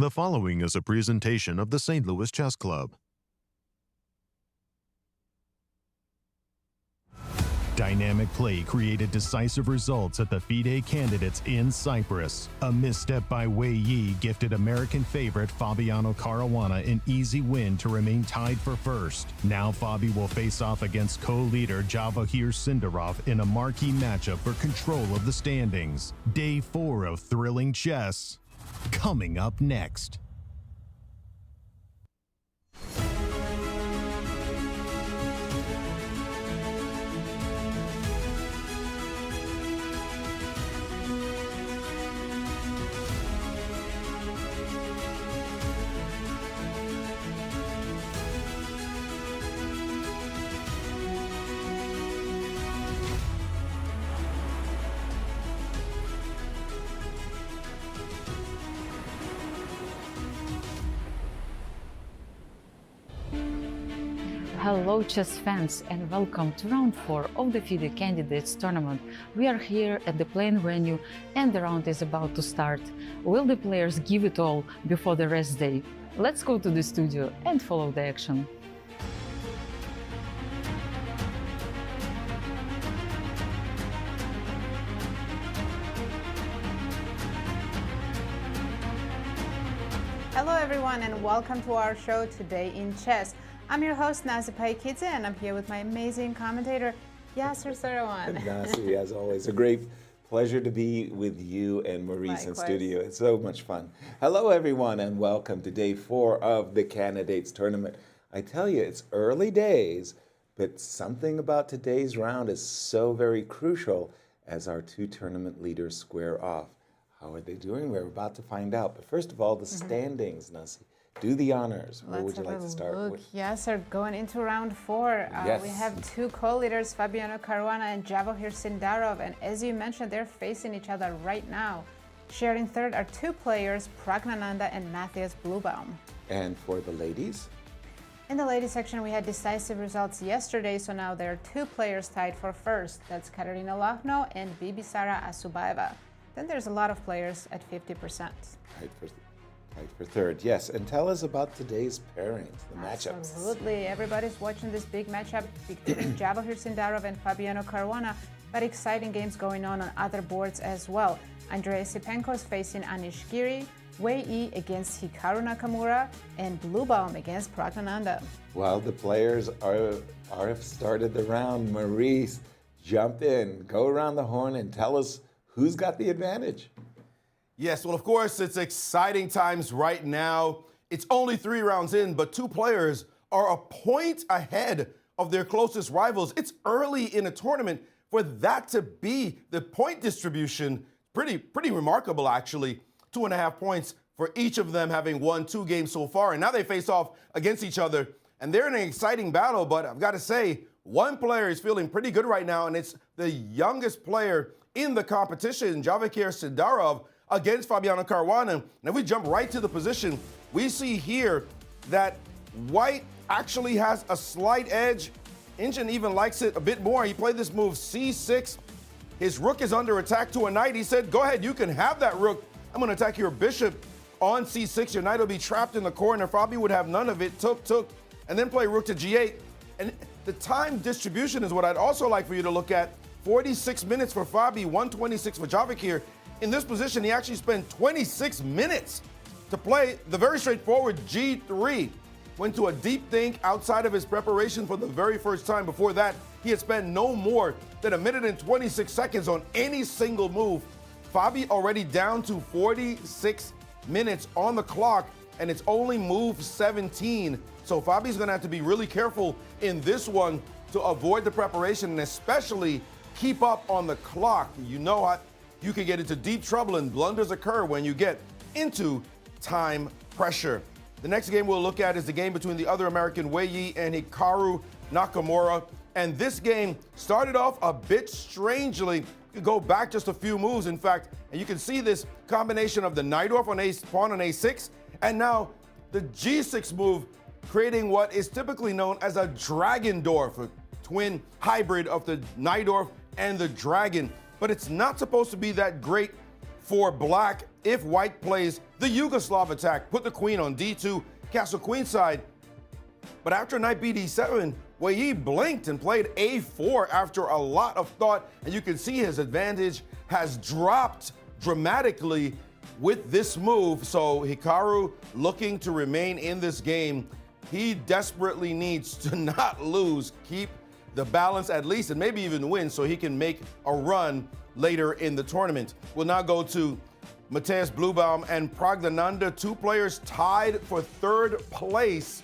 The following is a presentation of the St. Louis Chess Club. Dynamic play created decisive results at the FIDE candidates in Cyprus. A misstep by Wei Yi gifted American favorite Fabiano Caruana an easy win to remain tied for first. Now Fabi will face off against co-leader Javokhir Sindarov in a marquee matchup for control of the standings. Day 4 of thrilling chess, coming up next. Hello chess fans and welcome to round 4 of the FIDE Candidates Tournament. We are here at the playing venue and the round is about to start. Will the players give it all before the rest day? Let's go to the studio and follow the action. Hello everyone and welcome to our show Today in Chess. I'm your host Nazi Paikidze and I'm here with my amazing commentator Yasser Seirawan. Nazi, as always, a great pleasure to be with you and Maurice in studio. It's so much fun. Hello everyone and welcome to day 4 of the Candidates Tournament. I tell you, it's early days, but something about today's round is so very crucial as our two tournament leaders square off. How are they doing? We're about to find out. But first of all, the standings, Nazi. Do the honors. Where would you like to start with? Yes, sir. Going into round 4, yes. We have two co-leaders, Fabiano Caruana and Javokhir Sindarov. And as you mentioned, they're facing each other right now. Sharing third are two players, Praggnanandhaa and Matthias Blübaum. And for the ladies? In the ladies section, we had decisive results yesterday, so now there are two players tied for first. That's Katerina Lagno and Bibisara Asubaeva. Then there's a lot of players at 50%. Tied for third, yes. And tell us about today's pairings, the matchups. Absolutely. Everybody's watching this big matchup between Javokhir Sindarov and Fabiano Caruana, but exciting games going on other boards as well. Andrey Esipenko is facing Anish Giri, Wei Yi against Hikaru Nakamura, and Bluebaum against Praggnanandhaa. Well, the players have started the round. Maurice, jump in, go around the horn and tell us who's got the advantage. Yes, well, of course, it's exciting times right now. It's only 3 rounds in, but two players are a point ahead of their closest rivals. It's early in a tournament for that to be the point distribution. Pretty remarkable, actually. 2.5 points for each of them, having won 2 games so far. And now they face off against each other, and they're in an exciting battle. But I've got to say, one player is feeling pretty good right now, and it's the youngest player in the competition, Javokhir Sindarov, against Fabiano Caruana. And if we jump right to the position, we see here that White actually has a slight edge. Incr even likes it a bit more. He played this move c6. His rook is under attack to a knight. He said, go ahead, you can have that rook. I'm going to attack your bishop on c6. Your knight will be trapped in the corner. Fabi would have none of it. Took, and then play rook to g8. And the time distribution is what I'd also like for you to look at. 46 minutes for Fabi, 126 for Javokhir. In this position, he actually spent 26 minutes to play the very straightforward G3. Went to a deep think outside of his preparation for the very first time. Before that, he had spent no more than 1 minute and 26 seconds on any single move. Fabi already down to 46 minutes on the clock, and it's only move 17. So Fabi's going to have to be really careful in this one to avoid the preparation and especially keep up on the clock. You know how you can get into deep trouble and blunders occur when you get into time pressure. The next game we'll look at is the game between the other American, Wei Yi and Hikaru Nakamura. And this game started off a bit strangely. You go back just a few moves, in fact, and you can see this combination of the knight off on pawn on a6, and now the g6 move, creating what is typically known as a Dragendorf, a twin hybrid of the Najdorf and the Dragon. But it's not supposed to be that great for black if white plays the Yugoslav attack, put the queen on d2, castle queenside. But after knight bd7, Wei Yi blinked and played a4 after a lot of thought, and you can see his advantage has dropped dramatically with this move. So Hikaru looking to remain in this game. He desperately needs to not lose, keep the balance at least, and maybe even win so he can make a run later in the tournament. We'll now go to Matthias, Bluebaum, and Praggnanandhaa, two players tied for third place.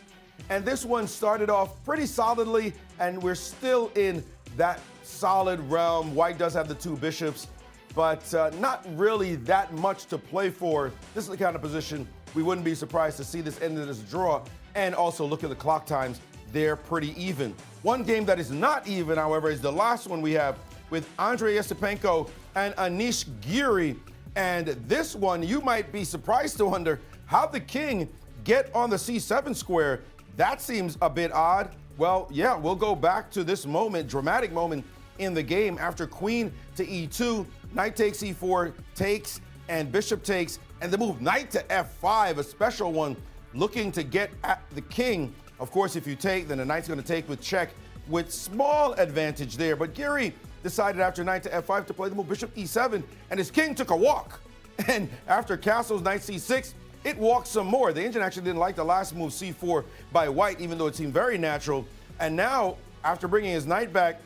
And this one started off pretty solidly, and we're still in that solid realm. White does have the two bishops, but not really that much to play for. This is the kind of position we wouldn't be surprised to see this end of this draw. And also look at the clock times, they're pretty even. One game that is not even, however, is the last one we have with Andrey Esipenko and Anish Giri. And this one, you might be surprised to wonder how the king get on the c7 square. That seems a bit odd. Well, yeah, we'll go back to this moment, dramatic moment in the game after queen to e2, knight takes e4, takes, and bishop takes, and the move knight to f5, a special one, looking to get at the king. Of course, if you take, then the knight's going to take with check, with small advantage there. But Giri decided after knight to f5 to play the move bishop e7, and his king took a walk. And after castles, knight c6, it walked some more. The Indian actually didn't like the last move, c4, by white, even though it seemed very natural. And now, after bringing his knight back,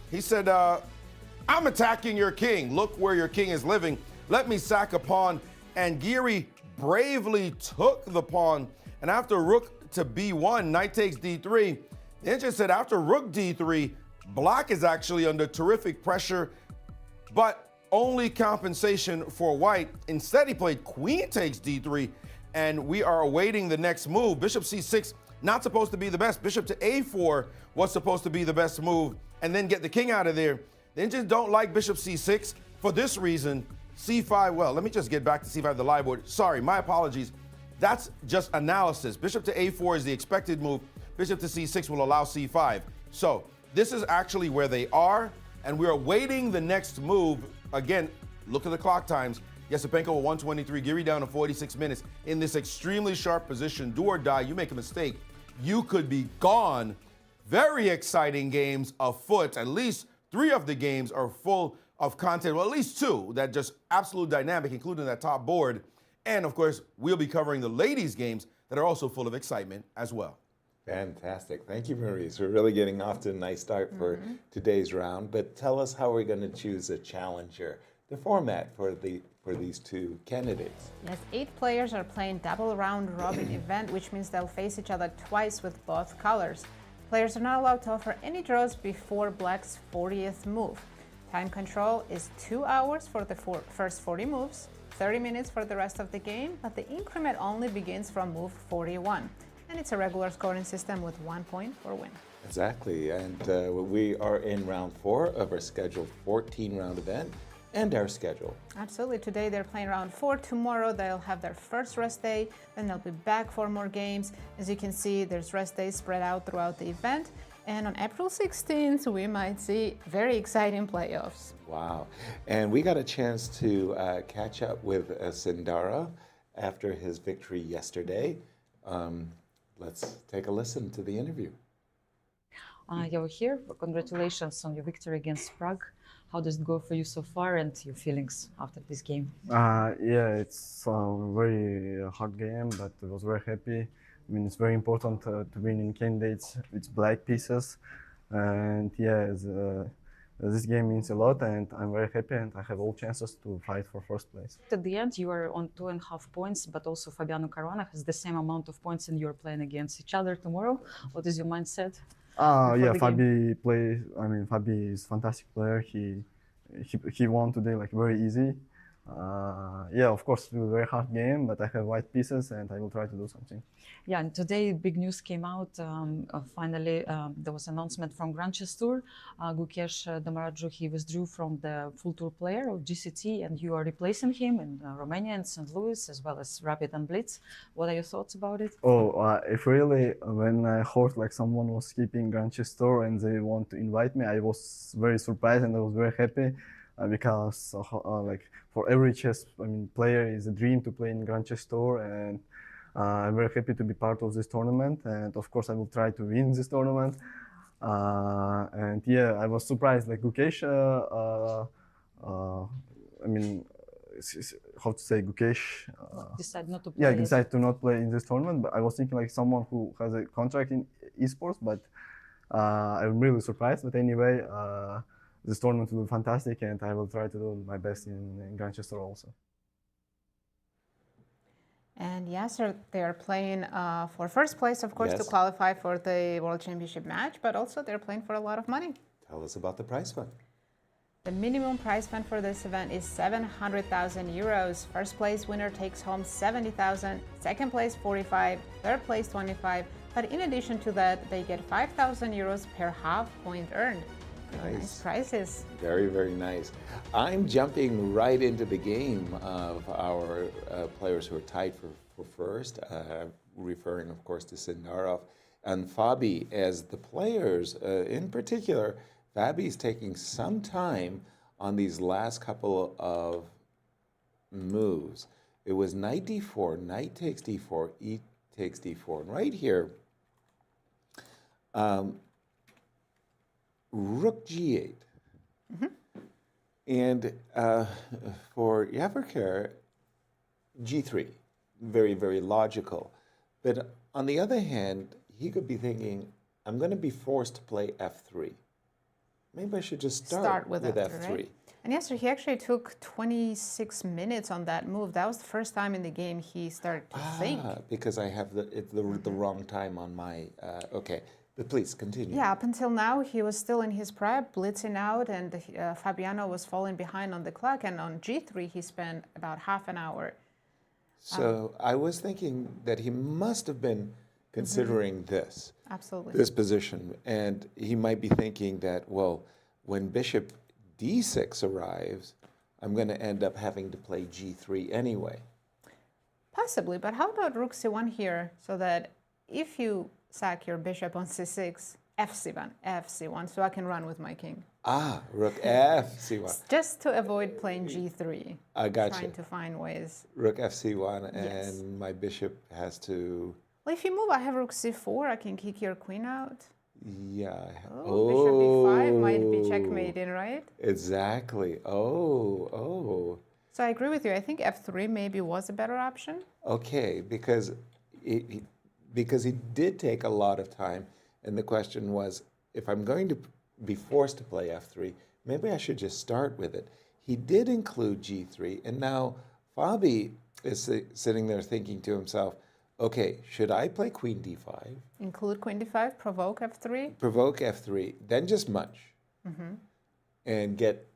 he said, I'm attacking your king. Look where your king is living. Let me sack a pawn. And Giri bravely took the pawn. And after rook to b1, knight takes d3. The Indian said after rook d3, black is actually under terrific pressure, but only compensation for white. Instead, he played queen takes d3, and we are awaiting the next move. Bishop c6, not supposed to be the best. Bishop to a4 was supposed to be the best move, and then get the king out of there. The Indians don't like bishop c6 for this reason. c5, well, let me just get back to c5, the live board. Sorry, my apologies. That's just analysis. Bishop to a4 is the expected move. Bishop to c6 will allow c5. So this is actually where they are, and we're awaiting the next move. Again, look at the clock times. Esipenko at 123, Giri down to 46 minutes in this extremely sharp position. Do or die, you make a mistake, you could be gone. Very exciting games afoot. At least 3 of the games are full of content, well, at least 2 that just absolute dynamic, including that top board. And of course, we'll be covering the ladies' games that are also full of excitement as well. Fantastic. Thank you, Maurice. We're really getting off to a nice start for today's round. But tell us how we're going to choose a challenger, the format for these 2 candidates. Yes, 8 players are playing double round robin event, which means they'll face each other twice with both colors. Players are not allowed to offer any draws before black's 40th move. Time control is 2 hours for the first 40 moves, 30 minutes for the rest of the game, but the increment only begins from move 41. And it's a regular scoring system with 1 point for win. Exactly, and we are in round 4 of our scheduled 14-round event and our schedule. Absolutely, today they're playing round 4. Tomorrow they'll have their first rest day, then they'll be back for more games. As you can see, there's rest days spread out throughout the event. And on April 16th, we might see very exciting playoffs. Wow, and we got a chance to catch up with Sindarov after his victory yesterday. Let's take a listen to the interview. Javokhir, congratulations on your victory against Prague. How does it go for you so far and your feelings after this game? Yeah, it's a very hard game, but I was very happy. I mean, it's very important to win in candidates with black pieces. And yeah, this game means a lot, and I'm very happy, and I have all chances to fight for first place. At the end, you are on 2.5 points, but also Fabiano Caruana has the same amount of points, and you're playing against each other tomorrow. What is your mindset? Yeah, Fabi is a fantastic player. He won today like very easy. Yeah, of course, it was a very hard game, but I have white pieces and I will try to do something. Yeah, and today big news came out. Finally, there was an announcement from Grand Chess Tour. Gukesh Dommaraju, he withdrew from the full tour player of GCT, and you are replacing him in Romania and St. Louis, as well as Rapid and Blitz. What are your thoughts about it? If really, when I heard like someone was skipping Grand Chess Tour and they want to invite me, I was very surprised and I was very happy. because like for every chess player is a dream to play in Grand Chess Tour, and I'm very happy to be part of this tournament, and of course I will try to win this tournament. And yeah, I was surprised, like Gukesh, I mean, how to say, Gukesh Decide not to play. yeah, it. decided to not play in this tournament, but I was thinking like someone who has a contract in esports, but I'm really surprised. But anyway, this tournament will be fantastic, and I will try to do my best in Grand Chess Tour also. And Yasser, they are playing for first place, of course, to Yes. qualify for the World Championship match, but also they're playing for a lot of money. Tell us about the prize fund. The minimum prize fund for this event is 700,000 euros. First place winner takes home 70,000, second place 45, third place 25. But in addition to that, they get 5,000 euros per half point earned. Nice prizes. Very, very nice. I'm jumping right into the game of our players who are tied for first, referring, of course, to Sindarov and Fabi as the players. In particular, Fabi's taking some time on these last couple of moves. It was knight d4, knight takes d4, e takes d4. And right here, rook g8. And for Javokhir, g3. Very, very logical. But on the other hand, he could be thinking, I'm going to be forced to play f3. Maybe I should just start with f3. Right? And Yasser, he actually took 26 minutes on that move. That was the first time in the game he started to think. Because I have the wrong time on my, okay. But please continue. Yeah, up until now, he was still in his prep, blitzing out, and Fabiano was falling behind on the clock. And on g3, he spent about half an hour. So I was thinking that he must have been considering this. Absolutely. This position. And he might be thinking that, well, when bishop d6 arrives, I'm going to end up having to play g3 anyway. Possibly, but how about rook c1 here, so that if you sack your bishop on c6, f1, so I can run with my king. Rook f-c1. Just to avoid playing g3. I got you. Trying to find ways. Rook f-c1, Yes. and my bishop has to... Well, if you move, I have rook c4, I can kick your queen out. Yeah. Bishop b5 might be checkmating, right? Exactly. Oh. So I agree with you. I think f3 maybe was a better option. Okay, because he did take a lot of time, and the question was, if I'm going to be forced to play f3, maybe I should just start with it. He did include g3, and now Fabi is sitting there thinking to himself, okay, should I play queen d5? Include queen d5, provoke f3. Provoke f3, then just munch, and get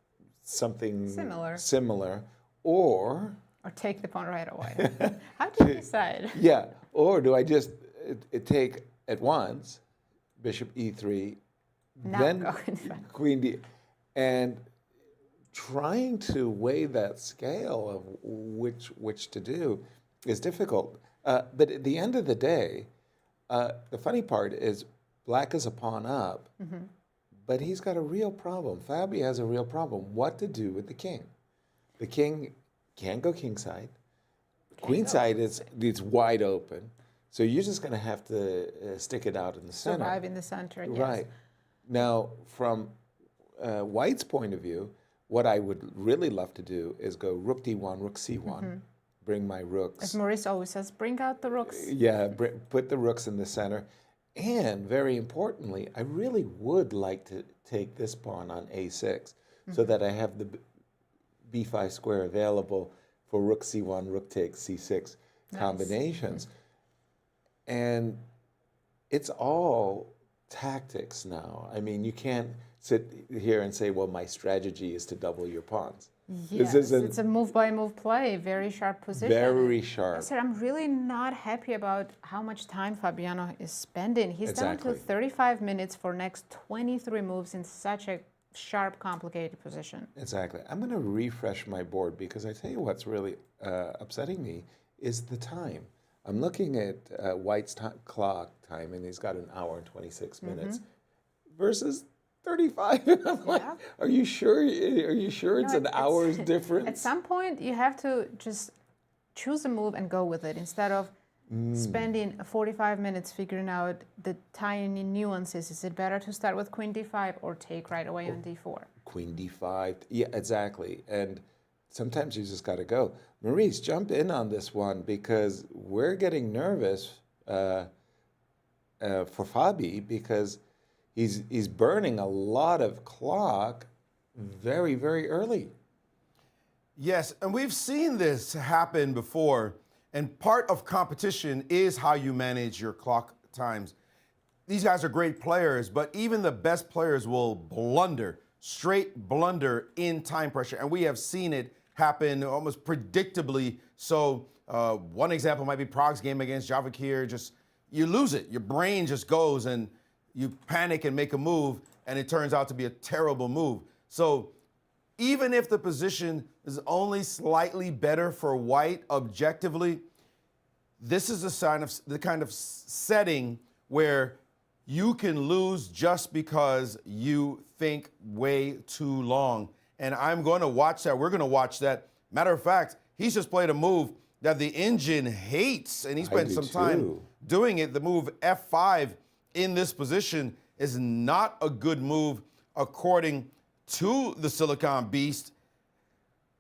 something similar, or take the pawn right away. How do you decide? Yeah, or do I just take at once, bishop e3, then queen d, and trying to weigh that scale of which to do is difficult. But at the end of the day, the funny part is black is a pawn up, but he's got a real problem. Fabi has a real problem. What to do with the king? The king can't go kingside. Queenside it's wide open. So you're just going to have to stick it out in the center. Survive in the center, yes. Right. Now, from White's point of view, what I would really love to do is go rook d1, rook c1, bring my rooks. As Maurice always says, bring out the rooks. Yeah, put the rooks in the center. And very importantly, I really would like to take this pawn on a6 so that I have the b5 square available for rook c1, rook takes c6 combinations. And it's all tactics now. I mean, you can't sit here and say, well, my strategy is to double your pawns. Yes, it's a move-by-move play, very sharp position. Very sharp. I said, I'm really not happy about how much time Fabiano is spending. He's down to 35 minutes for next 23 moves in such a sharp, complicated position. Exactly. I'm going to refresh my board because I tell you what's really upsetting me is the time. I'm looking at White's clock time, and he's got an hour and 26 minutes versus 35. I'm like, are you sure? Are you sure it's an hour's difference? At some point, you have to just choose a move and go with it instead of spending 45 minutes figuring out the tiny nuances. Is it better to start with queen d5 or take right away on d4? Queen d5. Yeah, exactly. And sometimes you just got to go. Maurice, jump in on this one because we're getting nervous for Fabi because he's burning a lot of clock very, very early. Yes, and we've seen this happen before. And part of competition is how you manage your clock times. These guys are great players, but even the best players will blunder, straight blunder in time pressure. And we have seen it happen almost predictably. So one example might be Prag's game against Javokhir. Just, you lose it. Your brain just goes and you panic and make a move, and it turns out to be a terrible move. So even if the position is only slightly better for white objectively, this is a sign of the kind of setting where you can lose just because you think way too long. And I'm going to watch that. We're going to watch that. Matter of fact, he's just played a move that the engine hates, and he spent some time doing it. The move F5 in this position is not a good move according to the Silicon Beast.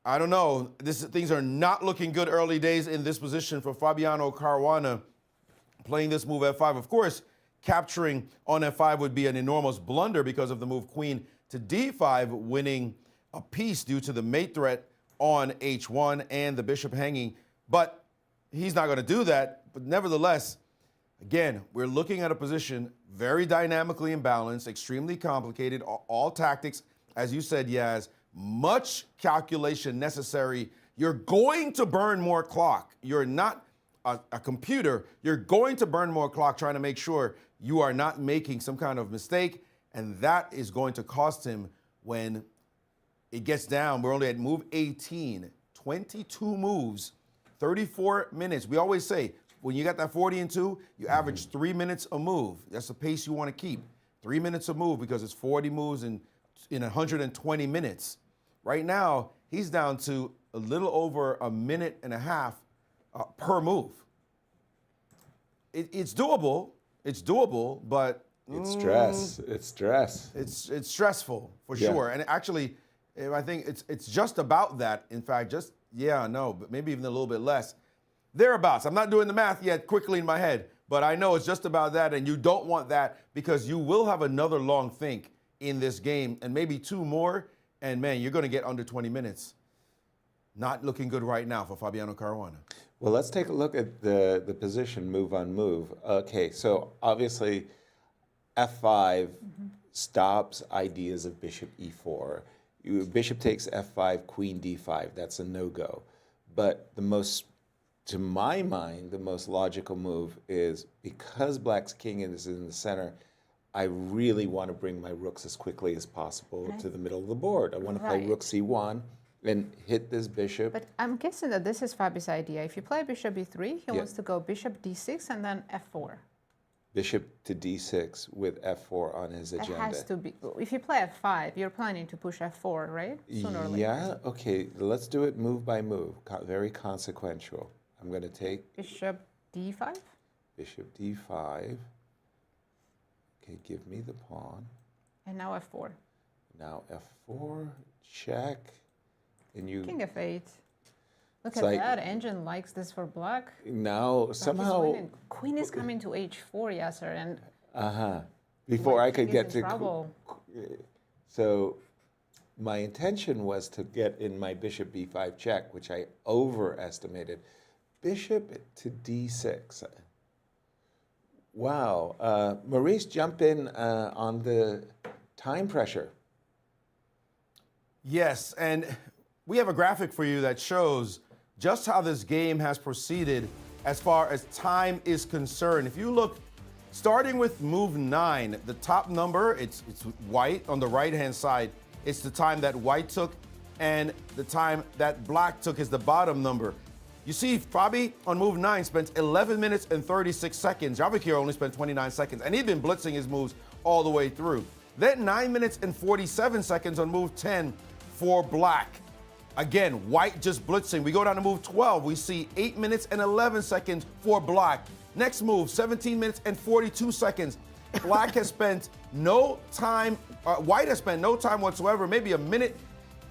I don't know. Things are not looking good early days in this position for Fabiano Caruana playing this move F5. Of course, capturing on F5 would be an enormous blunder because of the move queen to D5, winning a piece due to the mate threat on H1 and the bishop hanging. But he's not going to do that. But nevertheless, again, we're looking at a position very dynamically imbalanced, extremely complicated, all tactics. As you said, Yaz, much calculation necessary. You're going to burn more clock. You're not a computer. You're going to burn more clock trying to make sure you are not making some kind of mistake, and that is going to cost him when it gets down. We're only at move 18, 22 moves, 34 minutes. We always say, when you got that 40 and 2, you average 3 minutes a move. That's the pace you want to keep. 3 minutes a move because it's 40 moves in 120 minutes. Right now, he's down to a little over a minute and a half per move. It's doable. It's doable, but it's stress. It's stress. It's stressful for sure. And actually, I think it's just about that. In fact, but maybe even a little bit less. Thereabouts. I'm not doing the math yet quickly in my head, but I know it's just about that, and you don't want that because you will have another long think in this game, and maybe two more, and man, you're going to get under 20 minutes. Not looking good right now for Fabiano Caruana. Well, let's take a look at the position move on move. Okay, so obviously F5 stops ideas of bishop E4. Bishop takes F5, queen D5. That's a no-go. But to my mind, the most logical move is because black's king is in the center, I really want to bring my rooks as quickly as possible to the middle of the board. I want to play rook C1 and hit this bishop. But I'm guessing that this is Fabi's idea. If you play bishop B3, he wants to go bishop D6 and then F4. Bishop to D6 with F4 on his agenda. It has to be. If you play F5, you're planning to push F4, right? Sooner or later. Yeah, okay. Let's do it move by move. Very consequential. I'm going to take bishop D5. Bishop D5. Okay, give me the pawn. And now F4. Now F4, check. And you King F8. Look at that. Engine likes this for black. Now somehow queen is coming to H4, Yasser, and before I could get to trouble. So my intention was to get in my bishop B5 check, which I overestimated. Bishop to D6. Wow. Maurice, jump in on the time pressure. Yes, and we have a graphic for you that shows just how this game has proceeded as far as time is concerned. If you look, starting with move 9, the top number, it's white on the right-hand side. It's the time that white took, and the time that black took is the bottom number. You see, Fabi on move 9 spent 11 minutes and 36 seconds. Javokhir only spent 29 seconds, and he'd been blitzing his moves all the way through. Then 9 minutes and 47 seconds on move 10 for black. Again, white just blitzing. We go down to move 12. We see 8 minutes and 11 seconds for black. Next move, 17 minutes and 42 seconds. Black has spent no time, white has spent no time whatsoever, maybe a minute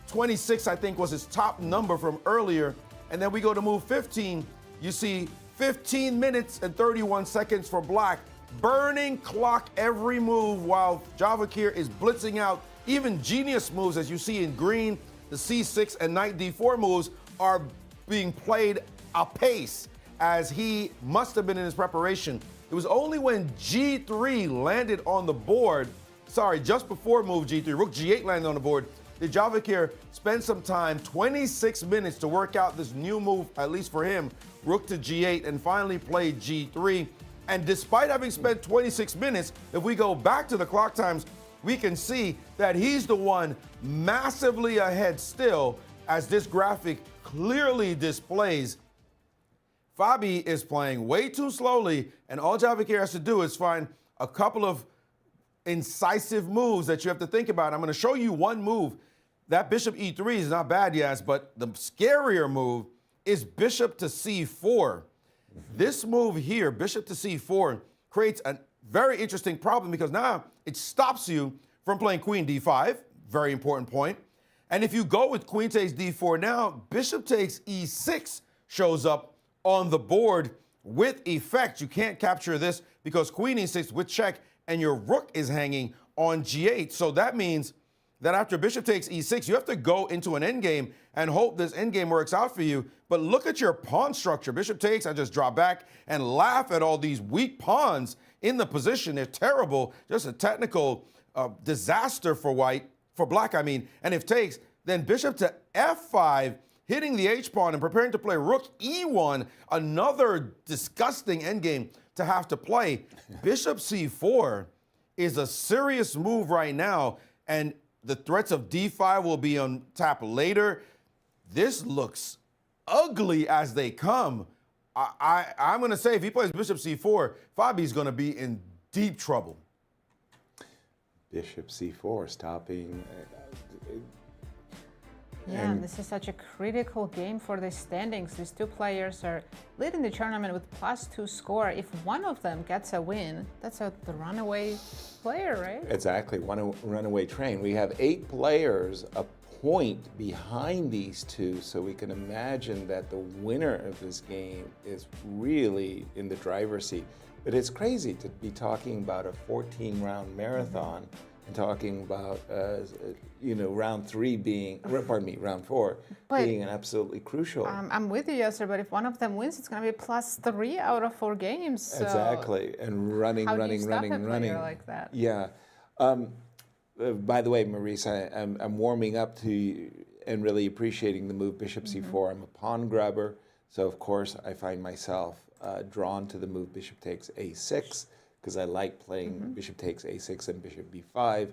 26, I think, was his top number from earlier. And then we go to move 15. You see 15 minutes and 31 seconds for black. Burning clock every move while Javokhir is blitzing out. Even genius moves, as you see in green, the C6 and knight D4 moves are being played apace, as he must have been in his preparation. It was only when G3 landed on the board, just before move G3, rook G8 landed on the board, did Javokhir spend some time, 26 minutes, to work out this new move, at least for him, rook to G8, and finally played G3. And despite having spent 26 minutes, if we go back to the clock times, we can see that he's the one massively ahead still, as this graphic clearly displays. Fabi is playing way too slowly, and all Javokhir has to do is find a couple of incisive moves that you have to think about. I'm going to show you one move. That bishop E3 is not bad, yes, but the scarier move is bishop to C4. This move here, bishop to C4, creates a very interesting problem, because now it stops you from playing queen D5, very important point. And if you go with queen takes D4 now, bishop takes E6 shows up on the board with effect. You can't capture this because queen E6 with check, and your rook is hanging on G8. So that means that after bishop takes E6, you have to go into an endgame and hope this endgame works out for you. But look at your pawn structure. Bishop takes, I just drop back and laugh at all these weak pawns in the position. They're terrible, just a technical disaster for black, I mean. And if takes, then bishop to F5, hitting the H-pawn and preparing to play rook E1, another disgusting endgame to have to play. Bishop C4 is a serious move right now, and the threats of D5 will be on tap later. This looks ugly as they come. I'm going to say if he plays bishop C4, Fabi's going to be in deep trouble. Bishop C4 stopping. Yeah, and this is such a critical game for the standings. These two players are leading the tournament with +2 score. If one of them gets a win, that's the runaway player, right? Exactly, one runaway train. We have 8 players a point behind these two, so we can imagine that the winner of this game is really in the driver's seat. But it's crazy to be talking about a 14-round marathon and talking about round 4 being an absolutely crucial. I'm with you, Yasser, but if one of them wins, it's going to be +3 out of 4 games. So exactly, and running like that? Yeah. By the way, Maurice, I'm warming up to and really appreciating the move bishop c4. I'm a pawn grabber, so of course I find myself drawn to the move bishop takes a6, because I like playing bishop takes a6 and bishop b5.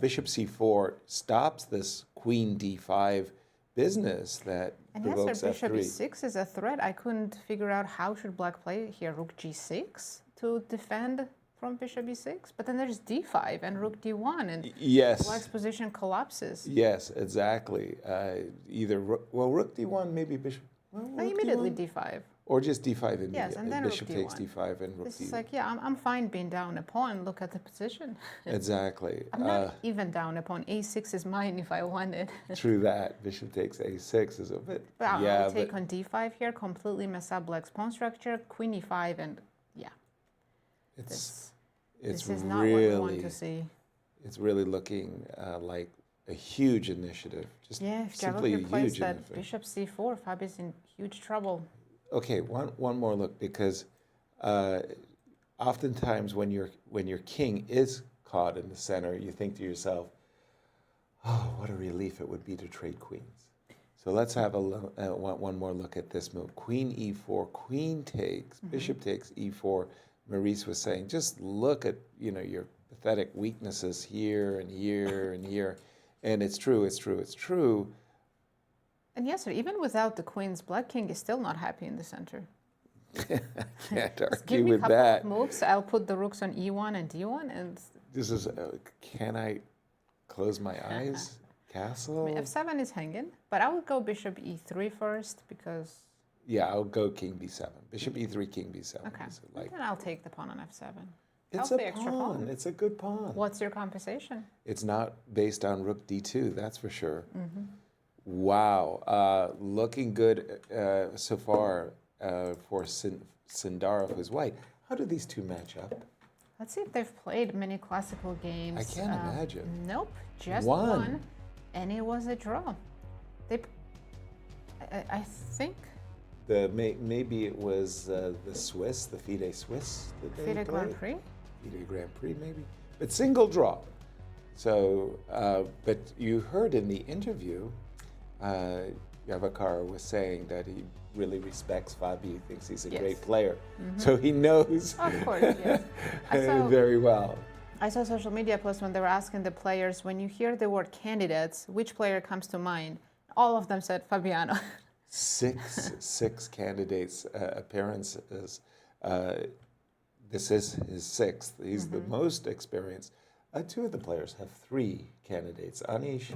Bishop c4 stops this queen d5 business that provokes f3. Bishop e6 is a threat. I couldn't figure out how should black play here. Rook g6 to defend from bishop e6, but then there's d5 and rook d1, and black's position collapses. Yes, exactly. Rook d1, maybe bishop. No, immediately d5. Or just d5 immediately. Yes, and then bishop rook takes d5 and rook This d1. is like, I'm fine being down a pawn. Look at the position. Exactly. I'm not even down a pawn. a6 is mine if I wanted. True that. Bishop takes a6 is a bit. But I'll take on d5 here, completely mess up black's pawn structure. Queen e5, and this is not what we want to see. It's really looking like a huge initiative. Just if simply a Javokhir plays huge that initiative. bishop c4, Fabi's in huge trouble. Okay, one more look, because oftentimes when your king is caught in the center, you think to yourself, "Oh, what a relief it would be to trade queens." So let's have one more look at this move. Queen e4, queen takes, bishop takes e4. Maurice was saying, just look at your pathetic weaknesses here and here and here, and it's true. And yes, even without the queens, black king is still not happy in the center. Can't Just give argue me a with couple that. of moves. I'll put the rooks on e1 and d1, and this is, can I close my eyes? Castle? I mean, f7 is hanging, but I would go bishop e3 first because... Yeah, I'll go king b7. Bishop e3, king b7. Okay, Like, then I'll take the pawn on f7. it's Help a the extra pawn. It's a good pawn. What's your compensation? It's not based on rook d2, that's for sure. Wow, looking good so far for Sindarov, who's white. How do these two match up? Let's see if they've played many classical games. I can't imagine. Nope, just One. one, and it was a draw. They, I think. Maybe it was the Swiss, the FIDE Swiss that they FIDE Grand Prix? FIDE Grand Prix, maybe. But single draw. So, but you heard in the interview, Javokhir was saying that he really respects Fabi. He thinks he's a great player. So he knows Of course, yes. very well. I saw a social media post when they were asking the players, when you hear the word candidates, which player comes to mind? All of them said Fabiano. Six candidates appearances. This is his sixth. He's the most experienced. Two of the players have three candidates, Anish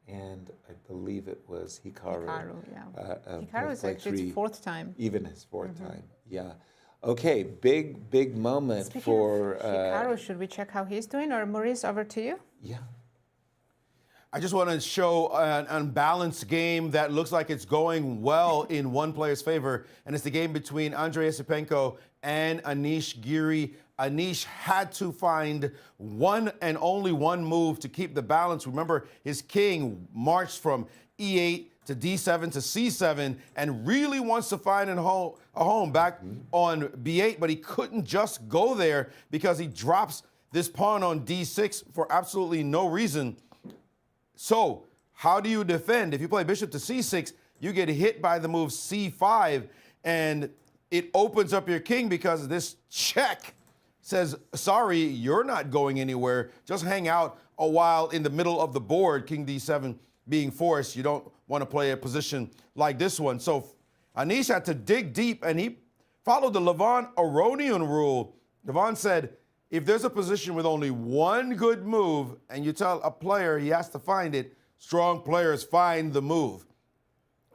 and I believe it was Hikaru. Hikaru is actually his fourth time. Even his fourth time, yeah. Okay, big moment. Speaking for... of Hikaru, should we check how he's doing? Or Maurice, over to you? Yeah. I just want to show an unbalanced game that looks like it's going well in one player's favor, and it's the game between Andrey Esipenko and Anish Giri. Anish had to find one and only one move to keep the balance. Remember, his king marched from e8 to d7 to c7 and really wants to find a home back on b8, but he couldn't just go there because he drops this pawn on d6 for absolutely no reason. So how do you defend? If you play bishop to c6, you get hit by the move c5, and it opens up your king because this check says, sorry, you're not going anywhere. Just hang out a while in the middle of the board, king d7 being forced. You don't want to play a position like this one. So Anish had to dig deep, and he followed the Levon Aronian rule. Levon said, if there's a position with only one good move and you tell a player he has to find it, strong players find the move.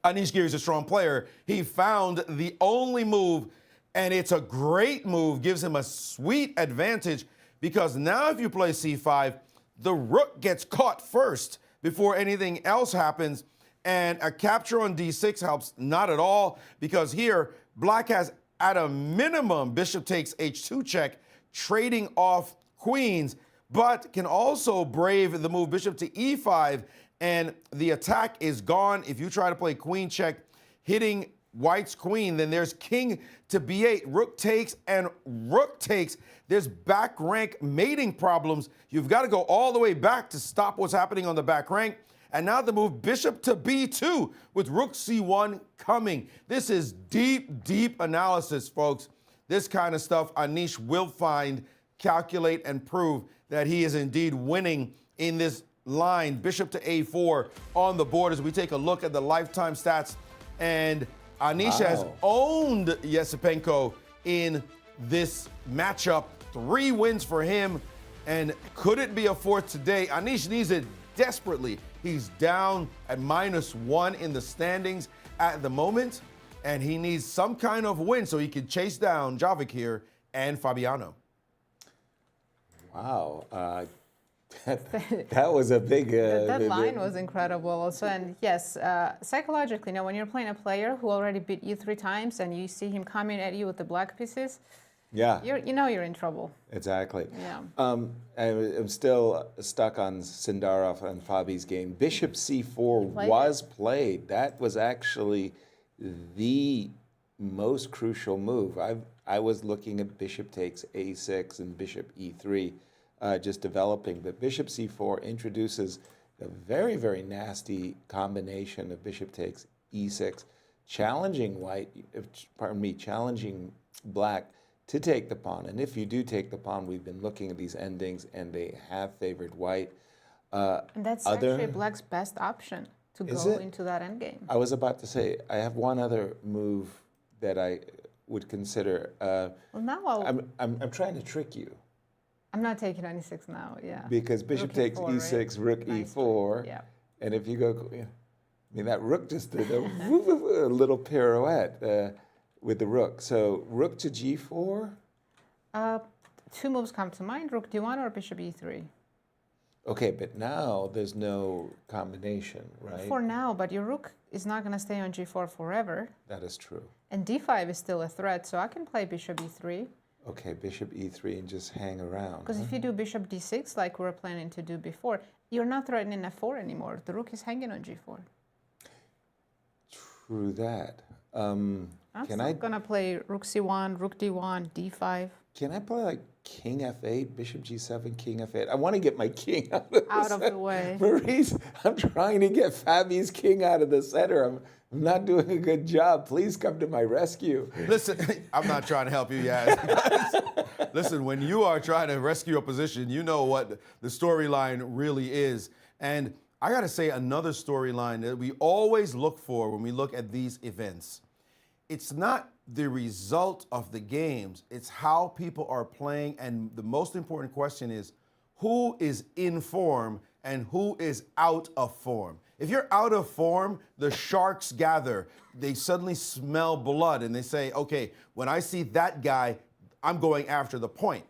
Anish Giri is a strong player. He found the only move, and it's a great move, gives him a sweet advantage because now if you play c5, the rook gets caught first before anything else happens, and a capture on d6 helps not at all because here black has at a minimum bishop takes h2 check, trading off queens, but can also brave the move bishop to e5, and the attack is gone. If you try to play queen check, hitting white's queen, then there's king to b8, rook takes, and rook takes. There's back rank mating problems. You've got to go all the way back to stop what's happening on the back rank. And now the move bishop to b2 with rook c1 coming. This is deep analysis, folks. This kind of stuff Anish will find, calculate, and prove that he is indeed winning in this line. Bishop to a4 on the board as we take a look at the lifetime stats. And Anish has owned Esipenko in this matchup. 3 wins for him. And could it be a fourth today? Anish needs it desperately. He's down at -1 in the standings at the moment, and he needs some kind of win so he can chase down Javokhir and Fabiano. Wow. That was a big... that line was incredible also. And yes, psychologically, now when you're playing a player who already beat you 3 times and you see him coming at you with the black pieces, yeah, you know you're in trouble. Exactly. Yeah. I'm still stuck on Sindarov and Fabi's game. Bishop c4 was played. That was actually the most crucial move. I was looking at bishop takes a6 and bishop e3, just developing. But bishop c4 introduces a very nasty combination of bishop takes e6, challenging challenging black to take the pawn. And if you do take the pawn, we've been looking at these endings, and they have favored white. And that's actually black's best option to go into that endgame. I was about to say, I have one other move that I would consider. Well, now I'm trying to trick you. I'm not taking on e6 now, yeah. Because bishop Rook takes E4, e6, right? rook Nice e4. play, yeah. And if you go, I mean, that rook just did a little pirouette with the rook. So rook to g4? Two moves come to mind, rook d1 or bishop e3. Okay, but now there's no combination, right? For now, but your rook is not going to stay on g4 forever. That is true. And d5 is still a threat, so I can play bishop e3. Okay, bishop e3 and just hang around. Because if you do bishop d6, like we were planning to do before, you're not threatening f4 anymore. The rook is hanging on g4. True that. I'm still going to play rook c1, rook d1, d5. Can I play like king f8, bishop g7, king f8? I want to get my king out of the way. Maurice, I'm trying to get Fabi's king out of the center. I'm not doing a good job. Please come to my rescue. Listen, I'm not trying to help you, Yaz. Listen, when you are trying to rescue a position, you know what the storyline really is. And I got to say another storyline that we always look for when we look at these events. It's not the result of the games, it's how people are playing. And the most important question is who is in form and who is out of form. If you're out of form, the sharks gather. They suddenly smell blood and they say, okay, when I see that guy, I'm going after the point.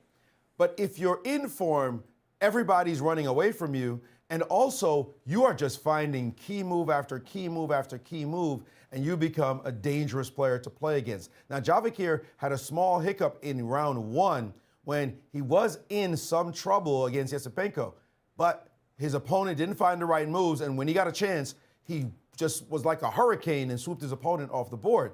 But if you're in form, everybody's running away from you. And also, you are just finding key move after key move after key move, and you become a dangerous player to play against. Now, Javokhir had a small hiccup in round one when he was in some trouble against Esipenko, but his opponent didn't find the right moves, and when he got a chance, he just was like a hurricane and swooped his opponent off the board.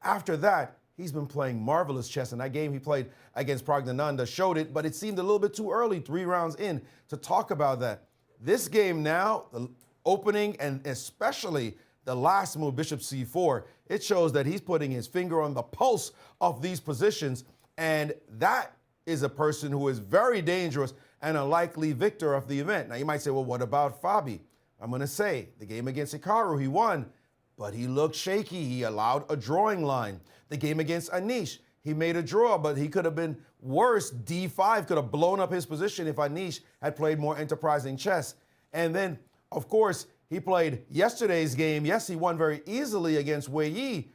After that, he's been playing marvelous chess, and that game he played against Praggnanandhaa showed it, but it seemed a little bit too early, 3 rounds in, to talk about that. This game now, the opening and especially the last move, bishop c4, it shows that he's putting his finger on the pulse of these positions, and that is a person who is very dangerous and a likely victor of the event. Now, you might say, well, what about Fabi? I'm going to say, the game against Hikaru, he won, but he looked shaky. He allowed a drawing line. The game against Anish, he made a draw, but he could have been worse. D5 could have blown up his position if Anish had played more enterprising chess. And then, of course, he played yesterday's game. Yes, he won very easily against Wei Yi,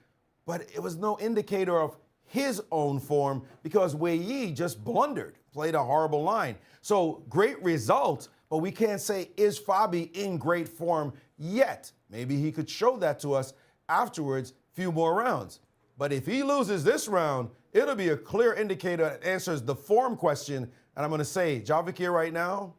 but it was no indicator of his own form because Wei Yi just blundered, played a horrible line. So great result, but we can't say, is Fabi in great form yet? Maybe he could show that to us afterwards, few more rounds. But if he loses this round, it'll be a clear indicator that answers the form question. And I'm going to say, Javokhir right now,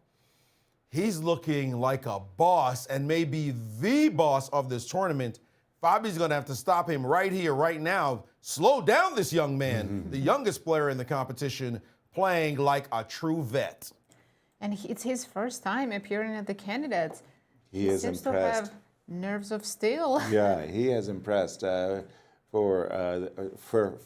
he's looking like a boss and maybe the boss of this tournament. Fabi's going to have to stop him right here, right now. Slow down this young man, the youngest player in the competition, playing like a true vet. And it's his first time appearing at the candidates. He is seems impressed. to have nerves of steel. Yeah, he has impressed for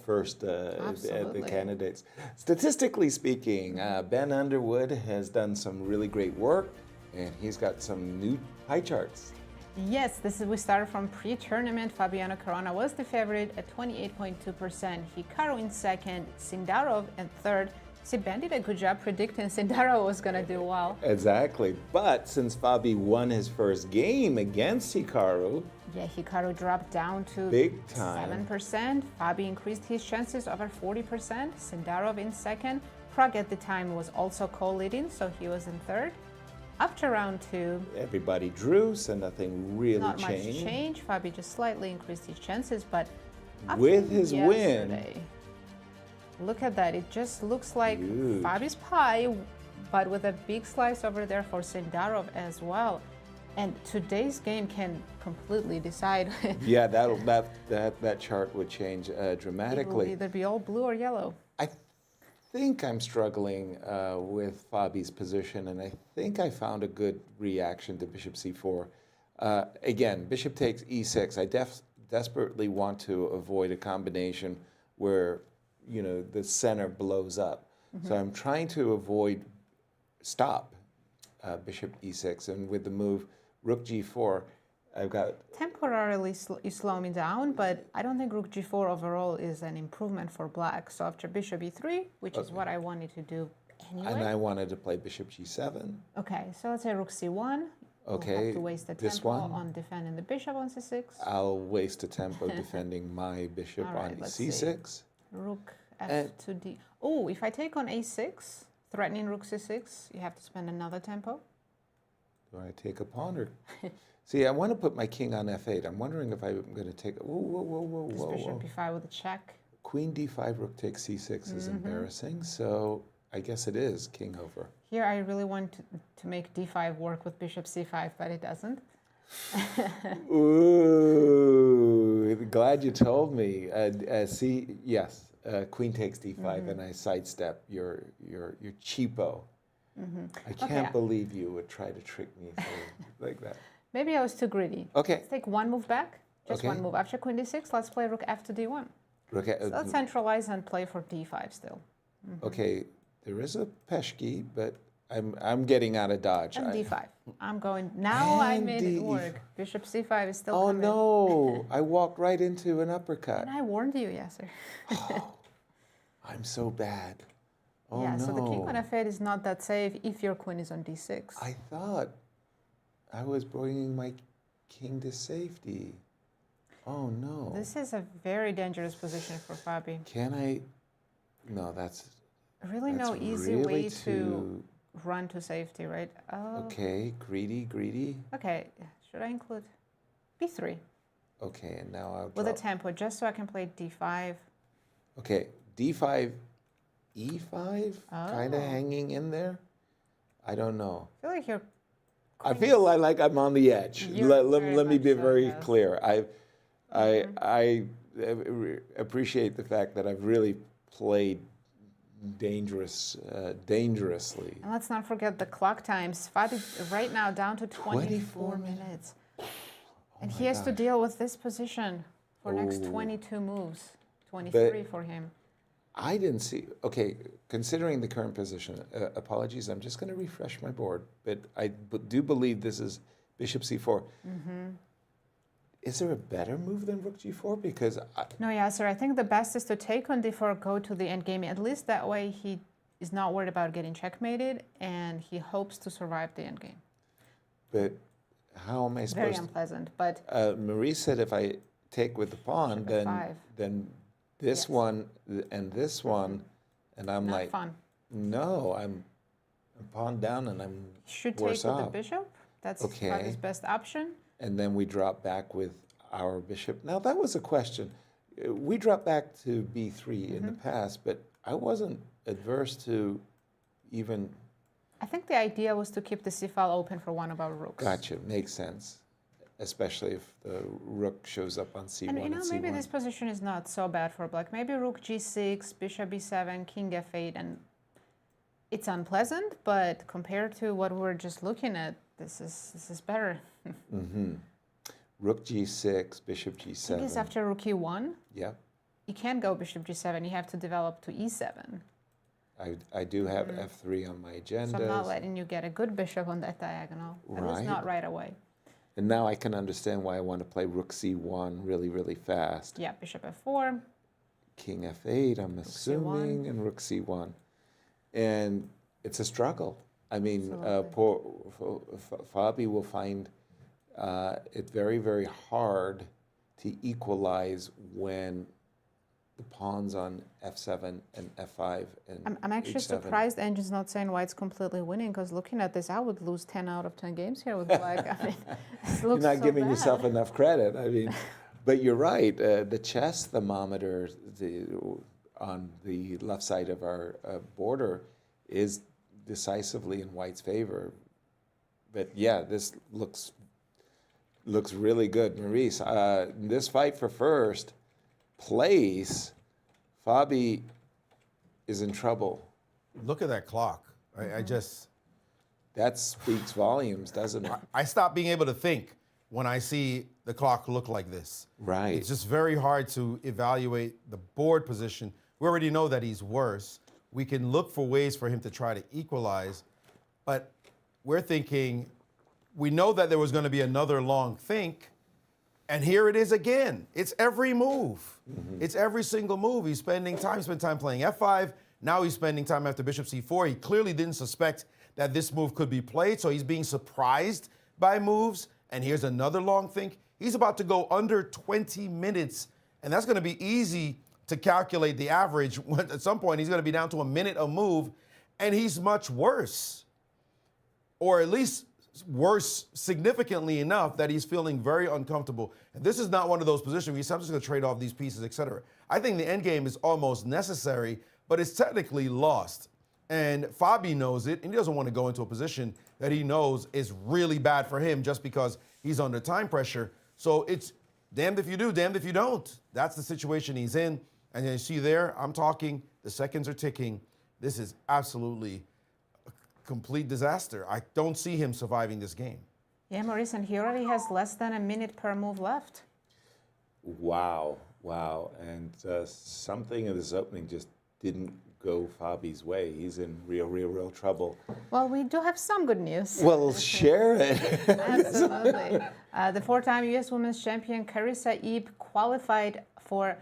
first at the candidates. Statistically speaking, Ben Underwood has done some really great work, and he's got some new pie charts. Yes, we started from pre-tournament. Fabiano Caruana was the favorite at 28.2%. Hikaru in second, Sindarov in third. See, Ben did a good job predicting Sindarov was going to do well. Exactly. But since Fabi won his first game against Hikaru, yeah, Hikaru dropped down to big time. 7%. Fabi increased his chances over 40%. Sindarov in second. Pragg at the time was also co-leading, so he was in third. After round two, everybody drew, so nothing really not changed. Much change. Fabi just slightly increased his chances, but with his win, look at that. It just looks like Fabi's pie, but with a big slice over there for Sindarov as well. And today's game can completely decide. Yeah, that chart would change dramatically. It will either be all blue or yellow. I think I'm struggling with Fabi's position, and I think I found a good reaction to bishop c4. Again, bishop takes e6. I desperately want to avoid a combination where the center blows up. So I'm trying to stop bishop e6, and with the move rook g4, I've got... Temporarily you slow me down, but I don't think rook g4 overall is an improvement for black. So after bishop e3, which is what I wanted to do anyway. And I wanted to play bishop g7. Okay, so let's say rook c1. Okay, We'll have to waste the this tempo one. on defending the bishop on c6. I'll waste a tempo defending my bishop All right, on let's c6. Rook And- f to d. Oh, if I take on a6, threatening rook c6, you have to spend another tempo. Do I take a pawn or? See, I want to put my king on f8. I'm wondering if I'm going to take. Whoa, whoa, whoa, whoa, This whoa, bishop whoa. b5 with a check. Queen d5, rook takes c6 is embarrassing. So I guess it is king over. Here I really want to make d5 work with bishop c5, but it doesn't. Ooh, glad you told me. See, yes, queen takes d5, and I sidestep your cheapo. I can't believe you would try to trick me like that. Maybe I was too greedy. Okay. Let's take one move back. Just Okay. one move. After queen d6, let's play rook f to d1. Look at, So let's centralize and play for d5 still. okay, there is a peshki, but I'm getting out of dodge. And d5. I'm going, now I And made it work. Bishop c5 is still Oh coming. no, I walked right into an uppercut. And I warned you, Yasser. I'm so bad. Oh yeah, no. so the king on f8 is not that safe if your queen is on d6. I thought I was bringing my king to safety. Oh no. This is a very dangerous position for Fabi. Can I? No, that's Really no easy really way to run to safety, right? Oh, okay. Greedy, greedy. okay. Should I include b3 Okay, and now I'll with a drop. tempo just so I can play d5? Okay, d5, e5, kind of Oh. hanging in there. I don't know. I feel like you're. I feel like I'm on the edge. You're Let very me be much so, very yes. clear. I appreciate the fact that I've really played dangerously. And let's not forget the clock times. Fabi right now down to 24 24 minutes. And my he has to gosh. deal with this position for next Oh. 22 moves. 23 But- for him. I didn't see. Okay, considering the current position, apologies. I'm just going to refresh my board, but I do believe this is bishop c4. Is there a better move than rook g4? Because No, Yasser, I think the best is to take on d4, go to the endgame. At least that way he is not worried about getting checkmated, and he hopes to survive the endgame. but how am I Very supposed? unpleasant, but Maurice said if I take with the pawn, Bishop f5. then this Yes. one and this one, and I'm not like, fun. no, I'm pawn down and I'm Should take worse with off. the bishop. That's Okay. Fabi's best option. And then we drop back with our bishop. Now that was a question. We dropped back to b3 in the past, but I wasn't adverse to even. I think the idea was to keep the c file open for one of our rooks. Gotcha, makes sense, especially if the rook shows up on c1 And you know, C1. maybe this position is not so bad for black. Maybe rook g6, bishop b7, king f8, and it's unpleasant, but compared to what we were just looking at, this is better. Rook g6, bishop I think it's g7. after rook e1, Yep, you can't go bishop g7. You have to develop to e7. I do have f3 on my agenda. So I'm not letting you get a good bishop on that diagonal. At least Right. not right away. And now I can understand why I want to play rook c1 really, really fast. Yeah, bishop f4. King f8, I'm C1. assuming, and rook c1. And it's a struggle. I mean, Absolutely. poor Fabi will find it very, very hard to equalize when the pawns on f7 and f5 and I'm actually h7. surprised Engine's not saying why it's completely winning, because looking at this, I would lose 10 out of 10 games here with black. I mean, this You're looks not so giving bad. yourself enough credit. I mean, but you're right. The chess thermometer on the left side of our border is decisively in White's favor. But yeah, this looks really good. Maurice, this fight for first place, Fabi is in trouble. Look at that clock. I just, That speaks volumes, doesn't it? I stop being able to think when I see the clock look like this. Right. It's just very hard to evaluate the board position. We already know that he's worse. We can look for ways for him to try to equalize, but we're thinking, we know that there was going to be another long think, and here it is again. It's every move. It's every single move. He's spent time playing f5, Now he's spending time after bishop c4. He clearly didn't suspect that this move could be played, so he's being surprised by moves. And here's another long think. He's about to go under 20 minutes, and that's going to be easy to calculate the average. At some point, he's going to be down to a minute a move, and he's much worse. Or at least worse significantly enough that he's feeling very uncomfortable. And this is not one of those positions where he's just going to trade off these pieces, etc. I think the endgame is almost necessary, but it's technically lost. And Fabi knows it, and he doesn't want to go into a position that he knows is really bad for him just because he's under time pressure. So it's damned if you do, damned if you don't. That's the situation he's in. And you see there, I'm talking, the seconds are ticking. This is absolutely a complete disaster. I don't see him surviving this game. Yeah, Maurice, and he already has less than a minute per move left. Wow, wow. And something in this opening just didn't go Fabi's way. He's in real trouble. Well, we do have some good news. Well, share it. Absolutely. The four-time U.S. Women's Champion Carissa Ebe qualified for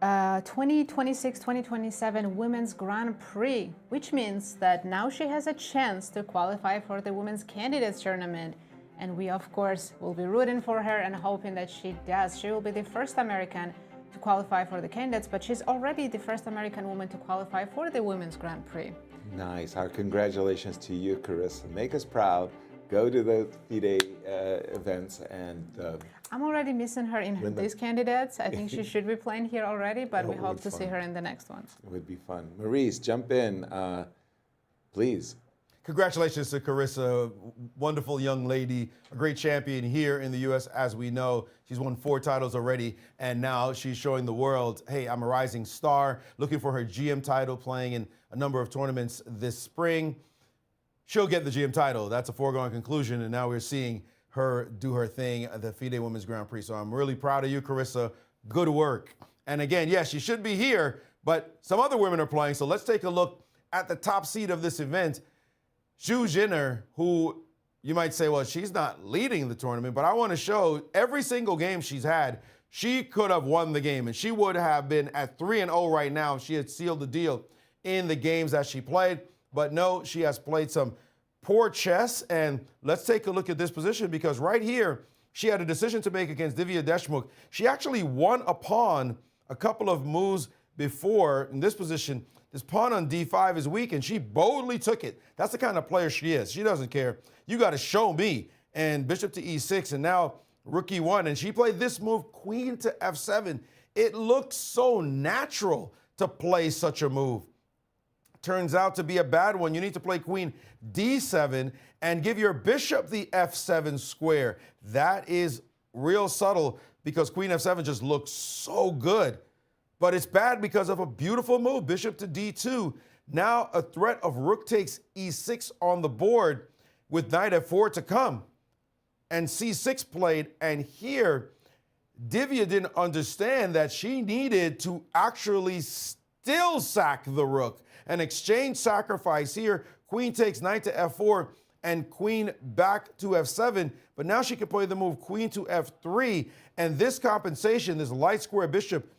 2026-2027 Women's Grand Prix, which means that now she has a chance to qualify for the Women's Candidates Tournament. And we, of course, will be rooting for her and hoping that she does. She will be the first American to qualify for the candidates, but she's already the first American woman to qualify for the Women's Grand Prix. Nice. Our congratulations to you, Carissa. Make us proud. Go to the FIDE events and... I'm already missing her in these candidates. I think she should be playing here already, but we hope to see her in the next one. It would be fun. Maurice, jump in, please. Congratulations to Carissa, wonderful young lady, a great champion here in the U.S. As we know, she's won 4 titles already, and now she's showing the world, hey, I'm a rising star, looking for her GM title, playing in a number of tournaments this spring. She'll get the GM title. That's a foregone conclusion, and now we're seeing her do her thing at the FIDE Women's Grand Prix. So I'm really proud of you, Carissa. Good work. And again, yes, she should be here, but some other women are playing, so let's take a look at the top seed of this event. Ju Wenjun, who you might say, well, she's not leading the tournament, but I want to show every single game she's had, she could have won the game, and she would have been at 3-0 right now if she had sealed the deal in the games that she played. But no, she has played some poor chess, and let's take a look at this position, because right here, she had a decision to make against Divya Deshmukh. She actually won a pawn a couple of moves before in this position. This pawn on d5 is weak, and she boldly took it. That's the kind of player she is. She doesn't care. You got to show me. And bishop to e6, and now rook e1. And she played this move, queen to f7. It looks so natural to play such a move. Turns out to be a bad one. You need to play queen d7 and give your bishop the f7 square. That is real subtle because queen f7 just looks so good. But it's bad because of a beautiful move, bishop to d2. Now a threat of rook takes e6 on the board with knight f4 to come. And c6 played, and here Divya didn't understand that she needed to actually still sack the rook. An exchange sacrifice here, queen takes knight to f4 and queen back to f7, but now she can play the move queen to f3, and this compensation, this light square bishop,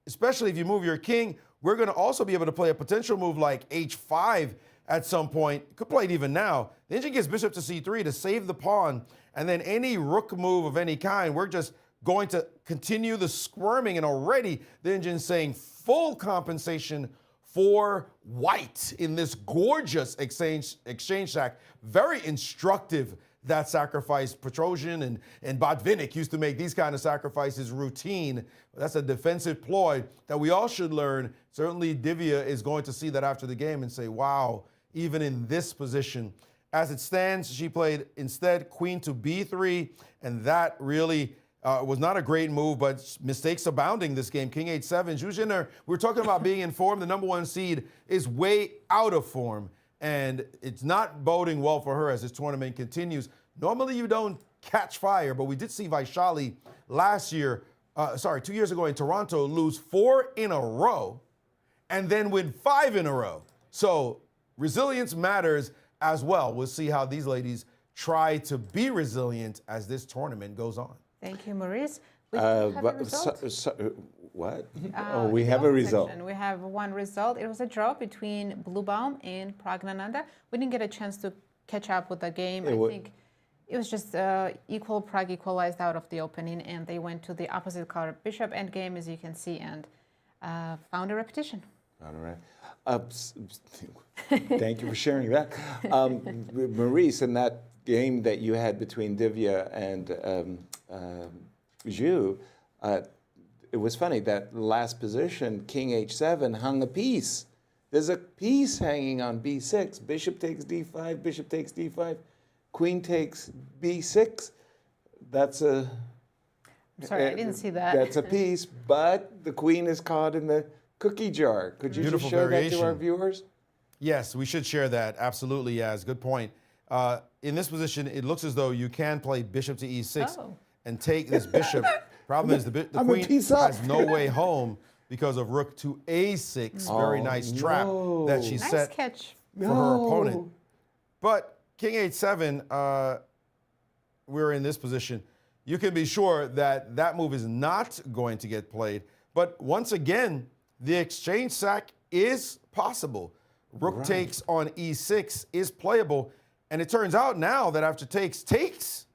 especially if you move your king, we're going to also be able to play a potential move like h5 at some point. Could play it even now. Then she gets bishop to c3 to save the pawn, and then any rook move of any kind, we're just going to continue the squirming, and already the engine's saying full compensation for white in this gorgeous exchange sack. Very instructive, that sacrifice. Petrosian and Botvinnik used to make these kind of sacrifices routine. That's a defensive ploy that we all should learn. Certainly Divya is going to see that after the game and say, wow, even in this position. As it stands, she played instead queen to b3, and that really was not a great move, but mistakes abounding this game. King h7. Ju Wenjun, we're talking about being in form. The #1 seed is way out of form, and it's not boding well for her as this tournament continues. Normally you don't catch fire, but we did see Vaishali last year, 2 years ago in Toronto, lose 4 in a row and then win 5 in a row. So resilience matters as well. We'll see how these ladies try to be resilient as this tournament goes on. Thank you, Maurice. We have the results. What? Oh, we have a result. We have one result. It was a draw between Blübaum and Praggnanandhaa. We didn't get a chance to catch up with the game. I think it was just equal. Prague equalized out of the opening, and they went to the opposite color bishop endgame, as you can see, and found a repetition. All right. Thank you for sharing that. Maurice, in that game that you had between Divya and Ju, it was funny, that last position, king h7, hung a piece. There's a piece hanging on b6. Bishop takes d5, bishop takes d5, queen takes b6. That's a... I'm sorry, I didn't see that. That's a piece, but the queen is caught in the cookie jar. Could you just show that to our viewers? Yes, we should share that. Absolutely, Yaz. Good point. In this position, it looks as though you can play bishop to e6 and take this bishop. Problem is the queen has no way home because of rook to a6. Very nice trap that she set for her opponent. But king h7, we're in this position. You can be sure that that move is not going to get played. But once again, the exchange sack is possible. Rook takes on e6 is playable. And it turns out now that after takes,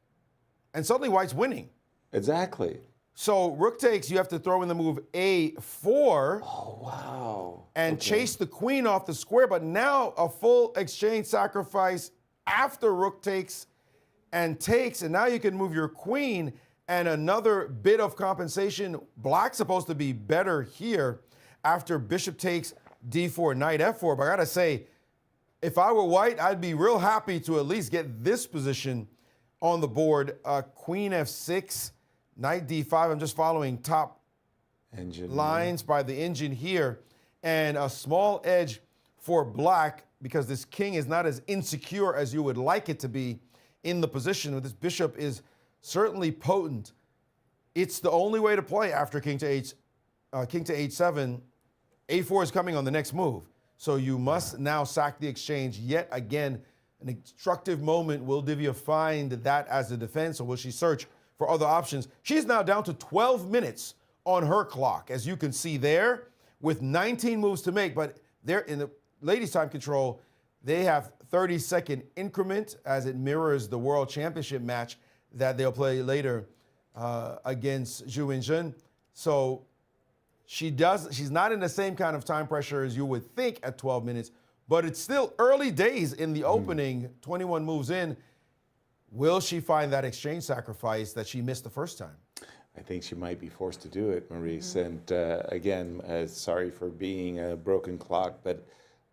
and suddenly white's winning. Exactly. So rook takes, you have to throw in the move a4. Oh, wow. And chase the queen off the square. But now a full exchange sacrifice after rook takes. And now you can move your queen, and another bit of compensation. Black's supposed to be better here after bishop takes d4, knight f4. But I gotta say, if I were white, I'd be real happy to at least get this position on the board. Queen f6, knight d5. I'm just following top lines by the engine here. And a small edge for black, because this king is not as insecure as you would like it to be in the position. This bishop is certainly potent. It's the only way to play after king to h7. a4 is coming on the next move. So you must now sack the exchange yet again. An instructive moment. Will Divya find that as a defense, or will she search for other options? She's now down to 12 minutes on her clock, as you can see there, with 19 moves to make. But they're in the ladies' time control. They have 30-second increment, as it mirrors the World Championship match that they'll play later against Ju Wenjun. So she's not in the same kind of time pressure as you would think at 12 minutes, but it's still early days in the opening, 21 moves in. Will she find that exchange sacrifice that she missed the first time? I think she might be forced to do it, Maurice. And again, sorry for being a broken clock, but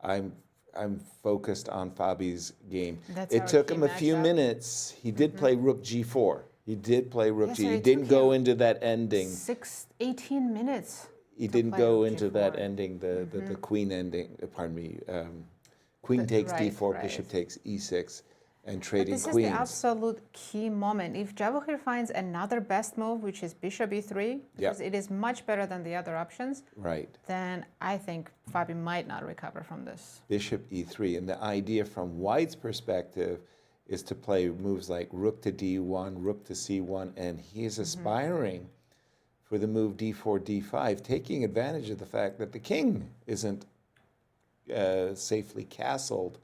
I'm focused on Fabi's game. It took him a few minutes. He did play rook g4. He did play rook g. He didn't go into that ending. 18 minutes. He didn't go into that ending, the queen ending. Pardon me. Queen takes d4, bishop takes e6, and trading queens. This is the absolute key moment. If Javokhir finds another best move, which is bishop e3, because it is much better than the other options, then I think Fabi might not recover from this. Bishop e3, and the idea from white's perspective is to play moves like rook to d1, rook to c1, and he's aspiring for the move d4, d5, taking advantage of the fact that the king isn't safely castled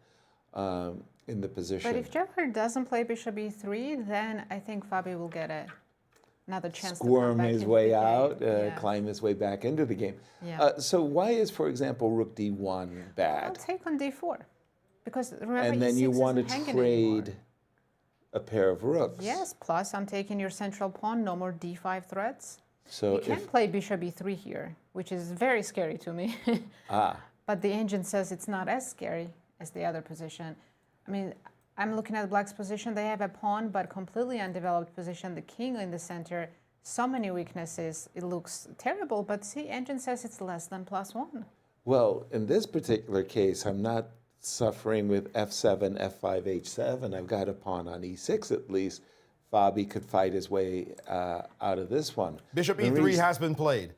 in the position. But if Javokhir doesn't play bishop e3, then I think Fabi will get another chance squirm to his way out, climb his way back into the game. So why is, for example, rook d1 bad? I'll take on d4. Because remember, and then you want to trade a pair of rooks. Yes, plus I'm taking your central pawn, no more d5 threats. So you can play bishop e3 here, which is very scary to me. But the engine says it's not as scary as the other position. I mean, I'm looking at black's position. They have a pawn, but completely undeveloped position. The king in the center, so many weaknesses. It looks terrible, but see, engine says it's less than +1. Well, in this particular case, I'm not suffering with f7, f5, h7. I've got a pawn on e6 at least. Fabi could fight his way out of this one. Bishop e3 has been played.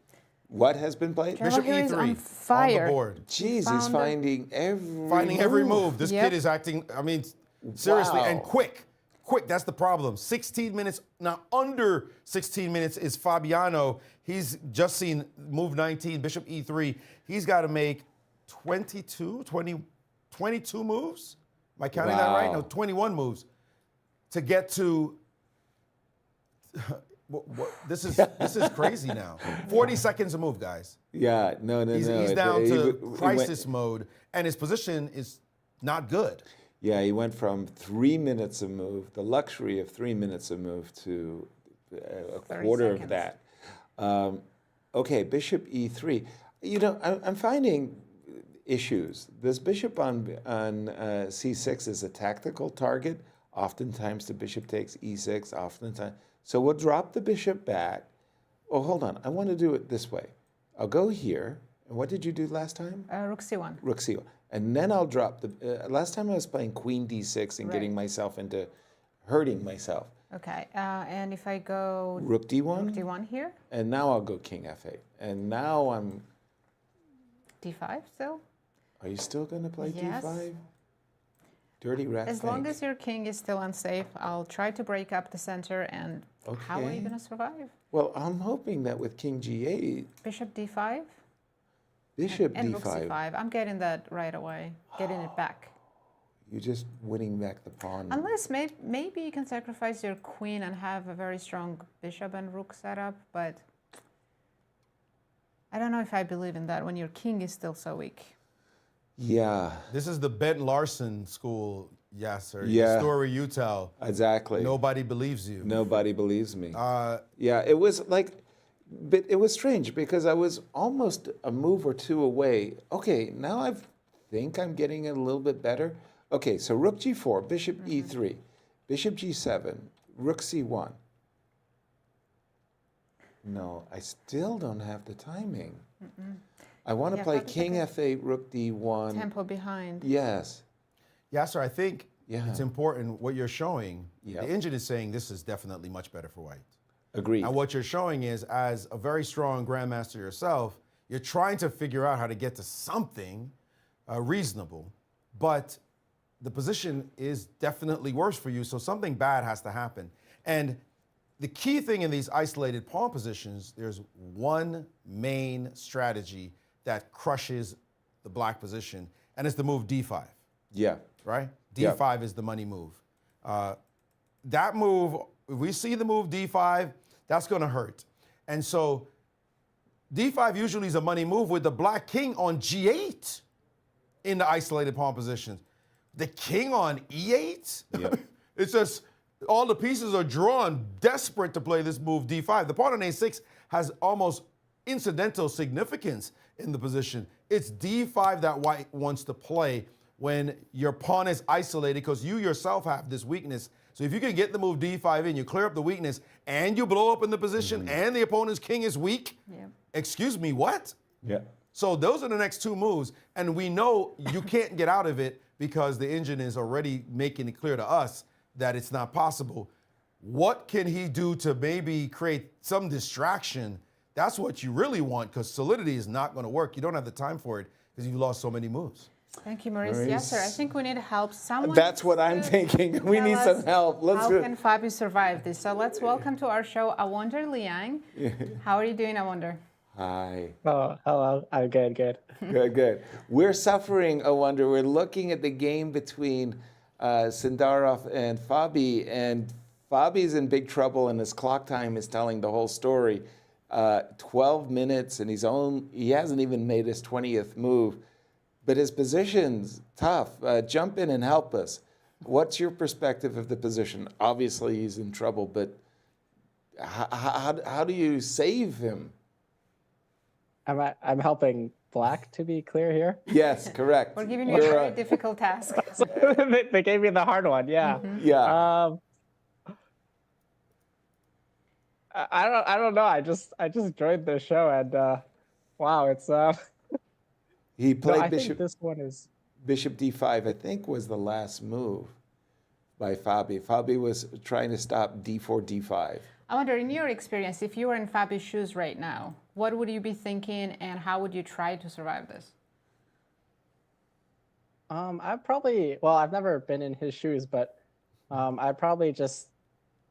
What has been played? Bishop e3 on fire. On the board. Jeez, he's finding every move. This kid is acting, I mean, seriously, and quick. quick. That's the problem. 16 minutes, now under 16 minutes is Fabiano. He's just seen move 19, bishop e3. He's got to make 22 moves? Am I counting that right? No, 21 moves to get to. This is crazy now. 40 seconds a move, guys. Yeah, no. He's down to crisis mode, and his position is not good. Yeah, he went from 3 minutes a move, the luxury of 3 minutes a move, to a quarter of that. Okay, bishop e3. You know, I'm finding issues. This bishop on c6 is a tactical target. Oftentimes the bishop takes e6, oftentimes. So we'll drop the bishop back. Oh, hold on. I want to do it this way. I'll go here. And what did you do last time? Rook c1. Rook c1. And then I'll drop the... last time I was playing queen d6 and getting myself into hurting myself. Okay, and if I go... Rook d1? Rook d1 here. And now I'll go king f8. And now I'm... d5 still. Are you still going to play Yes. d5? Dirty rat. As long as your king is still unsafe, I'll try to break up the center. And how are you going to survive? Well, I'm hoping that with king g8... Bishop d5? Bishop and d5. rook c5. I'm getting that right away, getting it back. You're just winning back the pawn. Unless maybe you can sacrifice your queen and have a very strong bishop and rook setup, but I don't know if I believe in that when your king is still so weak. Yeah. This is the Ben Larson school, Yasser. Yeah. The story you tell. Exactly. Nobody believes you. Nobody believes me. Yeah, it was like... But it was strange because I was almost a move or two away. Okay, now I think I'm getting it a little bit better. Okay, so rook g4, bishop e3, bishop g7, rook c1. No, I still don't have the timing. I want to play king f8, rook d1. Tempo behind. Yes. Yasser, I think it's important what you're showing. Yep. The engine is saying this is definitely much better for white. Agreed. And what you're showing is, as a very strong grandmaster yourself, you're trying to figure out how to get to something reasonable, but the position is definitely worse for you, so something bad has to happen. And the key thing in these isolated pawn positions, there's one main strategy that crushes the black position, and it's the move d5. Yeah. Right? d5 is the money move. That move, if we see the move d5, that's going to hurt. And so d5 usually is a money move with the black king on g8 in the isolated pawn positions. The king on e8? Yep. It's just all the pieces are drawn, desperate to play this move d5. The pawn on a6 has almost incidental significance in the position. It's d5 that white wants to play when your pawn is isolated because you yourself have this weakness. So if you can get the move d5 in, you clear up the weakness, and you blow up in the position, and the opponent's king is weak, excuse me, what? Yeah. So those are the next two moves, and we know you can't get out of it because the engine is already making it clear to us that it's not possible. What can he do to maybe create some distraction? That's what you really want, because solidity is not going to work. You don't have the time for it because you've lost so many moves. Thank you, Maurice. Yes, sir. I think we need help. Someone. That's what I'm thinking. We need some help. How can Fabi survive this? So let's welcome to our show Awonder Liang. How are you doing, Awonder? Hi. Oh, hello. I'm good, good. Good. We're suffering, Awonder. We're looking at the game between Sindarov and Fabi, and Fabi's in big trouble, and his clock time is telling the whole story. 12 minutes, and he hasn't even made his 20th move. But his position's tough. Jump in and help us. What's your perspective of the position? Obviously, he's in trouble, but how do you save him? I'm helping black, to be clear here. Yes, correct. We're giving you a very difficult task. They gave me the hard one, yeah. Yeah. I don't know. I just joined the show, and wow, it's He played I bishop. think this one is Bishop d5, I think, was the last move by Fabi. Fabi was trying to stop d4, d5. I wonder, in your experience, if you were in Fabi's shoes right now, what would you be thinking, and how would you try to survive this? I've never been in his shoes, but I'd probably just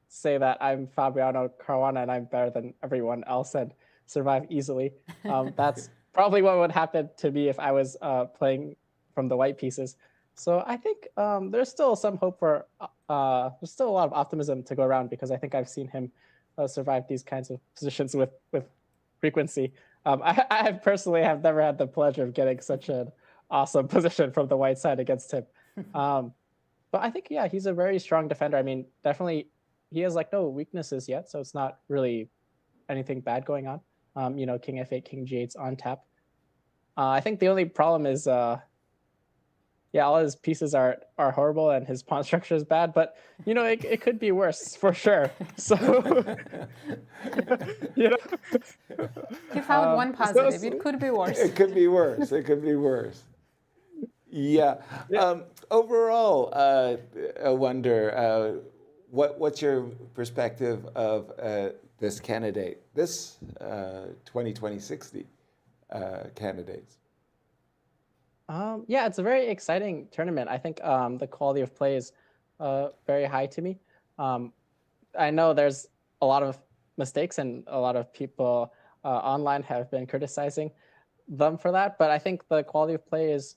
say that I'm Fabiano Caruana and I'm better than everyone else and survive easily. That's probably what would happen to me if I was playing from the white pieces. So I think there's still some hope for, there's still a lot of optimism to go around because I think I've seen him survive these kinds of positions with frequency. I personally have never had the pleasure of getting such an awesome position from the white side against him. But I think, yeah, he's a very strong defender. I mean, definitely he has like no weaknesses yet, so it's not really anything bad going on. You know, King F8, King G8's on tap. I think the only problem is, yeah, all his pieces are horrible and his pawn structure is bad, but you know, it could be worse for sure. So, you know, He found one positive. It could be worse. It could be worse. It could be worse. Yeah. Overall, I wonder, what's your perspective of this candidate, this 2020-60 candidates? Yeah, it's a very exciting tournament. I think the quality of play is very high to me. I know there's a lot of mistakes and a lot of people online have been criticizing them for that, but I think the quality of play is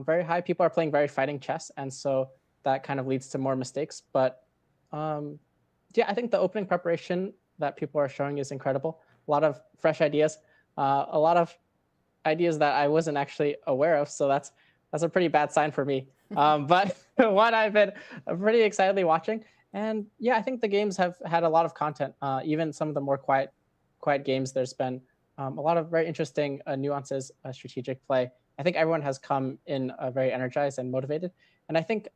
very high. People are playing very fighting chess, and so that kind of leads to more mistakes. But yeah, I think the opening preparation that people are showing is incredible. A lot of fresh ideas, a lot of ideas that I wasn't actually aware of. So that's a pretty bad sign for me. But what I've been pretty excitedly watching. And yeah, I think the games have had a lot of content. Even some of the more quiet games, there's been a lot of very interesting nuances, strategic play. I think everyone has come in very energized and motivated. And I think,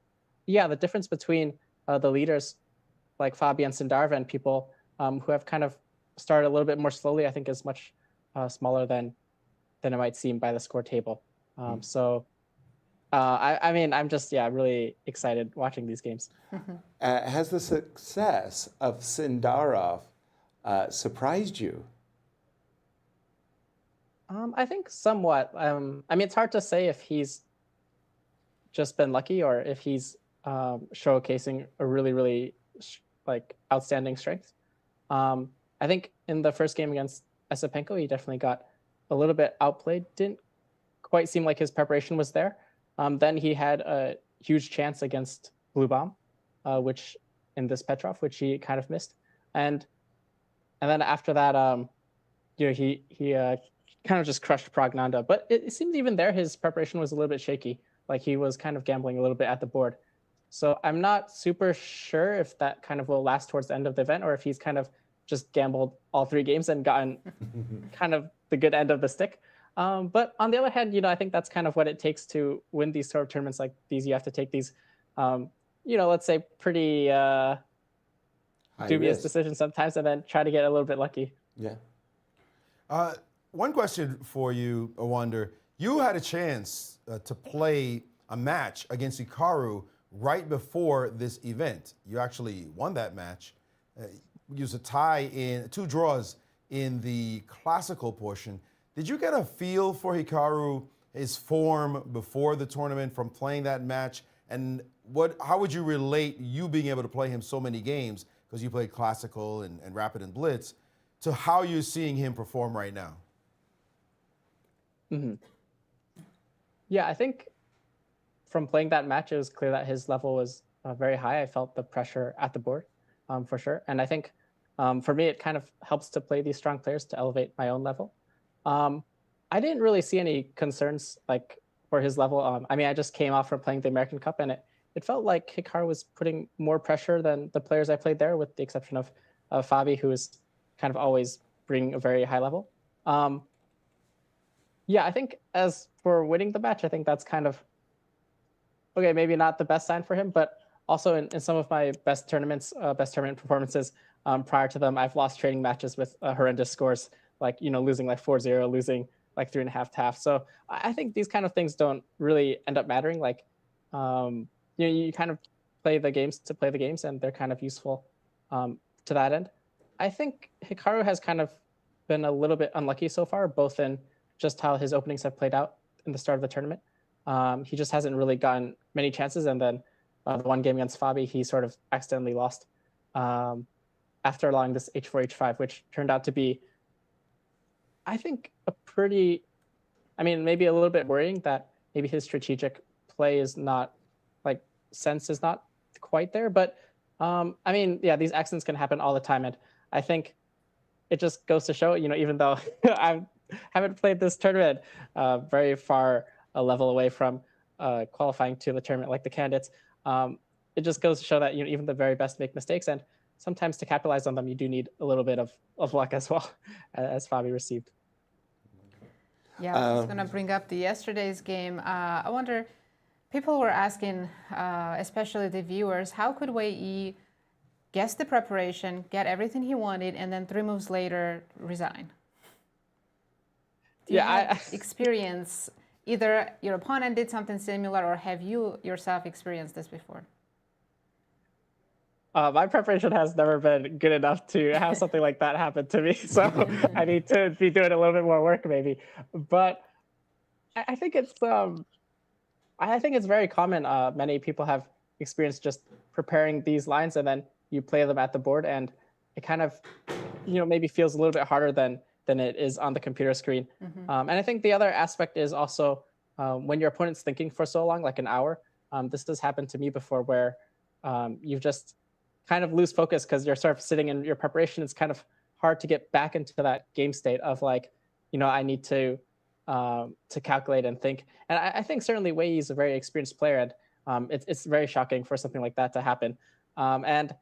yeah, the difference between the leaders like Fabi and Sindarov and people who have kind of started a little bit more slowly, I think is much smaller than it might seem by the score table. So, I mean, I'm just, yeah, really excited watching these games. Has the success of Sindarov surprised you? I think somewhat. I mean, it's hard to say if he's just been lucky or if he's showcasing a really, really like outstanding strength. I think in the first game against Esipenko, he definitely got a little bit outplayed. Didn't quite seem like his preparation was there. Then he had a huge chance against Bluebaum, which in this Petrov, which he kind of missed. And then after that, you know, he kind of just crushed Praggnanandhaa. But it seemed even there his preparation was a little bit shaky. Like he was kind of gambling a little bit at the board. So I'm not super sure if that kind of will last towards the end of the event or if he's kind of just gambled all three games and gotten kind of the good end of the stick. But on the other hand, you know, I think that's kind of what it takes to win these sort of tournaments like these. You have to take these, you know, let's say pretty dubious decisions sometimes and then try to get a little bit lucky. Yeah. One question for you, I wonder. You had a chance to play a match against Hikaru right before this event. You actually won that match. You used a tie in 2 draws in the classical portion. Did you get a feel for Hikaru, his form before the tournament from playing that match? And how would you relate you being able to play him so many games, because you played classical and rapid and blitz, to how you're seeing him perform right now? Mm-hmm. Yeah, I think from playing that match, it was clear that his level was very high. I felt the pressure at the board for sure. And I think for me, it kind of helps to play these strong players to elevate my own level. I didn't really see any concerns like for his level. I mean, I just came off from playing the American Cup and it felt like Hikaru was putting more pressure than the players I played there, with the exception of Fabi, who is kind of always bringing a very high level. Yeah, I think as for winning the match, I think that's kind of, okay, maybe not the best sign for him, but also in some of my best tournament performances prior to them, I've lost training matches with horrendous scores, like, you know, losing like 4-0, losing like 3.5 to half. So I think these kind of things don't really end up mattering. Like, you know, you kind of play the games to play the games, and they're kind of useful to that end. I think Hikaru has kind of been a little bit unlucky so far, both in just how his openings have played out in the start of the tournament. He just hasn't really gotten many chances, and then the one game against Fabi, he sort of accidentally lost after allowing this h4, h5, which turned out to be, I think, a pretty, I mean, maybe a little bit worrying that maybe his strategic play is not, like, sense is not quite there. But, I mean, yeah, these accidents can happen all the time. And I think it just goes to show, even though I haven't played this tournament very far a level away from qualifying to the tournament like the candidates, it just goes to show that even the very best make mistakes, and sometimes to capitalize on them, you do need a little bit of luck as well, as Fabi received. Yeah, I was going to bring up the yesterday's game. I wonder, people were asking, especially the viewers, how could Wei Yi guess the preparation, get everything he wanted, and then 3 moves later resign? Do you have experience? Either your opponent did something similar, or have you yourself experienced this before? My preparation has never been good enough to have something like that happen to me. So I need to be doing a little bit more work maybe. But I think it's very common. Many people have experienced just preparing these lines and then you play them at the board, and it kind of, maybe feels a little bit harder than it is on the computer screen. And I think the other aspect is also when your opponent's thinking for so long, like an hour. This does happen to me before, where you've just kind of lose focus because you're sort of sitting in your preparation. It's kind of hard to get back into that game state of like, I need to calculate and think. And I think certainly Wei Yi is a very experienced player, and it's very shocking for something like that to happen. And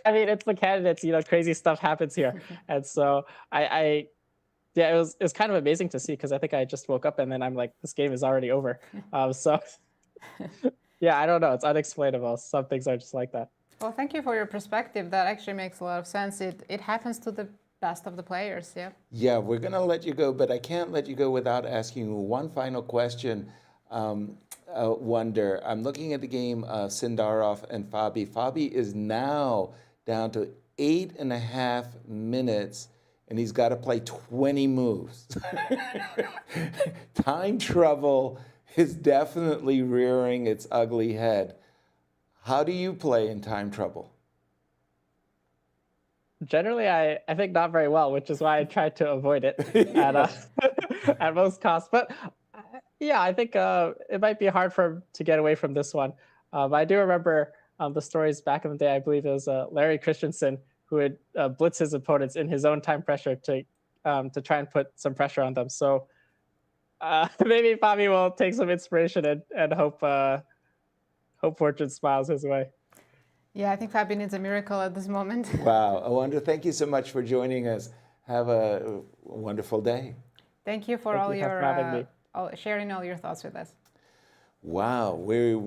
I mean, it's the candidates, crazy stuff happens here. And so it was kind of amazing to see, because I think I just woke up and then I'm like, this game is already over. So yeah, I don't know. It's unexplainable. Some things are just like that. Well, thank you for your perspective. That actually makes a lot of sense. It happens to the best of the players, yeah. Yeah, we're going to let you go, but I can't let you go without asking you one final question. Wonder, I'm looking at the game of Sindarov and Fabi. Fabi is now down to 8.5 minutes, and he's got to play 20 moves. Time trouble is definitely rearing its ugly head. How do you play in time trouble? Generally, I think not very well, which is why I try to avoid it at most costs. But yeah, I think it might be hard for him to get away from this one. I do remember the stories back in the day. I believe it was Larry Christensen who would blitz his opponents in his own time pressure to try and put some pressure on them. So maybe Fabi will take some inspiration and hope fortune smiles his way. Yeah, I think Fabi needs a miracle at this moment. Wow. I wonder, thank you so much for joining us. Have a wonderful day. Thank you for sharing all your thoughts with us. Wow. We're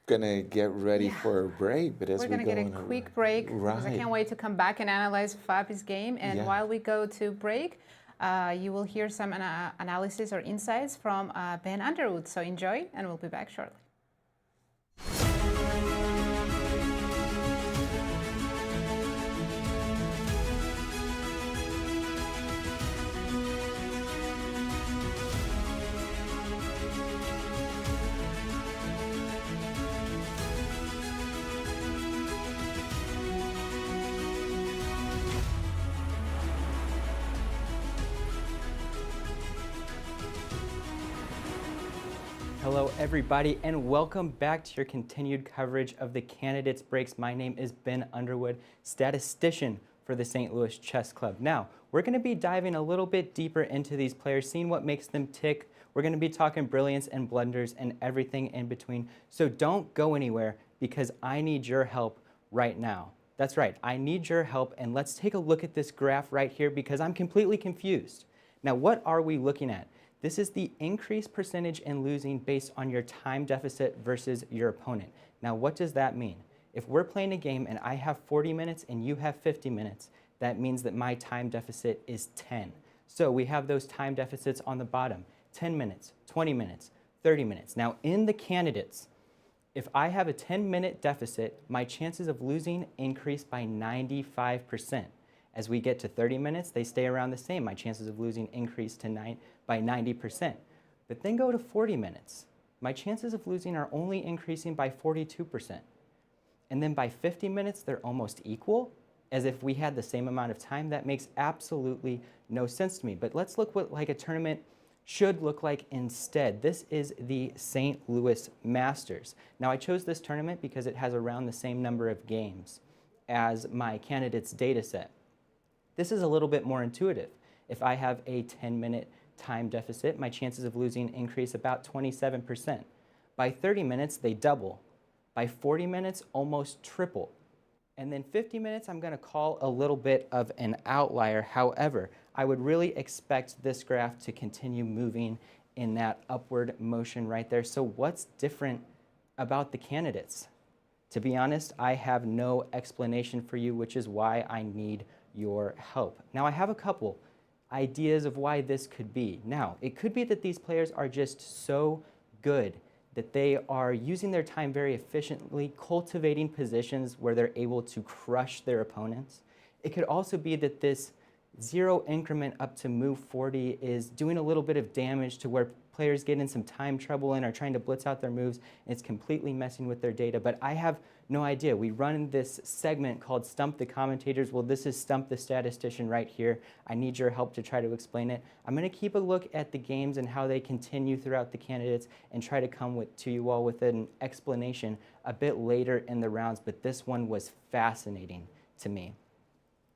going to get ready for a break. But as we're going to get a quick break, because I can't wait to come back and analyze Fabi's game. And while we go to break, you will hear some analysis or insights from Ben Underwood. So enjoy, and we'll be back shortly. Hello everybody, and welcome back to your continued coverage of the Candidates Breaks. My name is Ben Underwood, statistician for the St. Louis Chess Club. Now, we're going to be diving a little bit deeper into these players, seeing what makes them tick. We're going to be talking brilliance and blunders and everything in between. So don't go anywhere, because I need your help right now. That's right, I need your help, and let's take a look at this graph right here, because I'm completely confused. Now, what are we looking at? This is the increased percentage in losing based on your time deficit versus your opponent. Now, what does that mean? If we're playing a game and I have 40 minutes and you have 50 minutes, that means that my time deficit is 10. So we have those time deficits on the bottom, 10 minutes, 20 minutes, 30 minutes. Now, in the candidates, if I have a 10-minute deficit, my chances of losing increase by 95%. As we get to 30 minutes, they stay around the same. My chances of losing increase by 90%. But then go to 40 minutes. my chances of losing are only increasing by 42%. And then by 50 minutes, they're almost equal, as if we had the same amount of time. That makes absolutely no sense to me. But let's look what like a tournament should look like instead. This is the St. Louis Masters. Now, I chose this tournament because it has around the same number of games as my candidates data set. This is a little bit more intuitive. If I have a 10-minute time deficit, my chances of losing increase about 27%. By 30 minutes, they double. By 40 minutes, almost triple. And then 50 minutes, I'm going to call a little bit of an outlier. However, I would really expect this graph to continue moving in that upward motion right there. So what's different about the candidates? To be honest, I have no explanation for you, which is why I need your help. Now, I have a couple ideas of why this could be. Now, it could be that these players are just so good that they are using their time very efficiently, cultivating positions where they're able to crush their opponents. It could also be that this 0 increment up to move 40 is doing a little bit of damage to where players get in some time trouble and are trying to blitz out their moves, and it's completely messing with their data. But I have no idea. We run this segment called Stump the Commentators. Well, this is Stump the Statistician right here. I need your help to try to explain it. I'm going to keep a look at the games and how they continue throughout the candidates and try to come to you all with an explanation a bit later in the rounds, but this one was fascinating to me.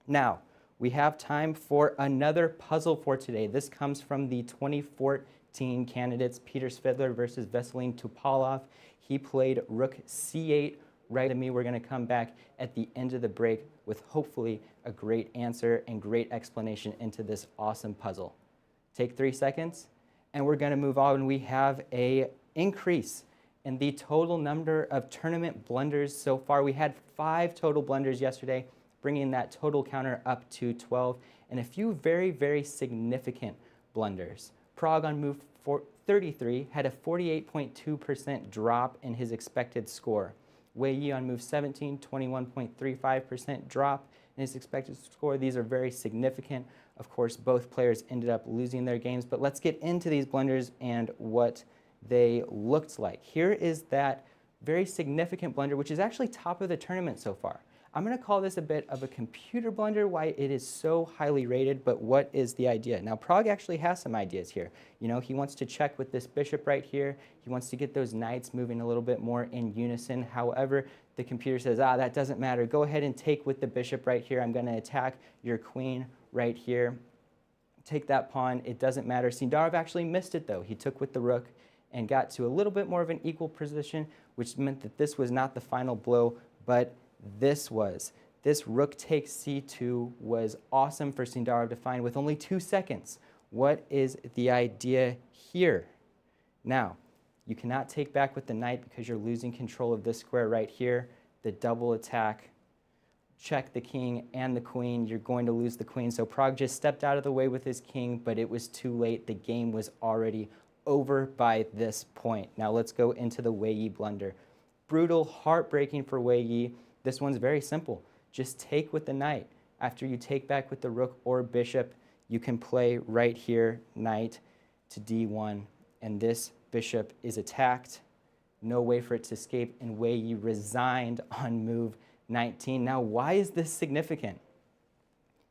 Now, we have time for another puzzle for today. This comes from the 2014 candidates, Peter Svidler versus Veselin Topalov. He played rook c8 right to me. We're going to come back at the end of the break with hopefully a great answer and great explanation into this awesome puzzle. Take 3 seconds, and we're going to move on. We have an increase in the total number of tournament blunders so far. We had 5 total blunders yesterday, bringing that total counter up to 12, and a few very, very significant blunders. Pragg on move 33 had a 48.2% drop in his expected score. Wei Yi on move 17, 21.35% drop in his expected score. These are very significant. Of course, both players ended up losing their games, but let's get into these blunders and what they looked like. Here is that very significant blunder, which is actually top of the tournament so far. I'm going to call this a bit of a computer blunder, why it is so highly rated, but what is the idea? Now, Pragg actually has some ideas here. You know, he wants to check with this bishop right here. He wants to get those knights moving a little bit more in unison. However, the computer says, that doesn't matter. Go ahead and take with the bishop right here. I'm going to attack your queen right here. Take that pawn. It doesn't matter. Sindarov actually missed it, though. He took with the rook and got to a little bit more of an equal position, which meant that this was not the final blow, but this was. This rook takes c2 was awesome for Sindarov to find with only 2 seconds. What is the idea here? Now, you cannot take back with the knight because you're losing control of this square right here. The double attack, check the king and the queen. You're going to lose the queen. So Pragg just stepped out of the way with his king, but it was too late. The game was already over by this point. Now let's go into the Wei Yi blunder. Brutal, heartbreaking for Wei Yi. This one's very simple. Just take with the knight. After you take back with the rook or bishop, you can play right here, knight to d1, and this bishop is attacked. No way for it to escape, and Wei Yi resigned on move 19. Now, why is this significant?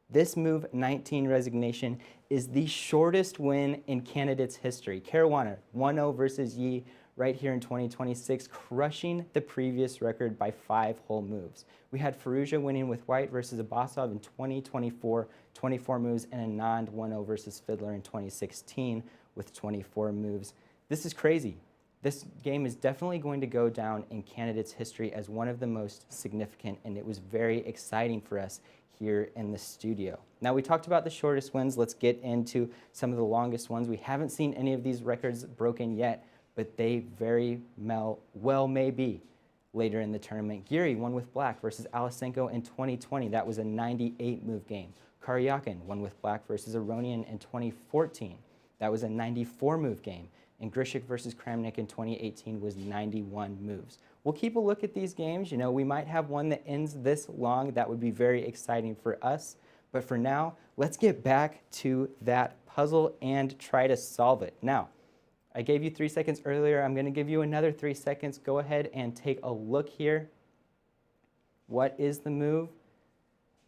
This move 19 resignation is the shortest win in candidates' history. Caruana 1-0 versus Yi right here in 2026, crushing the previous record by 5 whole moves. We had Firouzja winning with white versus Abbasov in 2024, 24 moves, and Anand 1-0 versus Fiddler in 2016 with 24 moves. This is crazy. This game is definitely going to go down in candidates' history as one of the most significant, and it was very exciting for us here in the studio. Now, we talked about the shortest wins. Let's get into some of the longest ones. We haven't seen any of these records broken yet, but they very well may be later in the tournament. Giri won with black versus Esipenko in 2020. That was a 98-move game. Karyakin won with black versus Aronian in 2014. That was a 94-move game. And Grishik versus Kramnik in 2018 was 91 moves. We'll keep a look at these games. You know, we might have one that ends this long. That would be very exciting for us. But for now, let's get back to that puzzle and try to solve it. Now, I gave you 3 seconds earlier. I'm going to give you another 3 seconds. Go ahead and take a look here. What is the move?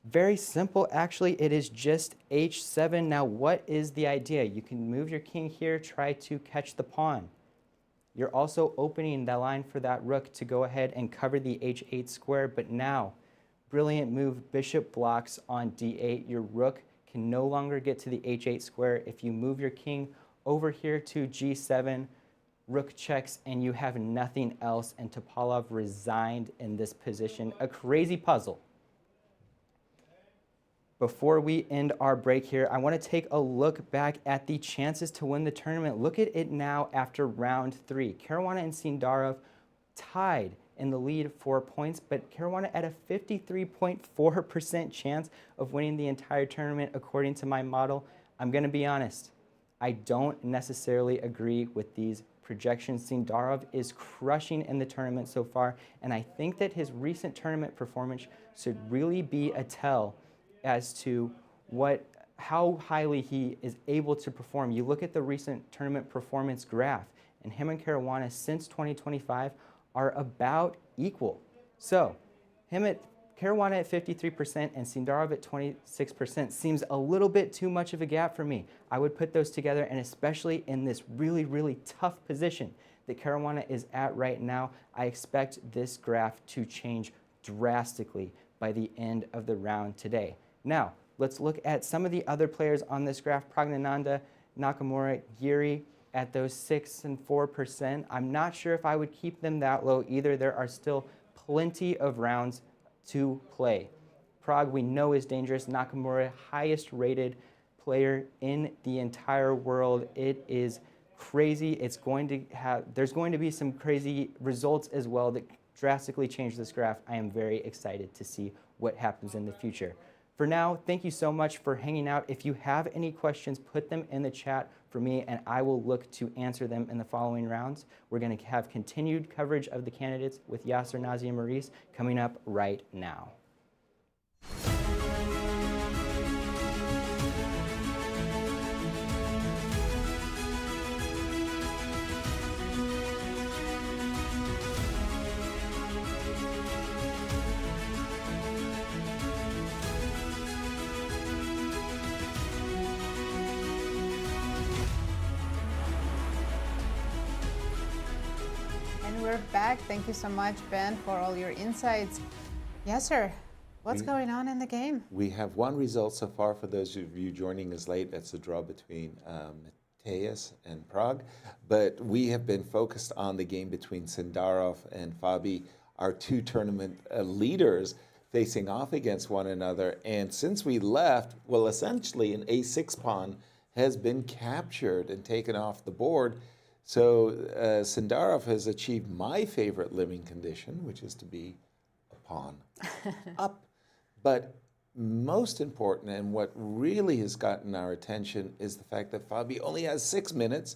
Very simple, actually. It is just h7. Now, what is the idea? You can move your king here, try to catch the pawn. You're also opening the line for that rook to go ahead and cover the h8 square, but now, brilliant move, bishop blocks on d8. Your rook can no longer get to the h8 square. If you move your king over here to g7, rook checks, and you have nothing else, and Topalov resigned in this position. A crazy puzzle. Before we end our break here, I want to take a look back at the chances to win the tournament. Look at it now after round 3. Caruana and Sindarov tied in the lead 4 points, but Caruana at a 53.4% chance of winning the entire tournament according to my model. I'm going to be honest, I don't necessarily agree with these projections. Sindarov is crushing in the tournament so far, and I think that his recent tournament performance should really be a tell as to how highly he is able to perform. You look at the recent tournament performance graph, and him and Caruana since 2025 are about equal. So Caruana at 53% and Sindarov at 26% seems a little bit too much of a gap for me. I would put those together, and especially in this really, really tough position that Caruana is at right now, I expect this graph to change drastically by the end of the round today. Now, let's look at some of the other players on this graph. Praggnanandhaa, Nakamura, Giri at those 6% and 4%. I'm not sure if I would keep them that low either. There are still plenty of rounds to play. Pragg, we know, is dangerous. Nakamura, highest rated player in the entire world. It is crazy. There's going to be some crazy results as well that drastically change this graph. I am very excited to see what happens in the future. For now, thank you so much for hanging out. If you have any questions, put them in the chat for me, and I will look to answer them in the following rounds. We're going to have continued coverage of the candidates with Yasser, Nazi, and Maurice coming up right now. We're back. Thank you so much, Ben, for all your insights. Yasser, what's going on in the game? We have one result so far for those of you joining us late. That's a draw between Matthias and Pragg. But we have been focused on the game between Sindarov and Fabi, our two tournament leaders, facing off against one another. And since we left, well, essentially an a6 pawn has been captured and taken off the board. So Sindarov has achieved my favorite living condition, which is to be a pawn up. But most important, and what really has gotten our attention, is the fact that Fabi only has 6 minutes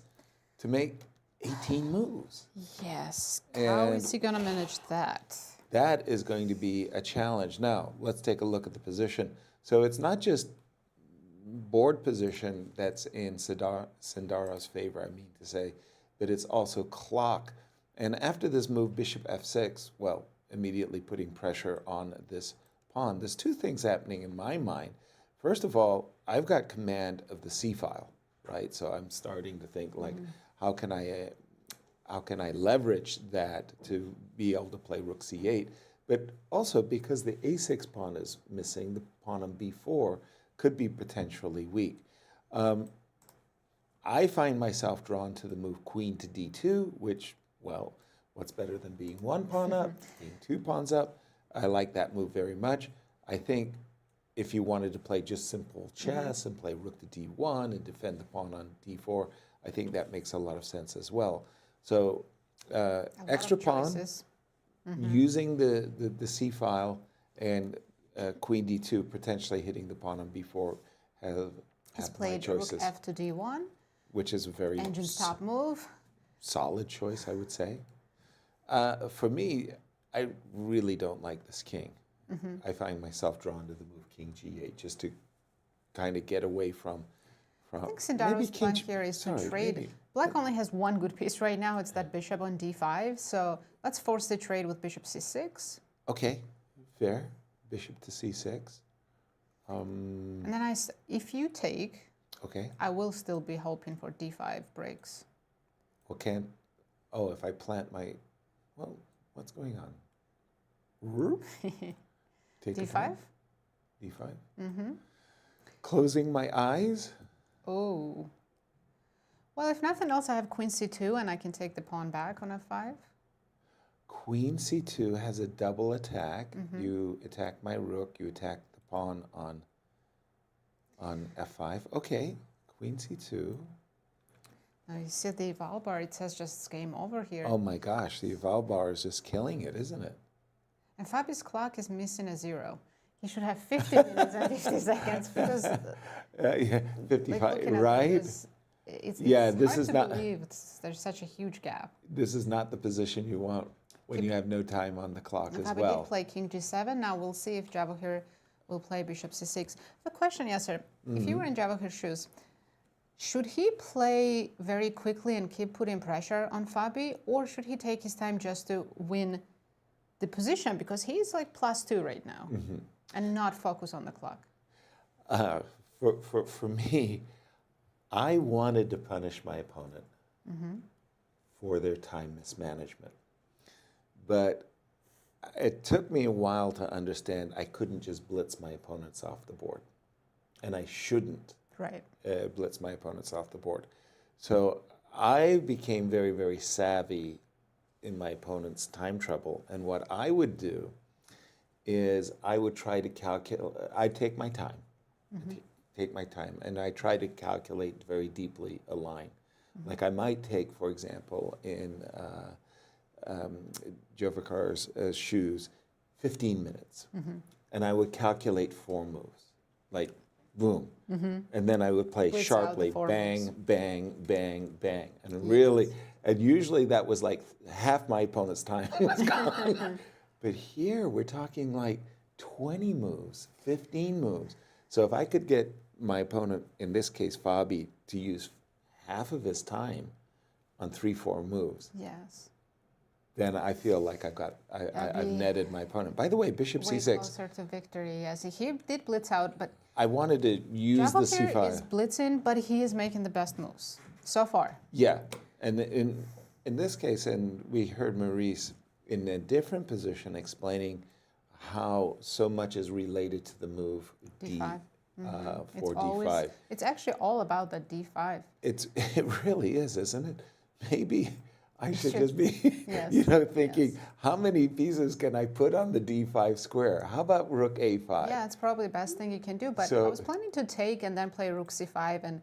to make 18 moves. Yes. How is he going to manage that? That is going to be a challenge. Now, let's take a look at the position. So it's not just board position that's in Sindarov's favor, I mean to say, but it's also clock. And after this move, bishop f6, well, immediately putting pressure on this pawn. There's two things happening in my mind. First of all, I've got command of the c file, right? So I'm starting to think, like, how can I leverage that to be able to play rook c8? But also because the a6 pawn is missing, the pawn on b4 could be potentially weak. I find myself drawn to the move queen to d2, which, well, what's better than being one pawn up, being 2 pawns up? I like that move very much. I think if you wanted to play just simple chess and play rook to d1 and defend the pawn on d4, I think that makes a lot of sense as well. So extra pawn, using the c file, and queen d2 potentially hitting the pawn on b4 have my choices. Rook f to d1. Which is a very Engine's top move. Solid choice, I would say. For me, I really don't like this king. I find myself drawn to the move king g8 just to kind of get away from I think Sindarov's plan here is to trade. Black only has one good piece right now. It's that bishop on d5. So let's force the trade with bishop c6. Okay, fair. Bishop to c6. And then if you take, okay, I will still be hoping for d5 breaks. Well, oh, if I plant my, well, what's going on? Whoop. Take d5? d5. Mm-hmm. Closing my eyes. Oh. Well, if nothing else, I have queen c2, and I can take the pawn back on f5. Queen c2 has a double attack. Mm-hmm. You attack my rook. You attack the pawn on f5. Okay, queen c2. Now you see the eval bar. It says just it's game over here. Oh my gosh, the eval bar is just killing it, isn't it? And Fabi's clock is missing a 0. He should have 50 minutes and 50 seconds because yeah, 55, right? It's this hard is to not. believe there's such a huge gap. This is not the position you want when you have no time on the clock as Fabi well. did play king g7. Now we'll see if Javokhir will play bishop c6. The question, Yasser, if you were in Javokhir's shoes, should he play very quickly and keep putting pressure on Fabi, or should he take his time just to win the position, because he's like +2 right now, and not focus on the clock? For me, I wanted to punish my opponent for their time mismanagement. But it took me a while to understand I couldn't just blitz my opponents off the board. And I shouldn't blitz my opponents off the board. So I became very, very savvy in my opponent's time trouble. And what I would do is I would try to calculate, I'd take my time. Take my time, and I try to calculate very deeply a line. Like I might take, for example, in Javokhir's shoes, 15 minutes. And I would calculate 4 moves, like boom. And then I would play Blitz sharply, bang, moves. bang, bang, bang. And really, and usually that was like half my opponent's time was gone. But here we're talking like 20 moves, 15 moves. So if I could get my opponent, in this case Fabi, to use half of his time on 3-4 moves, then I feel like I've netted my opponent. By the way, bishop way c6. Closer to victory, yes. He did blitz out, but I wanted to use the Javokhir c5. is blitzing, but he is making the best moves so far. Yeah, and in this case, and we heard Maurice in a different position explaining how so much is related to the move d5. For d5. It's actually all about the d5. It really is, isn't it? Maybe I should just be, thinking, how many pieces can I put on the d5 square? How about rook a5? Yeah, it's probably the best thing you can do. But So- I was planning to take and then play rook c5, and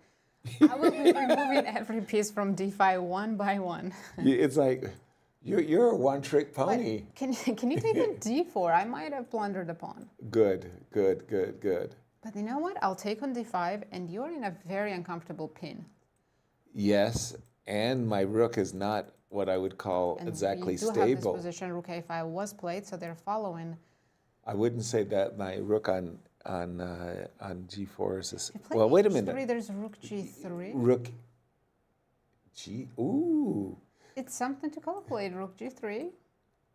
I will be removing every piece from d5 one by one. It's like, you're a one-trick pony. Can you take on d4? I might have blundered the pawn. Good. But you know what? I'll take on d5, and you're in a very uncomfortable pin. Yes, and my rook is not what I would call And exactly you do have stable. this position, rook a5 was played, so they're following. I wouldn't say that my rook on g4 is You play well. Wait a h3, minute. there's rook g3. Rook g. Ooh, It's something to calculate, rook g3.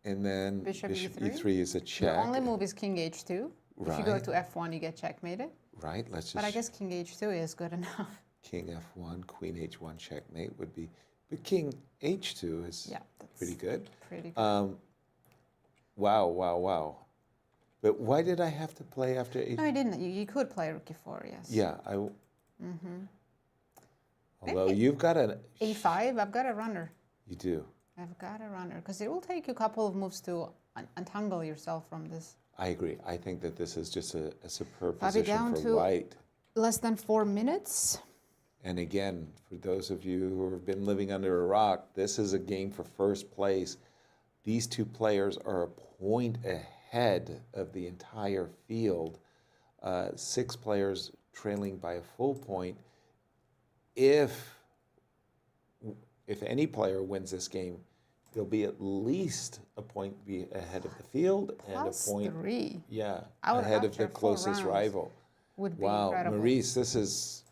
and then Bishop e3 e3 is a The check. only move is king h2. If you go Right. to f1, you get checkmated. Right. Let's just. But I guess king h2 is good enough. King f1, queen h1 checkmate would be, but king h2 is Yeah, that's pretty good. pretty good. Wow. But why did I have to play after h? No, you didn't. You could play rook e4, yes. Yeah, Although you've got an a5, I've got a runner. You do. I've got a runner. Because it will take you a couple of moves to untangle yourself from this. I agree. I think that this is just a superb Fabi position down for to- white. Less than 4 minutes. And again, for those of you who have been living under a rock, this is a game for first place. These two players are a point ahead of the entire field. 6 players trailing by a full point. If any player wins this game, there'll be at least a point ahead of the field and Plus a point 3. Yeah, Out ahead of after the 4 closest rounds rival. would be Wow, incredible. Maurice, this is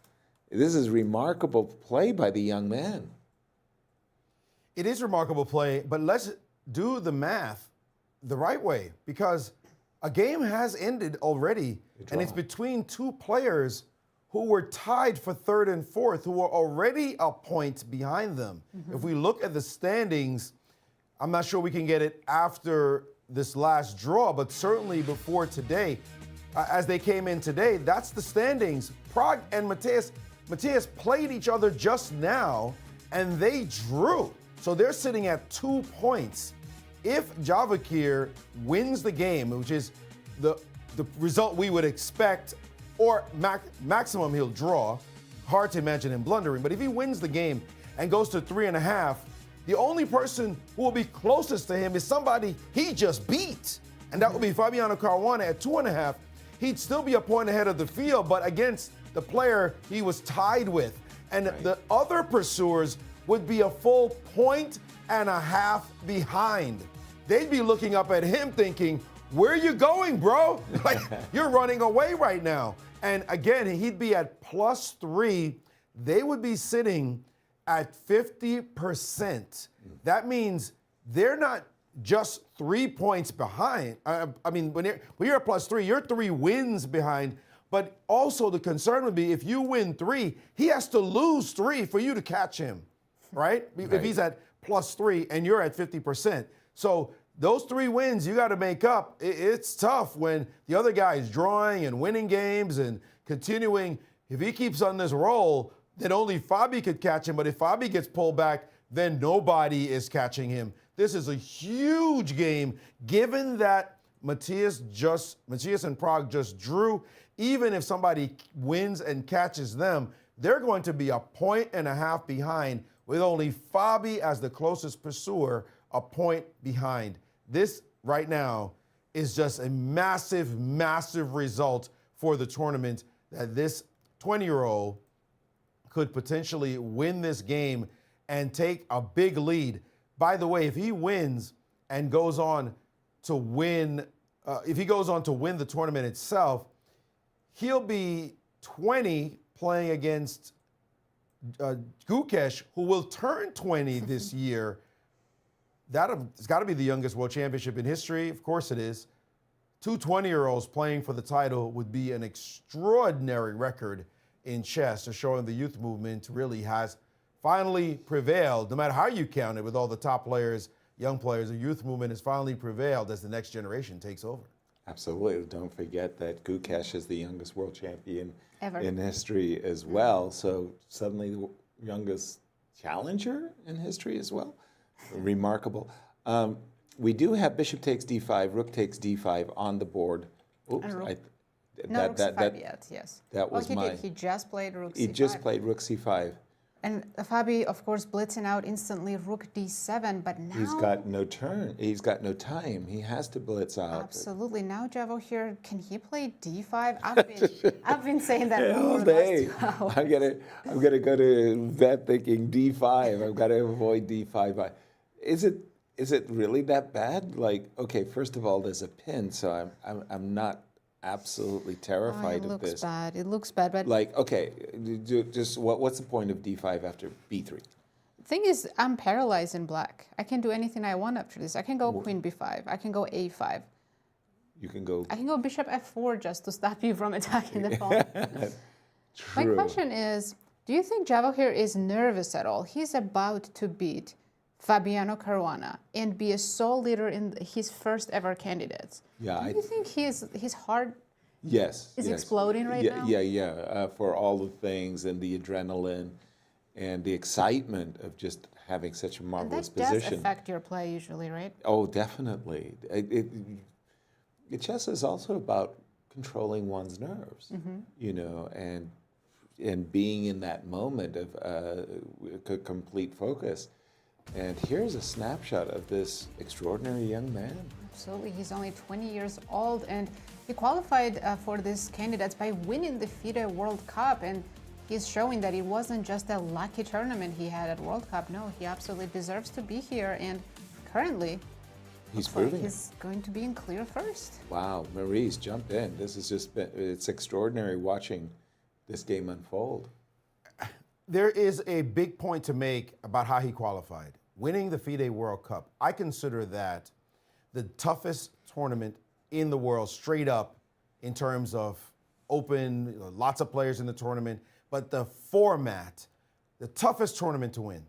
This is remarkable play by the young man. It is remarkable play, but let's do the math the right way, because a game has ended already, and it's between two players who were tied for third and fourth, who were already a point behind them. If we look at the standings, I'm not sure we can get it after this last draw, but certainly before today, as they came in today, that's the standings. Pragg and Matthias played each other just now, and they drew. So they're sitting at 2 points. If Javokhir wins the game, which is the result we would expect, or maximum he'll draw, hard to imagine him blundering, but if he wins the game and goes to 3.5, the only person who will be closest to him is somebody he just beat, and that will be Fabiano Caruana at 2.5. He'd still be a point ahead of the field, but against the player he was tied with. And the other pursuers would be a full 1.5 behind. They'd be looking up at him thinking, where are you going, bro? Like, you're running away right now. And again, he'd be at +3. They would be sitting at 50%. That means they're not just 3 points behind. I mean, when you're at +3, you're 3 wins behind. But also the concern would be if you win 3, he has to lose 3 for you to catch him, right? If he's at +3 and you're at 50%. So those 3 wins you got to make up. It's tough when the other guy is drawing and winning games and continuing. If he keeps on this roll, then only Fabi could catch him. But if Fabi gets pulled back, then nobody is catching him. This is a huge game, given that Matthias and Pragg just drew. Even if somebody wins and catches them, they're going to be a 1.5 behind, with only Fabi as the closest pursuer, a point behind. This right now is just a massive, massive result for the tournament, that this 20-year-old could potentially win this game and take a big lead. By the way, if he wins and goes on to win, the tournament itself, he'll be 20 playing against Gukesh, who will turn 20 this year. It's got to be the youngest world championship in history. Of course it is. 2 20-year-olds playing for the title would be an extraordinary record in chess, showing the youth movement really has finally prevailed. No matter how you count it, with all the top players, young players, the youth movement has finally prevailed as the next generation takes over. Absolutely. Don't forget that Gukesh is the youngest world champion ever in history as well. So suddenly the youngest challenger in history as well. Remarkable. We do have bishop takes d5, rook takes d5 on the board. Oops. No, rook c5 yet, yes. That was He just played rook c5. He just played rook c5. And Fabi, of course, blitzing out instantly rook d7, but now... He's got no turn. He's got no time. He has to blitz out. Absolutely. Now Javokhir, can he play d5? I've been saying that all day. I'm gonna go to bed thinking d5. I've got to avoid d5. Is it really that bad? Like, okay, first of all, there's a pin, so I'm not absolutely terrified of this. It looks bad, but like, okay, just what's the point of d5 after b3? Thing is, I'm paralyzed in black. I can do anything I want after this. I can go queen b5. I can go a5. You can go. I can go bishop f4 just to stop you from attacking the pawn. True. My question is, do you think Javokhir is nervous at all? He's about to beat Fabiano Caruana and be a sole leader in his first ever candidates. Yeah. Do you think his heart is exploding right now? Yeah. For all the things and the adrenaline and the excitement of just having such a marvelous position. That does affect your play usually, right? Oh, definitely. Chess is also about controlling one's nerves, you know, and being in that moment of complete focus. And here's a snapshot of this extraordinary young man. Absolutely. He's only 20 years old, and he qualified for these candidates by winning the FIDE World Cup. And he's showing that it wasn't just a lucky tournament he had at World Cup. No, he absolutely deserves to be here. And currently, he's proving he's going to be in clear first. Wow. Maurice, jump in. This has just been, it's extraordinary watching this game unfold. there is a big point to make about how he qualified. Winning the FIDE World Cup, I consider that the toughest tournament in the world, straight up, in terms of open, lots of players in the tournament, but the format, the toughest tournament to win.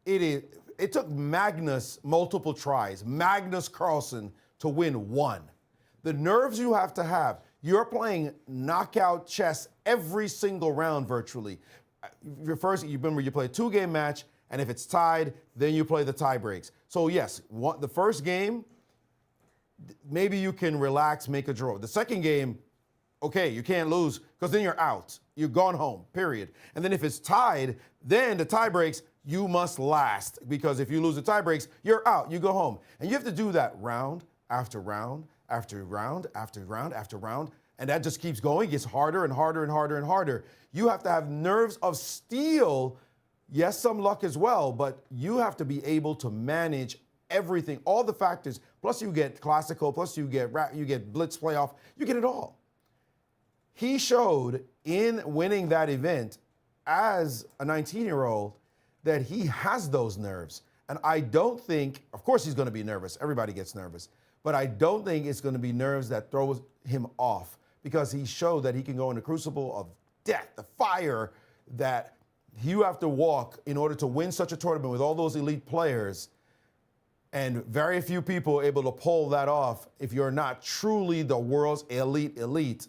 It took Magnus multiple tries, Magnus Carlsen, to win one. The nerves you have to have, you're playing knockout chess every single round virtually. You remember you play a 2-game match, and if it's tied, then you play the tie breaks. So yes, the first game, maybe you can relax, make a draw. The second game, okay, you can't lose because then you're out. You're gone home, period. And then if it's tied, then the tie breaks, you must last because if you lose the tie breaks, you're out, you go home. And you have to do that round after round after round after round after round. And that just keeps going. It gets harder and harder and harder and harder. You have to have nerves of steel. Yes, some luck as well, but you have to be able to manage everything, all the factors. Plus you get classical, plus you get blitz playoff, you get it all. He showed in winning that event as a 19-year-old that he has those nerves. And I don't think, of course he's going to be nervous. Everybody gets nervous. But I don't think it's going to be nerves that throws him off because he showed that he can go in the crucible of death, the fire that you have to walk in order to win such a tournament with all those elite players. And very few people are able to pull that off if you're not truly the world's elite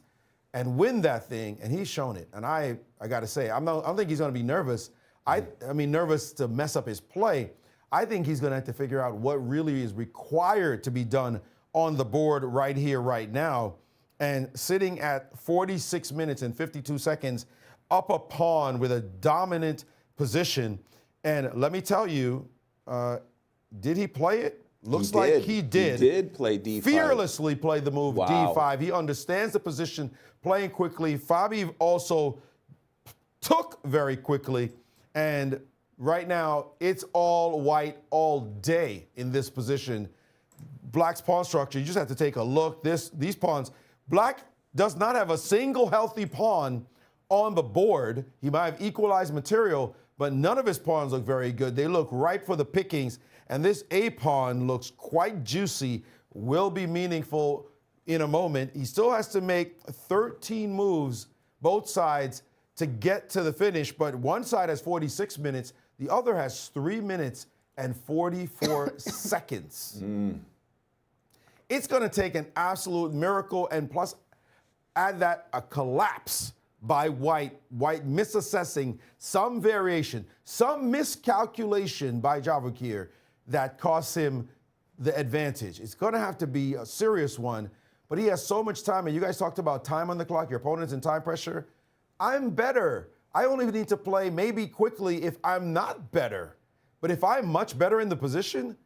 and win that thing. And he's shown it. And I got to say, I don't think he's going to be nervous. I mean, nervous to mess up his play. I think he's going to have to figure out what really is required to be done on the board right here, right now. And sitting at 46 minutes and 52 seconds up a pawn with a dominant position. And let me tell you, did he play it? Looks like he did. He did play D5. Fearlessly play the move D5. He understands the position, playing quickly. Fabi also took very quickly. And right now, it's all white all day in this position. Black's pawn structure, you just have to take a look. These pawns, Black does not have a single healthy pawn on the board. He might have equalized material, but none of his pawns look very good. They look ripe for the pickings. And this A pawn looks quite juicy, will be meaningful in a moment. He still has to make 13 moves, both sides, to get to the finish. But one side has 46 minutes. The other has 3 minutes and 44 seconds. It's going to take an absolute miracle, and plus add that a collapse by White misassessing some variation, some miscalculation by Javokhir that costs him the advantage. It's going to have to be a serious one, but he has so much time, and you guys talked about time on the clock, your opponent's in time pressure. I'm better. I only need to play maybe quickly if I'm not better. But if I'm much better in the position,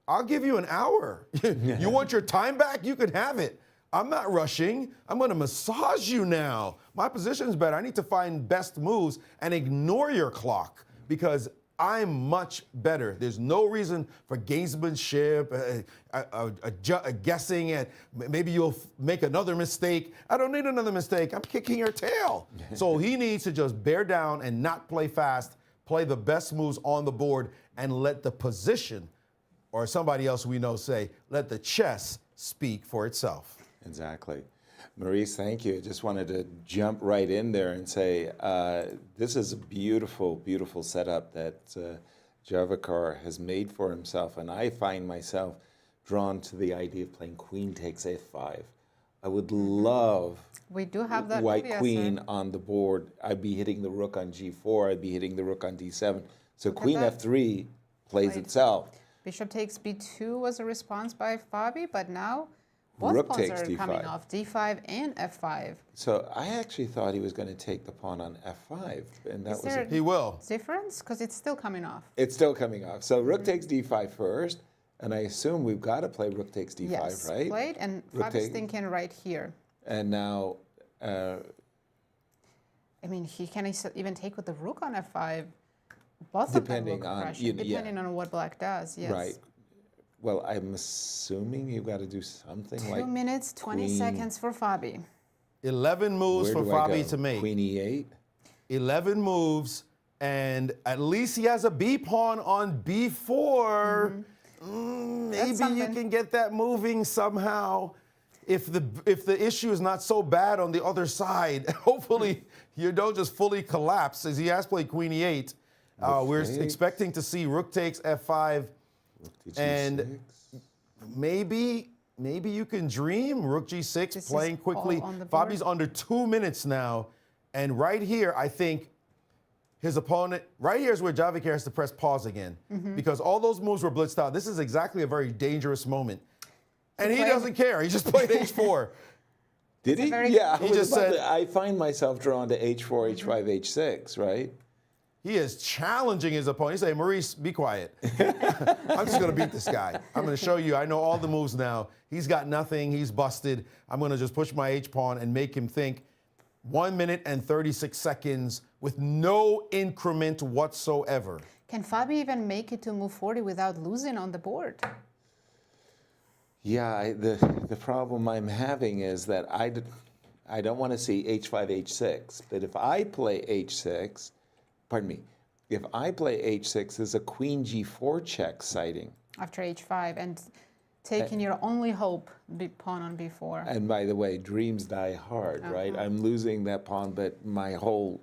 I'll give you an hour. You want your time back? You can have it. I'm not rushing. I'm going to massage you now. My position's better. I need to find best moves and ignore your clock because I'm much better. There's no reason for gamesmanship, a guessing, and maybe you'll make another mistake. I don't need another mistake. I'm kicking your tail. So he needs to just bear down and not play fast, play the best moves on the board, and let the position, or somebody else we know say, let the chess speak for itself. Exactly. Maurice, thank you. I just wanted to jump right in there and say this is a beautiful, beautiful setup that Javokhir has made for himself. And I find myself drawn to the idea of playing queen takes f5. I would love we do have that white queen on the board. I'd be hitting the rook on g4. I'd be hitting the rook on d7. So queen f3 plays itself. Bishop takes b2 was a response by Fabi, but now both Rook pawns takes are d5. coming off, d5 and f5. So I actually thought he was going to take the pawn on f5, and that was it. He will. Difference? Because it's still coming off. It's still coming off. So rook takes d5 first, and I assume we've got to play rook takes d5, yes, right? Played, and Fabi's thinking right here. And now, I mean, he can even take with the rook on f5. Both depending of them on depending on what Black does. Yes. Right. Well, I'm assuming you've got to do something 2 minutes, 20 seconds for Fabi. 11 moves for Fabi to make. Queen e8. 11 moves, And at least he has a B pawn on B4. Maybe you can get that moving somehow. If the issue is not so bad on the other side, hopefully you don't just fully collapse, as he has played Queen E8. We're expecting to see Rook takes F5, and maybe you can dream Rook G6 This playing is quickly. all on the board. Fabi's under 2 minutes now, and right here I think his opponent, right here is where Javokhir has to press pause again, because all those moves were blitzed out. This is exactly a very dangerous moment. And he doesn't care. He just played H4. Did he? very- Yeah, He just said- I find myself drawn to H4, H5, H6, right? He is challenging his opponent. He's saying, Maurice, be quiet. I'm just going to beat this guy. I'm going to show you. I know all the moves now. He's got nothing. He's busted. I'm going to just push my H-pawn and make him think 1 minute and 36 seconds with no increment whatsoever. Can Fabi even make it to move 40 without losing on the board? Yeah, the problem I'm having is that I don't want to see H5, H6. But if I play H6, pardon me, if I play H6, there's a Queen G4 check sighting. After H5 and taking your only hope, pawn on B4. And by the way, dreams die hard, right? I'm losing that pawn, but my whole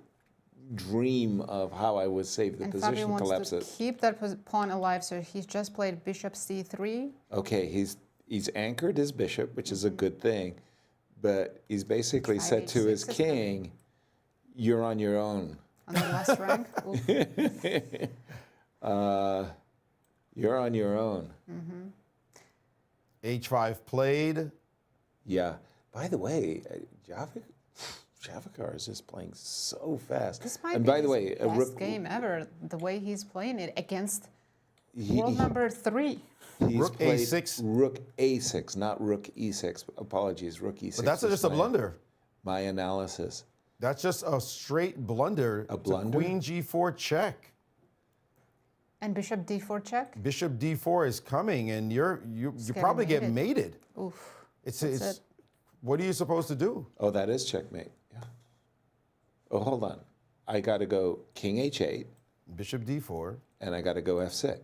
dream of how I would save the And Fabi position wants collapses. to keep that pawn alive, so he's just played bishop C3. Okay, he's anchored his bishop, which is a good thing, but he's basically said to his H6 is king, "You're on your own." On the last rank. Oof. You're on your own. H5 played. Yeah. By the way, Javokhir is just playing so fast. This might and be by his the way, best game ever, the way he's playing it against world number 3. He's Rook played A6. Rook A6, not Rook E6. Apologies, Rook E6. But that's is just a my- blunder. My analysis. That's just a straight blunder. A It's blunder? Queen G4 check. And bishop D4 check. Bishop D4 is coming, and you getting probably get mated. mated. Oof. It's That's it. what are you supposed to do? Oh, that is checkmate. Yeah. Oh, hold on. I got to go King H8, Bishop D4. and I got to go F6.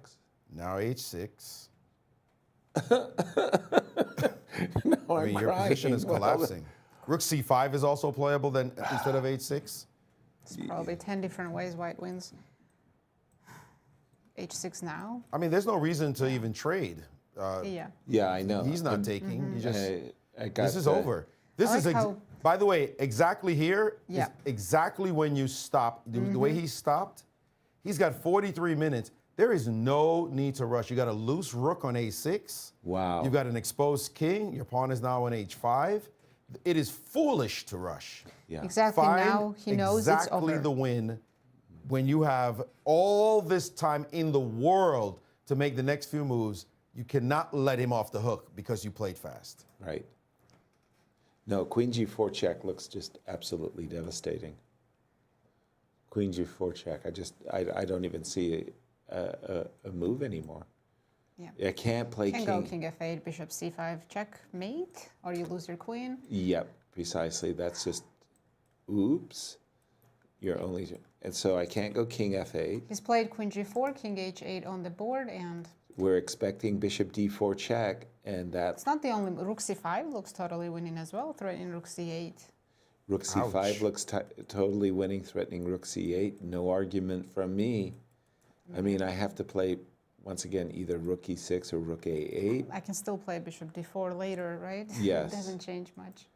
Now H6. No, I mean, your position is collapsing. Rook C5 is also playable then instead of H6. It's probably 10 different ways white wins. H6 now. I mean, there's no reason to even trade. Yeah. Yeah, I know. He's not taking. He just. I got This is the- over. This I is, like how- by the way, exactly here is Yeah. exactly when you stop. The way he stopped, he's got 43 minutes. There is no need to rush. You got a loose rook on A6. Wow. You've got an exposed king. Your pawn is now on H5. It is foolish to rush. Yeah. Exactly. Find Now he knows it's exactly over. the win when you have all this time in the world to make the next few moves. You cannot let him off the hook because you played fast. Right. No, Queen G4 check looks just absolutely devastating. Queen G4 check. I don't even see a move anymore. Yeah. I can't play Can king. go King F8, Bishop C5, checkmate, or you lose your queen. Yep, precisely. That's just, oops. You're only, and so I can't go King F8. He's played Queen G4, King H8 on the board, and We're expecting Bishop D4 check, and that's it's not the only. Rook C5 looks totally winning as well, threatening Rook C8. Rook C5 Ouch. looks totally winning, threatening Rook C8. No argument from me. I mean, I have to play, once again, either Rook E6 or Rook A8. I can still play Bishop D4 later, right? Yes. It doesn't change much.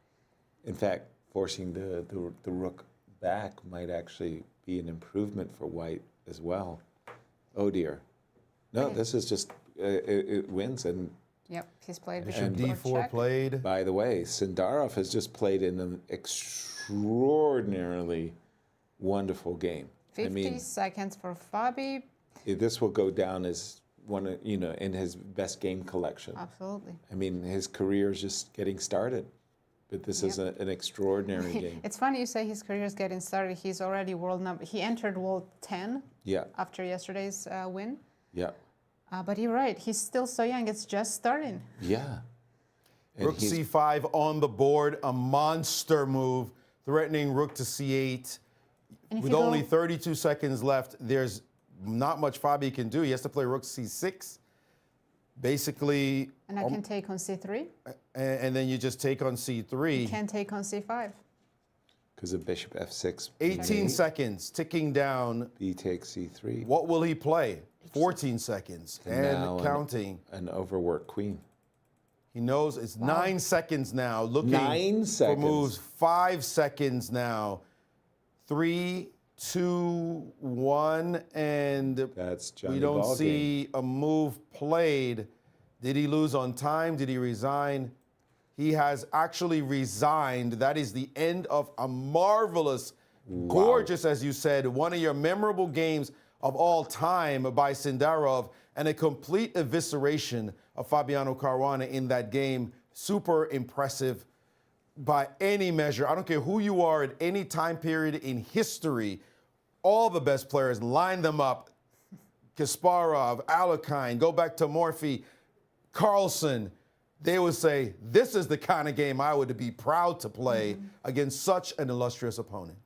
In fact, forcing the rook back might actually be an improvement for white as well. Oh dear. No, this is just, it wins. And Yep, he's played Bishop Bishop D4 check. played. by the way, Sindarov has just played in an extraordinarily wonderful game. 50 seconds for Fabi. This will go down as one of, in his best game collection. Absolutely. I mean, his career is just getting started. But this is an extraordinary game. It's funny you say his career is getting started. He's already he entered world 10 Yeah, after yesterday's win. yeah, But you're right, he's still so young. It's just starting. yeah. And Rook he's- C5 on the board, a monster move, threatening Rook to C8. And if With you go- only 32 seconds left, there's not much Fabi can do. He has to play rook c6. Basically, And I can take on c3. and then you just take on c3. You can take on c5. Because of bishop f6. 18 seconds ticking down. B takes c3. What will he play? 14 seconds and now counting. An overworked queen. He knows it's 9 seconds now. Looking 9 for seconds. moves. 5 seconds now. 3, 2, 1, and That's Johnny we don't Ballgame. see a move played. Did he lose on time? Did he resign? He has actually resigned. That is the end of a marvelous, gorgeous, as you said, one of your memorable games of all time by Sindarov, and a complete evisceration of Fabiano Caruana in that game. Super impressive by any measure. I don't care who you are at any time period in history. All the best players, line them up. Kasparov, Alekhine, go back to Morphy, Carlsen. They would say, this is the kind of game I would be proud to play against such an illustrious opponent.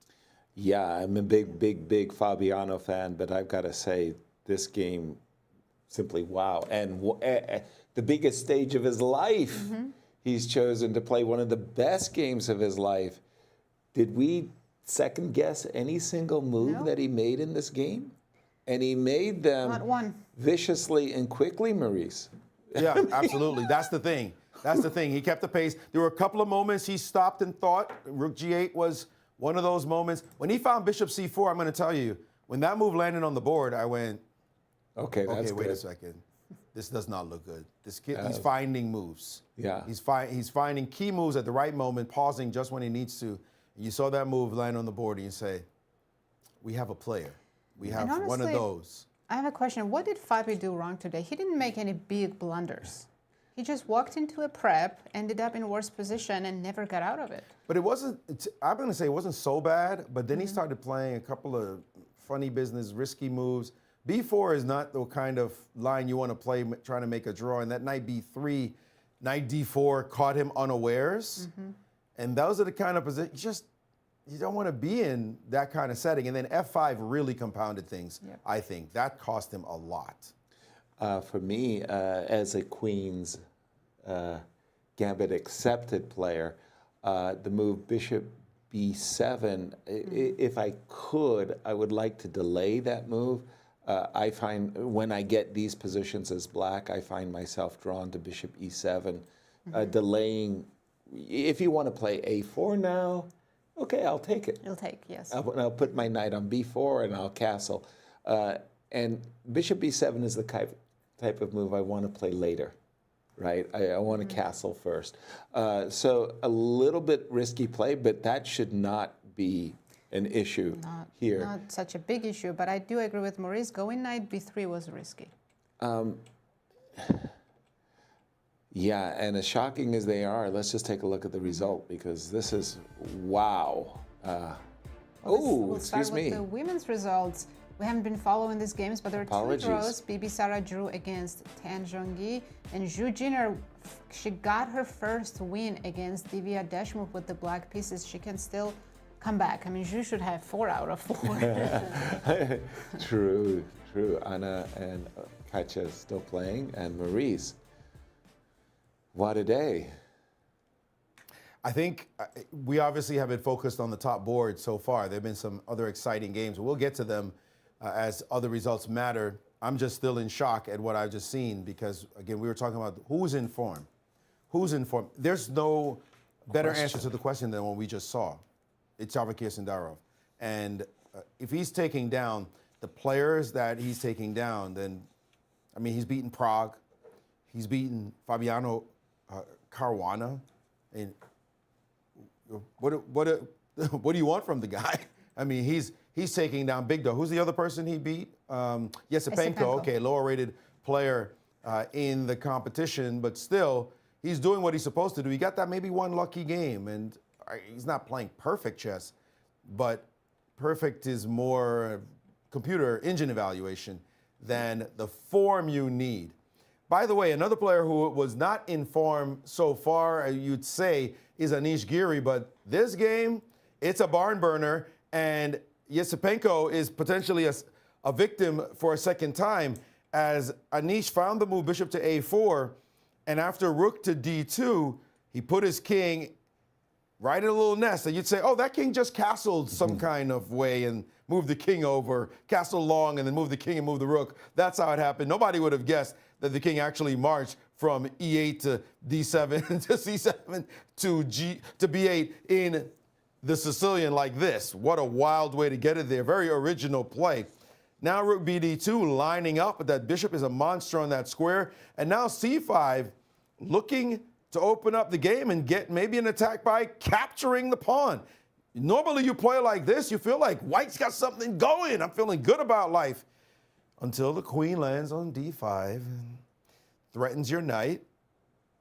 Yeah, I'm a big Fabiano fan, but I've got to say, this game, simply wow. And the biggest stage of his life, he's chosen to play one of the best games of his life. Did we second guess any single move that he made in this game? And he made them Not one. viciously and quickly, Maurice. Yeah, absolutely. That's the thing. That's the thing. He kept the pace. There were a couple of moments he stopped and thought. Rook g8 was one of those moments. When he found bishop c4, I'm going to tell you, when that move landed on the board, I went, Okay, that's wait a good. second. This does not look good. This kid, he's finding moves. Yeah. He's finding key moves at the right moment, pausing just when he needs to. And you saw that move land on the board, and you say, we have a player. We have And one of honestly, those. I have a question. What did Fabi do wrong today? He didn't make any big blunders. He just walked into a prep, ended up in worse position, and never got out of it. But it wasn't, I'm going to say it wasn't so bad, but then he started playing a couple of funny business, risky moves. B4 is not the kind of line you want to play trying to make a draw. And that knight B3, knight D4 caught him unawares. And those are the kind of positions, you don't want to be in that kind of setting. And then F5 really compounded things, I think. That cost him a lot. For me, as a Queen's Gambit accepted player, the move bishop b7, if I could, I would like to delay that move. I find when I get these positions as black, I find myself drawn to bishop e7, delaying. If you want to play a4 now, okay, I'll take it. You'll take, yes. I'll put my knight on b4 and I'll castle. And bishop b7 is the type of move I want to play later, right? I want to castle first. So a little bit risky play, but that should not be an issue here. Not such a big issue, but I do agree with Maurice. Going knight b3 was risky. Yeah, and as shocking as they are, let's just take a look at the result because this is wow. We'll Excuse start me. with the women's results. We haven't been following these games, but there are Apologies. two draws. Bibi Sara drew against Tan Zhongyi, and Zhu Jinner, she got her first win against Divya Deshmukh with the black pieces. She can still come back. I mean, Zhu should have 4 out of 4. True. Anna and Katya still playing, and Maurice. What a day. I think we obviously have been focused on the top board so far. There have been some other exciting games. We'll get to them as other results matter. I'm just still in shock at what I've just seen because, again, we were talking about who's in form. Who's in form? There's no better answer to the question than what we just saw. It's Javokhir Sindarov. And if he's taking down the players that he's taking down, then, I mean, he's beaten Prague. He's beaten Fabiano Caruana. And what do you want from the guy? I mean, he's taking down big dog. Who's the other person he beat? Yasipenko. Okay, lower-rated player in the competition, but still, he's doing what he's supposed to do. He got that maybe one lucky game, and he's not playing perfect chess, but perfect is more computer engine evaluation than the form you need. By the way, another player who was not in form so far, you'd say, is Anish Giri, but this game, it's a barn burner, and Esipenko is potentially a victim for a second time, as Anish found the move bishop to a4, and after rook to d2, he put his king right in a little nest. And you'd say, oh, that king just castled some kind of way and moved the king over, castle long, and then moved the king and moved the rook. That's how it happened. Nobody would have guessed that the king actually marched from e8 to d7 to c7 to b8 in the Sicilian like this. What a wild way to get it there. Very original play. Now rook bd2 lining up, but that bishop is a monster on that square. And now c5 looking to open up the game and get maybe an attack by capturing the pawn. Normally you play like this, you feel like white's got something going. I'm feeling good about life. Until the queen lands on d5 and threatens your knight.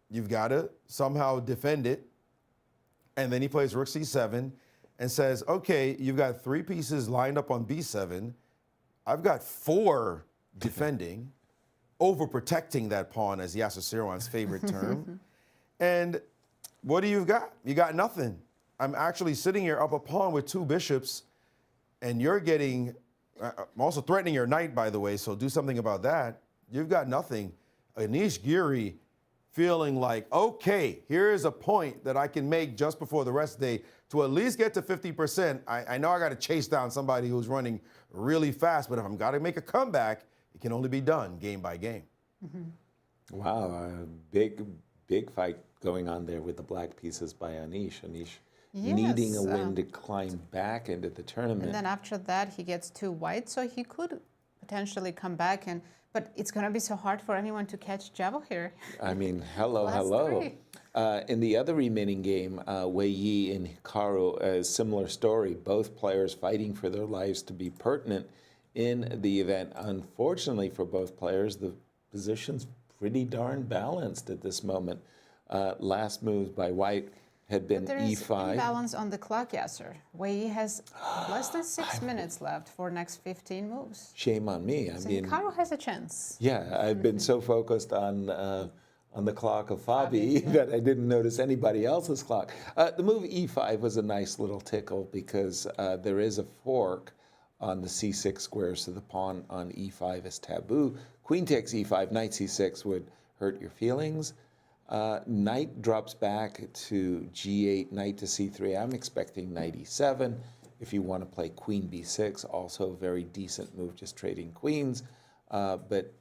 You've got to somehow defend it. And then he plays rook c7 and says, okay, you've got 3 pieces lined up on b7. I've got 4 defending, overprotecting that pawn, as Yasser Seirawan's favorite term. And what do you got? You got nothing. I'm actually sitting here up a pawn with 2 bishops, and you're getting, I'm also threatening your knight, by the way, so do something about that. You've got nothing. Anish Giri feeling like, okay, here is a point that I can make just before the rest of the day to at least get to 50%. I know I got to chase down somebody who's running really fast, but if I'm got to make a comeback, it can only be done game by game. Wow, a big fight going on there with the black pieces by Anish. Anish needing a win to climb back into the tournament. And then after that, he gets 2 white, so he could potentially come back. But it's going to be so hard for anyone to catch Javokhir. I mean, hello. In the other remaining game, Wei Yi and Hikaru, a similar story. Both players fighting for their lives to be pertinent in the event. Unfortunately for both players, the position's pretty darn balanced at this moment. Last moves by white had been But there is e5. imbalance on the clock, Yasser. Wei Yi has less than 6 minutes left for next 15 moves. Shame on me. I So mean, Hikaru has a chance. yeah, I've been so focused on the clock of Fabi that I didn't notice anybody else's clock. The move e5 was a nice little tickle because there is a fork on the c6 square, so the pawn on e5 is taboo. Queen takes e5, knight c6 would hurt your feelings. Knight drops back to g8, knight to c3. I'm expecting knight e7. If you want to play queen b6, also a very decent move, just trading queens. But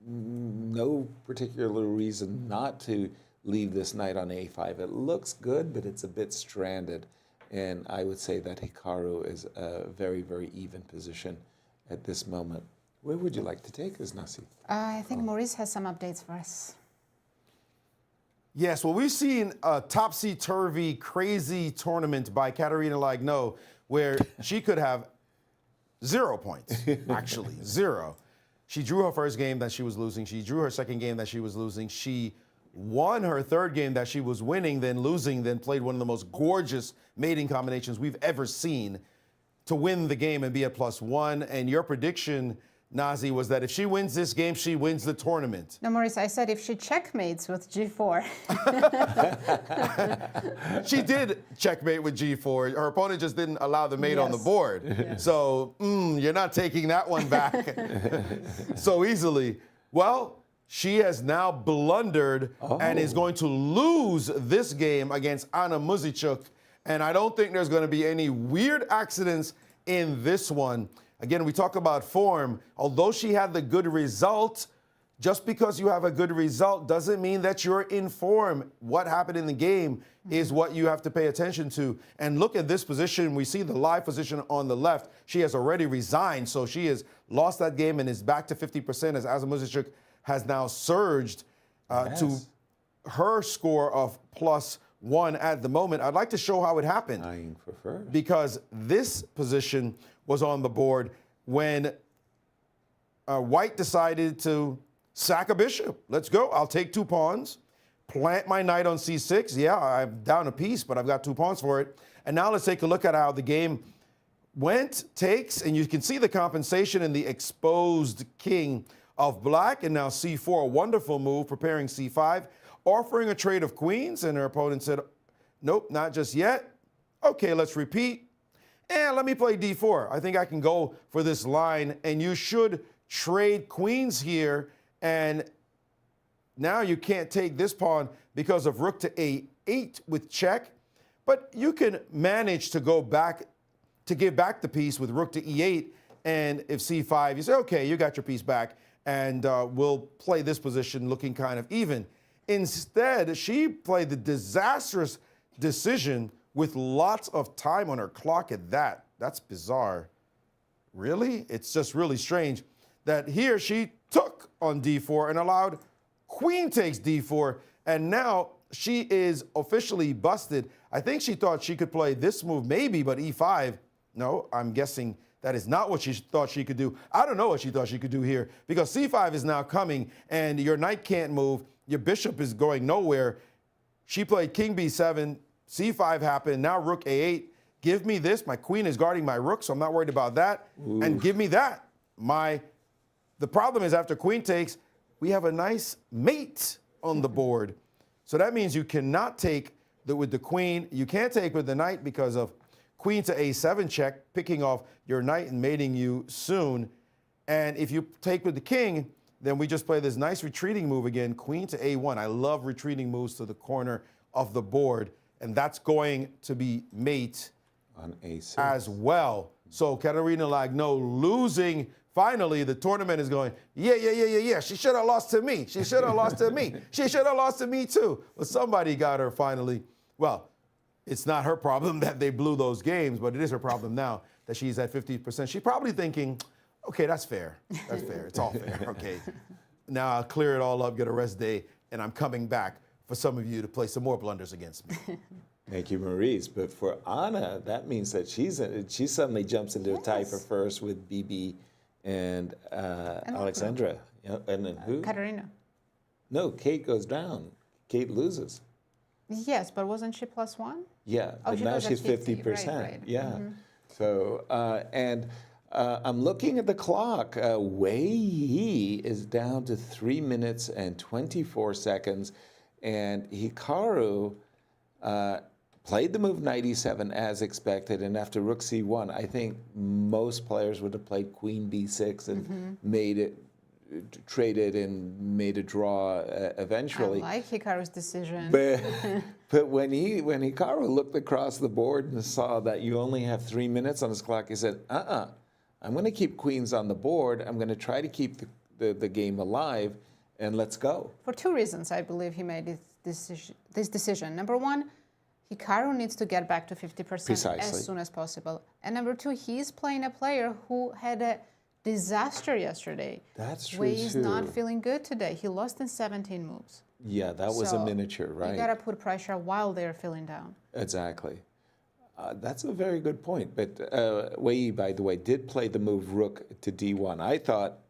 no particular reason not to leave this knight on a5. It looks good, but it's a bit stranded. And I would say that Hikaru is a very, very even position at this moment. Where would you like to take us, Nasi? I think Maurice has some updates for us. Yes, well, we've seen a topsy-turvy, crazy tournament by Katerina Lagno where she could have 0 points, actually, 0. She drew her first game that she was losing. She drew her second game that she was losing. She won her third game that she was winning, then losing, then played one of the most gorgeous mating combinations we've ever seen to win the game and be at +1. And your prediction, Nazi, was that if she wins this game, she wins the tournament. No, Maurice, I said if she checkmates with g4. She did checkmate with g4. Her opponent just didn't allow the mate on the board. Yes. So you're not taking that one back so easily. Well, she has now blundered and is going to lose this game against Anna Muzichuk. And I don't think there's going to be any weird accidents in this one. Again, we talk about form. Although she had the good result, just because you have a good result doesn't mean that you're in form. What happened in the game is what you have to pay attention to. And look at this position. We see the live position on the left. She has already resigned, so she has lost that game and is back to 50% as Anna Muzichuk has now surged to her score of +1 at the moment. I'd like to show how it happened. Tying for first. Because this position was on the board when white decided to sack a bishop. Let's go. I'll take 2 pawns, plant my knight on c6. Yeah, I'm down a piece, but I've got 2 pawns for it. And now let's take a look at how the game went, takes, and you can see the compensation in the exposed king of black. And now c4, a wonderful move, preparing c5, offering a trade of queens. And her opponent said, nope, not just yet. Okay, let's repeat. let me play d4. I think I can go for this line, and you should trade queens here, and now you can't take this pawn because of rook to a8 with check, but you can manage to go back, to give back the piece with rook to e8, and if c5, you say, okay, you got your piece back, and we'll play this position looking kind of even. Instead, she played the disastrous decision with lots of time on her clock at that. That's bizarre. Really? It's just really strange that here she took on d4 and allowed queen takes d4, and now she is officially busted. I think she thought she could play this move maybe, but e5. No, I'm guessing that is not what she thought she could do. I don't know what she thought she could do here, because c5 is now coming, and your knight can't move. Your bishop is going nowhere. She played king b7, c5 happened, now rook a8. Give me this. My queen is guarding my rook, so I'm not worried about that. Ooh. And give me that. The problem is after queen takes, we have a nice mate on the board. So that means you cannot take with the queen. You can't take with the knight because of queen to a7 check, picking off your knight and mating you soon. And if you take with the king, then we just play this nice retreating move again, queen to a1. I love retreating moves to the corner of the board, and that's going to be mate on a6 as well. So Katerina Lagno losing. Finally, the tournament is going, yeah. She should have lost to me. She should have lost to me. She should have lost to me too. Well, somebody got her finally. Well, it's not her problem that they blew those games, but it is her problem now that she's at 50%. She's probably thinking, okay, that's fair. That's fair. It's all fair. Okay. Now I'll clear it all up, get a rest day, and I'm coming back for some of you to play some more blunders against me. Thank you, Maurice. But for Anna, that means that she suddenly jumps into a tie for first with BB and Alexandra. And then who? Katerina. No, Kate goes down. Kate loses. Yes, but wasn't she +1? Yeah, but now she's 50%. Right. Yeah. Mm-hmm. So, I'm looking at the clock. Wei Yi is down to 3 minutes and 24 seconds. And Hikaru played the move knight e7 as expected. And after rook c1, I think most players would have played queen b6 and made it, traded and made a draw eventually. I like Hikaru's decision. But when Hikaru looked across the board and saw that you only have 3 minutes on his clock, he said, I'm going to keep queens on the board. I'm going to try to keep the game alive, and let's go. For two reasons, I believe he made this decision. Number one, Hikaru needs to get back to 50% Precisely. As soon as possible. And number two, he's playing a player who had a disaster yesterday. That's true, Wei is not feeling good today. He lost in 17 moves. Yeah, that was a miniature, right? You got to put pressure while they're feeling down. Exactly. That's a very good point. But Wei Yi, by the way, did play the move rook to d1. I thought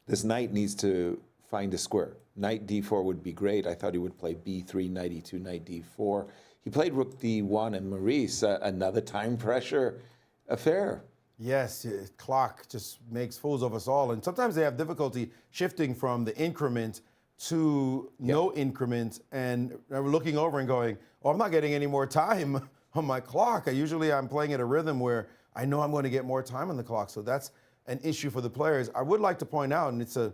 this knight needs to find a square. Knight d4 would be great. I thought he would play b3, knight e2, knight d4. He played rook d1, and Maurice, another time pressure affair. Yes, clock just makes fools of us all. And sometimes they have difficulty shifting from the increment to no increment. And we're looking over and going, oh, I'm not getting any more time on my clock. I'm playing at a rhythm where I know I'm going to get more time on the clock. So that's an issue for the players. I would like to point out, and it's a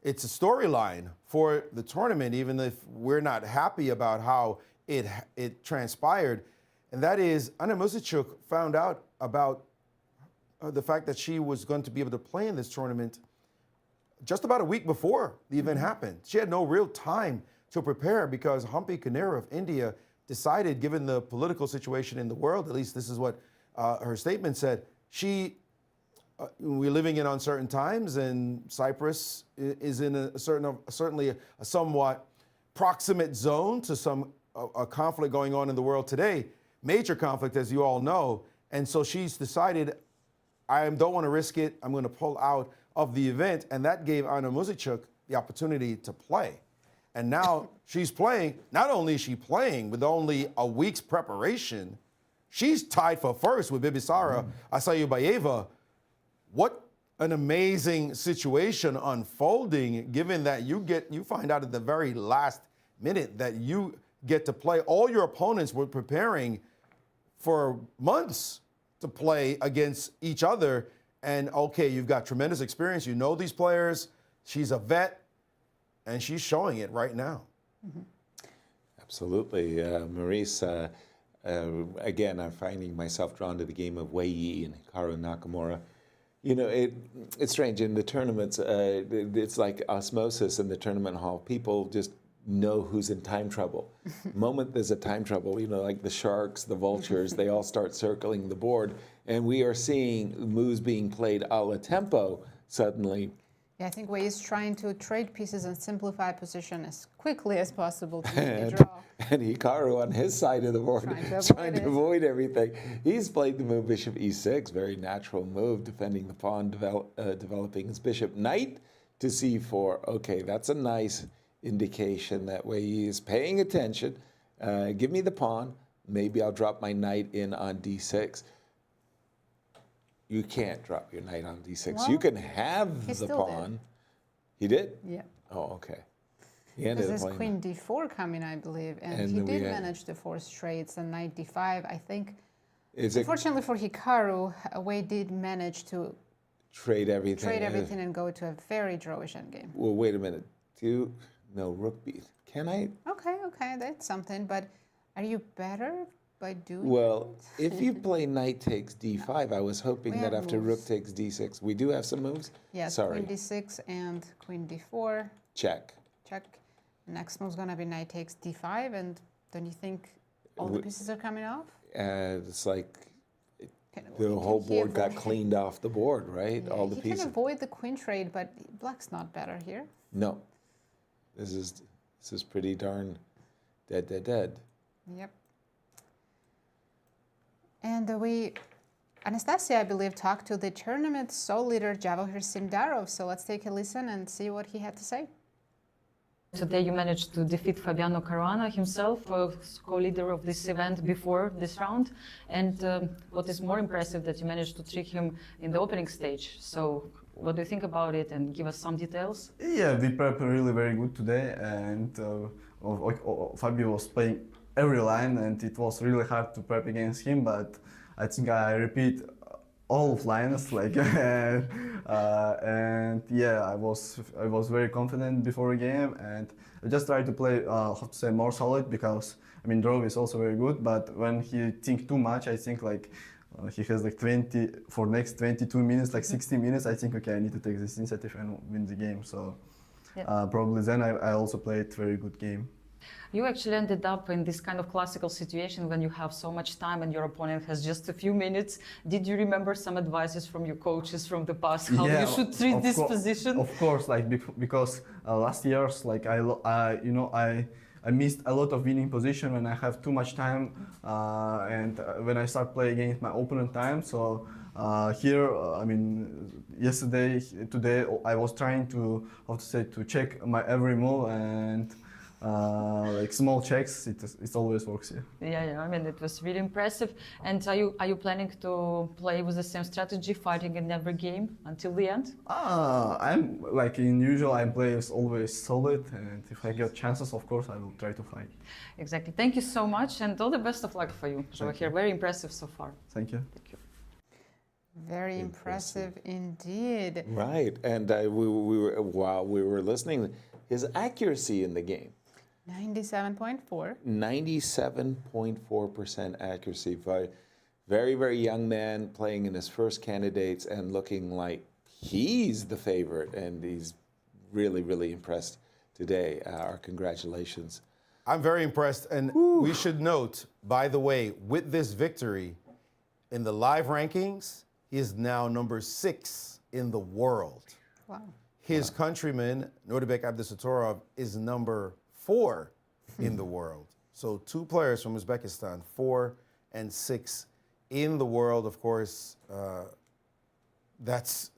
storyline for the tournament, even if we're not happy about how it transpired. And that is, Anna Muzichuk found out about the fact that she was going to be able to play in this tournament just about a week before the event happened. She had no real time to prepare because Humpy Kanera of India decided, given the political situation in the world, at least this is what her statement said, we're living in uncertain times, and Cyprus is in certainly a somewhat proximate zone to a conflict going on in the world today, major conflict, as you all know. And so she's decided, I don't want to risk it. I'm going to pull out of the event. And that gave Anna Muzichuk the opportunity to play. And now she's playing. Not only is she playing with only a week's preparation, she's tied for first with Bibisara Asayubayeva. What an amazing situation unfolding, given that you find out at the very last minute that you get to play. All your opponents were preparing for months to play against each other. And okay, you've got tremendous experience. You know these players. She's a vet, and she's showing it right now. Mm-hmm. Absolutely. Maurice, again, I'm finding myself drawn to the game of Wei Yi and Hikaru Nakamura. You know, it's strange. In the tournaments, it's like osmosis in the tournament hall. People just know who's in time trouble. The moment there's a time trouble, you know, like the sharks, the vultures, they all start circling the board. And we are seeing moves being played a la tempo suddenly. Yeah, I think Wei is trying to trade pieces and simplify position as quickly as possible to get a draw. And Hikaru on his side of the board trying to avoid everything. He's played the move bishop e6, very natural move, defending the pawn, developing his bishop. Knight to c4. Okay, that's a nice indication that Wei Yi is paying attention. Give me the pawn. Maybe I'll drop my knight in on d6. You can't drop your knight on d6. Well, you can have the pawn. Did. He did? Yeah. Oh, okay. Because there's queen d4 coming, I believe, and he did manage to force trades and knight d5. I think, unfortunately for Hikaru, Wei did manage to trade everything and go to a very drawish endgame. Well, wait a minute. No, rook b. Can I? Okay, that's something. But are you better by doing Well, it? if you play knight takes d5, I was hoping that after moves. rook takes d6, we do have some moves? Yes, Sorry. queen d6 and queen d4. Check. Check. Next move's going to be knight takes d5, and don't you think all the pieces are coming off? It's like the whole board got cleaned off the board, right? Yeah, All the pieces. He can avoid the queen trade, but black's not better here. No. This is pretty darn dead. Yep. And Anastasiya, I believe, talked to the tournament sole leader Javokhir Sindarov. So let's take a listen and see what he had to say. Today you managed to defeat Fabiano Caruana himself, co-leader of this event before this round. And what is more impressive, that you managed to trick him in the opening stage. So what do you think about it, and give us some details? Yeah, we prepared really very good today, and Fabio was playing every line, and it was really hard to prep against him, but I think I repeat all of lines, like, and yeah, I was very confident before the game, and I just tried to play, more solid, because I mean, draw is also very good, but when he think too much, I think like he has like 20 for next 22 minutes, like 60 minutes. I think, okay, I need to take this initiative and win the game. So probably then I also played very good game. You actually ended up in this kind of classical situation when you have so much time and your opponent has just a few minutes. Did you remember some advices from your coaches from the past, how you should treat this position? Of course, like because last years, like I missed a lot of winning position when I have too much time, and when I start playing against my opponent time. So here, I mean, today, I was trying to check my every move, and like small checks, it always works. Yeah. I mean, it was really impressive. And are you planning to play with the same strategy, fighting in every game until the end? I'm like in usual. I play always solid, and if I get chances, of course, I will try to fight. Exactly. Thank you so much, and all the best of luck for you, Javokhir. Very impressive so far. Thank you. Thank you. Very impressive indeed. Right, and while we were listening, his accuracy in the game. 97.4. 97.4% accuracy. Very, very young man playing in his first candidates and looking like he's the favorite, and he's really, really impressed today. Our congratulations. I'm very impressed, and we should note, by the way, with this victory, in the live rankings, he is now number 6 in the world. Wow. His countryman, Nordibek Abdusatorov, is number 4 in the world. So 2 players from Uzbekistan, 4 and 6 in the world. Of course, that's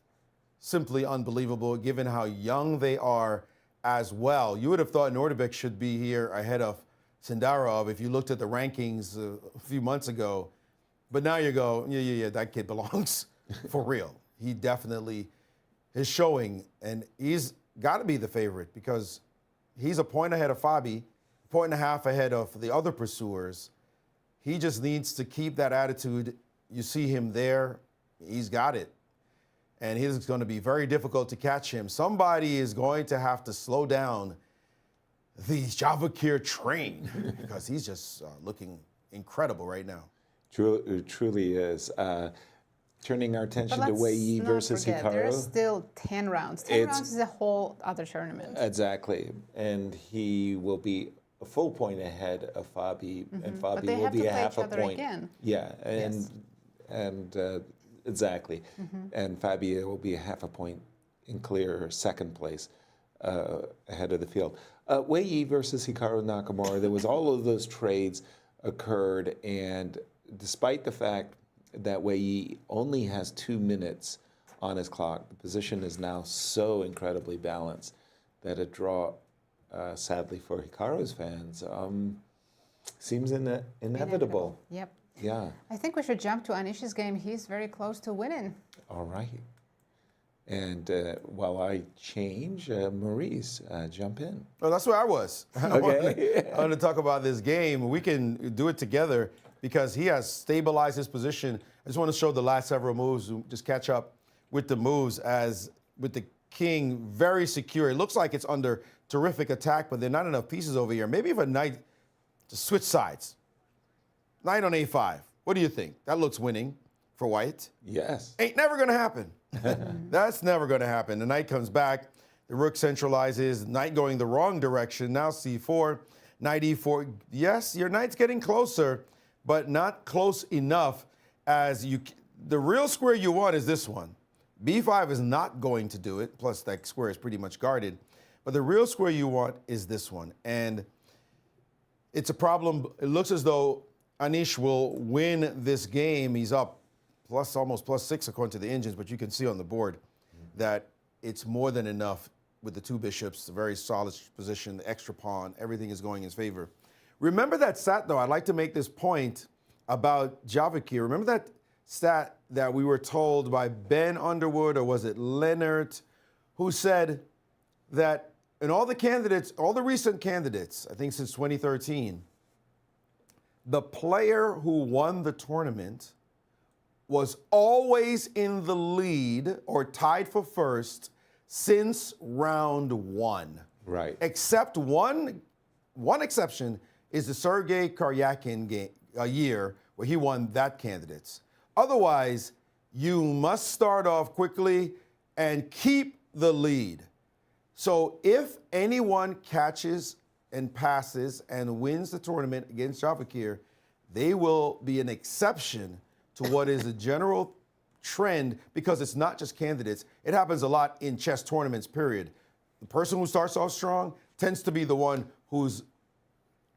simply unbelievable given how young they are as well. You would have thought Nordibek should be here ahead of Sindarov if you looked at the rankings a few months ago. But now you go, yeah, that kid belongs for real. He definitely is showing, and he's got to be the favorite because he's a point ahead of Fabi, a point and a half ahead of the other pursuers. He just needs to keep that attitude you see him there, he's got it. And it's going to be very difficult to catch him. Somebody is going to have to slow down the Javokhir train because he's just looking incredible right now. It truly is. Turning our attention to Wei Yi versus Hikaru. There's still 10 rounds. 10 rounds is a whole other tournament. Exactly. And he will be a full point ahead of Fabi, and Fabi will be a half a point. Again. Yeah, and exactly. And Fabi will be a half a point in clear second place ahead of the field. Wei Yi versus Hikaru Nakamura, there was all of those trades occurred, and despite the fact that Wei Yi only has 2 minutes on his clock, the position is now so incredibly balanced that a draw, sadly for Hikaru's fans, seems inevitable. Yep. Yeah. I think we should jump to Anish's game. He's very close to winning. All right. And while I change, Maurice, jump in. Oh, that's where I was. Okay. I want to talk about this game. We can do it together because he has stabilized his position. I just want to show the last several moves, just catch up with the moves as with the king very secure. It looks like it's under terrific attack, but there are not enough pieces over here. Maybe if a knight just switch sides. Knight on a5. What do you think? That looks winning for white. Yes. Ain't never going to happen. That's never going to happen. The knight comes back. The rook centralizes. Knight going the wrong direction. Now c4. Knight e4. Yes, your knight's getting closer, but not close enough as you. The real square you want is this one. b5 is not going to do it. Plus, that square is pretty much guarded. But the real square you want is this one. And it's a problem. It looks as though Anish will win this game. He's up almost +6 according to the engines, but you can see on the board that it's more than enough with the 2 bishops, a very solid position, the extra pawn, everything is going in his favor. Remember that stat, though, I'd like to make this point about Javokhir. Remember that stat that we were told by Ben Underwood, or was it Leonard, who said that in all the candidates, all the recent candidates, I think since 2013, the player who won the tournament was always in the lead or tied for first since round 1. Right. Except one exception is the Sergei Karyakin year where he won that candidates. Otherwise, you must start off quickly and keep the lead. So if anyone catches and passes and wins the tournament against Javokhir, they will be an exception to what is a general trend, because it's not just candidates. It happens a lot in chess tournaments, period. The person who starts off strong tends to be the one who's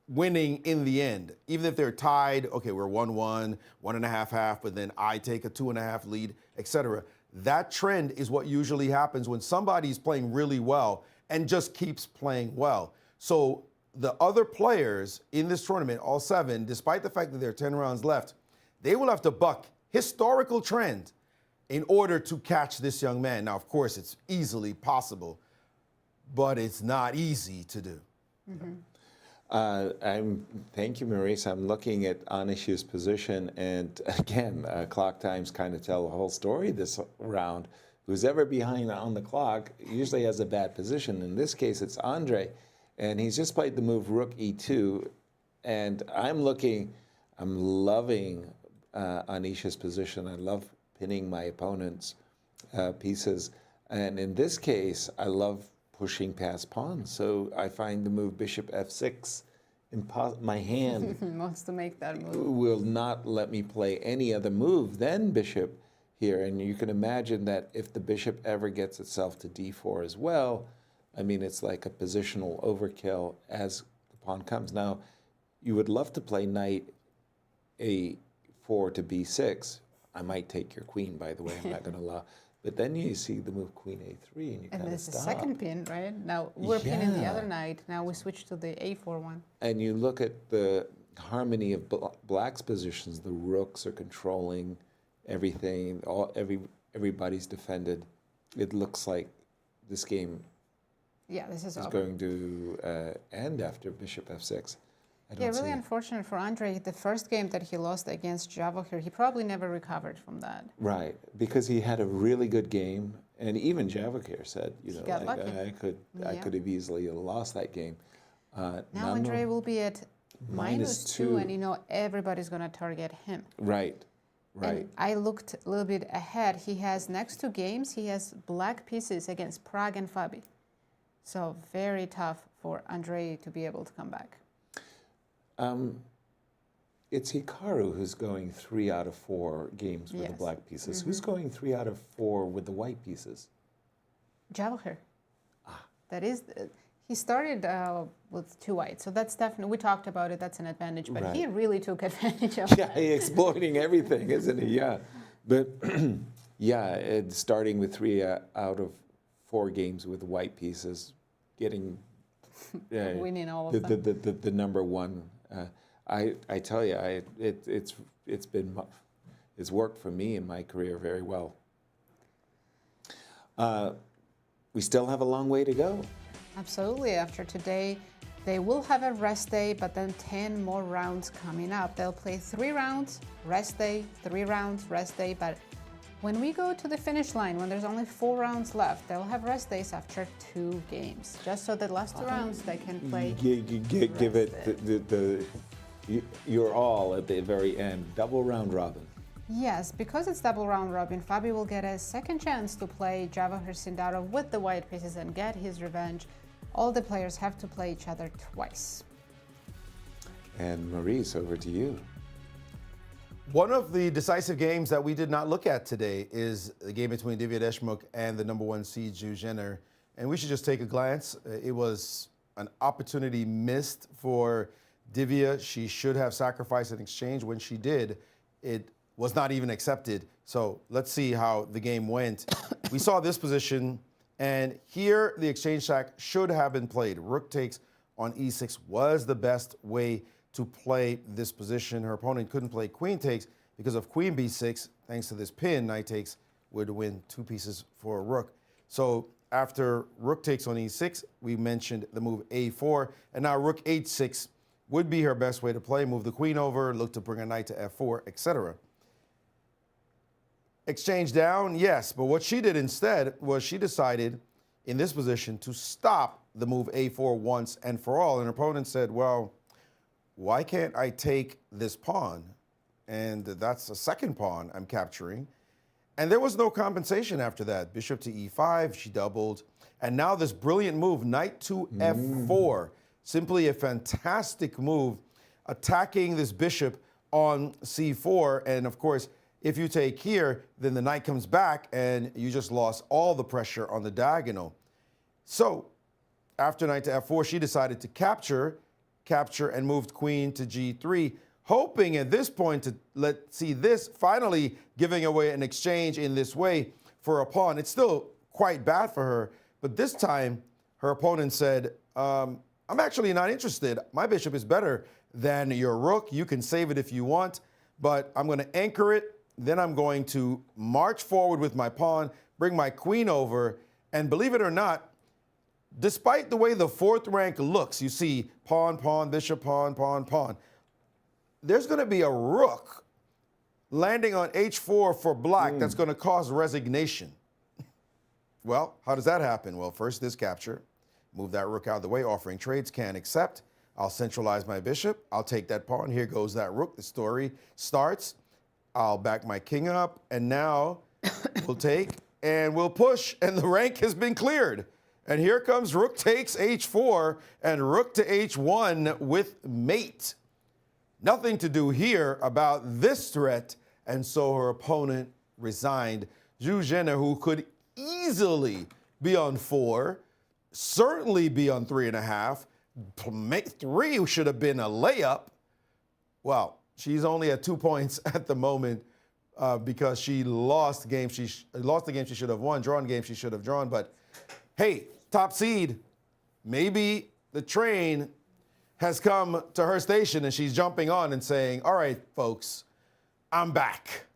winning in the end. Even if they're tied, okay, we're 1-1, 1.5, but then I take a 2.5 lead, etc. That trend is what usually happens when somebody's playing really well and just keeps playing well. So the other players in this tournament, all 7, despite the fact that there are 10 rounds left, they will have to buck historical trend in order to catch this young man. Now, of course, it's easily possible, but it's not easy to do. Thank you, Maurice. I'm looking at Anish's position, and again, clock times kind of tell the whole story this round. Who's ever behind on the clock usually has a bad position. In this case, it's Andrey, and he's just played the move rook e2, and I'm loving Anish's position. I love pinning my opponent's pieces, and in this case, I love pushing past pawns. So I find the move bishop f6 my hand wants to make that move. Will not let me play any other move than bishop here. And you can imagine that if the bishop ever gets itself to d4 as well, I mean, it's like a positional overkill as the pawn comes. Now, you would love to play knight a4 to b6. I might take your queen, by the way. I'm not going to allow. But then you see the move queen a3, and you kind of there's stop. the second pin, right? Now we're pinning the other knight. Now we switch to the a4 one. And you look at the harmony of black's positions. The rooks are controlling everything. Everybody's defended. It looks like this game this is going to end after bishop f6. Yeah, really unfortunate for Andrey. The first game that he lost against Javokhir, he probably never recovered from that. Right, because he had a really good game, and even Javokhir said, you know, got like, lucky. I could have easily lost that game. Now Andrey will be at -2, and you know everybody's going to target him. Right, right. And I looked a little bit ahead. He has next 2 games. He has black pieces against Prague and Fabi. So very tough for Andrey to be able to come back. It's Hikaru who's going 3 out of 4 games with the black pieces. Who's going 3 out of 4 with the white pieces? Javokhir. That is, he started with 2 white, so that's definitely, we talked about it, that's an advantage, but he really took advantage of it. Yeah, he's exploiting everything, isn't he? Yeah. But yeah, starting with 3 out of 4 games with white pieces, getting winning all of them. The number 1. I tell you, it's worked for me in my career very well. We still have a long way to go. Absolutely. After today, they will have a rest day, but then 10 more rounds coming up. They'll play 3 rounds, rest day, 3 rounds, rest day. But when we go to the finish line, when there's only 4 rounds left, they'll have rest days after 2 games, just so the last 2 rounds they can play. Give it your all at the very end. Double round robin. Yes, because it's double round robin, Fabi will get a second chance to play Javokhir Sindarov with the white pieces and get his revenge. All the players have to play each other twice. And Maurice, over to you. One of the decisive games that we did not look at today is the game between Divya Deshmukh and the number 1 seed Ju Wenjun. And we should just take a glance. It was an opportunity missed for Divya. She should have sacrificed an exchange. When she did, it was not even accepted. So let's see how the game went. We saw this position, and here the exchange sack should have been played. Rook takes on e6 was the best way to play this position. Her opponent couldn't play queen takes because of queen b6. Thanks to this pin, knight takes would win 2 pieces for a rook. So after rook takes on e6, we mentioned the move a4, and now rook h6 would be her best way to play. Move the queen over, look to bring a knight to f4, etc. Exchange down, yes, but what she did instead was she decided in this position to stop the move a4 once and for all. And her opponent said, well, why can't I take this pawn? And that's a second pawn I'm capturing. And there was no compensation after that. Bishop to e5, she doubled. And now this brilliant move, knight to f4. Simply a fantastic move, attacking this bishop on c4. And of course, if you take here, then the knight comes back and you just lost all the pressure on the diagonal. So after knight to f4, she decided to capture, and moved queen to g3, hoping at this point to see this finally giving away an exchange in this way for a pawn. It's still quite bad for her, but this time her opponent said, I'm actually not interested. My bishop is better than your rook. You can save it if you want, but I'm going to anchor it. Then I'm going to march forward with my pawn, bring my queen over, and believe it or not, despite the way the 4th rank looks, you see pawn, pawn, bishop, pawn, pawn, pawn, there's going to be a rook landing on h4 for black that's going to cause resignation. Well, how does that happen? Well, first this capture, move that rook out of the way, offering trades, can't accept. I'll centralize my bishop. I'll take that pawn. Here goes that rook. The story starts. I'll back my king up, and now we'll take and we'll push, and the rank has been cleared. And here comes rook takes h4 and rook to h1 with mate. Nothing to do here about this threat, and so her opponent resigned. Ju Wenjun, who could easily be on 4, certainly be on 3.5, make 3 should have been a layup. Well, she's only at 2 points at the moment because she lost the game. She lost the game she should have won, drawn game she should have drawn. But hey, top seed, maybe the train has come to her station and she's jumping on and saying, all right, folks, I'm back,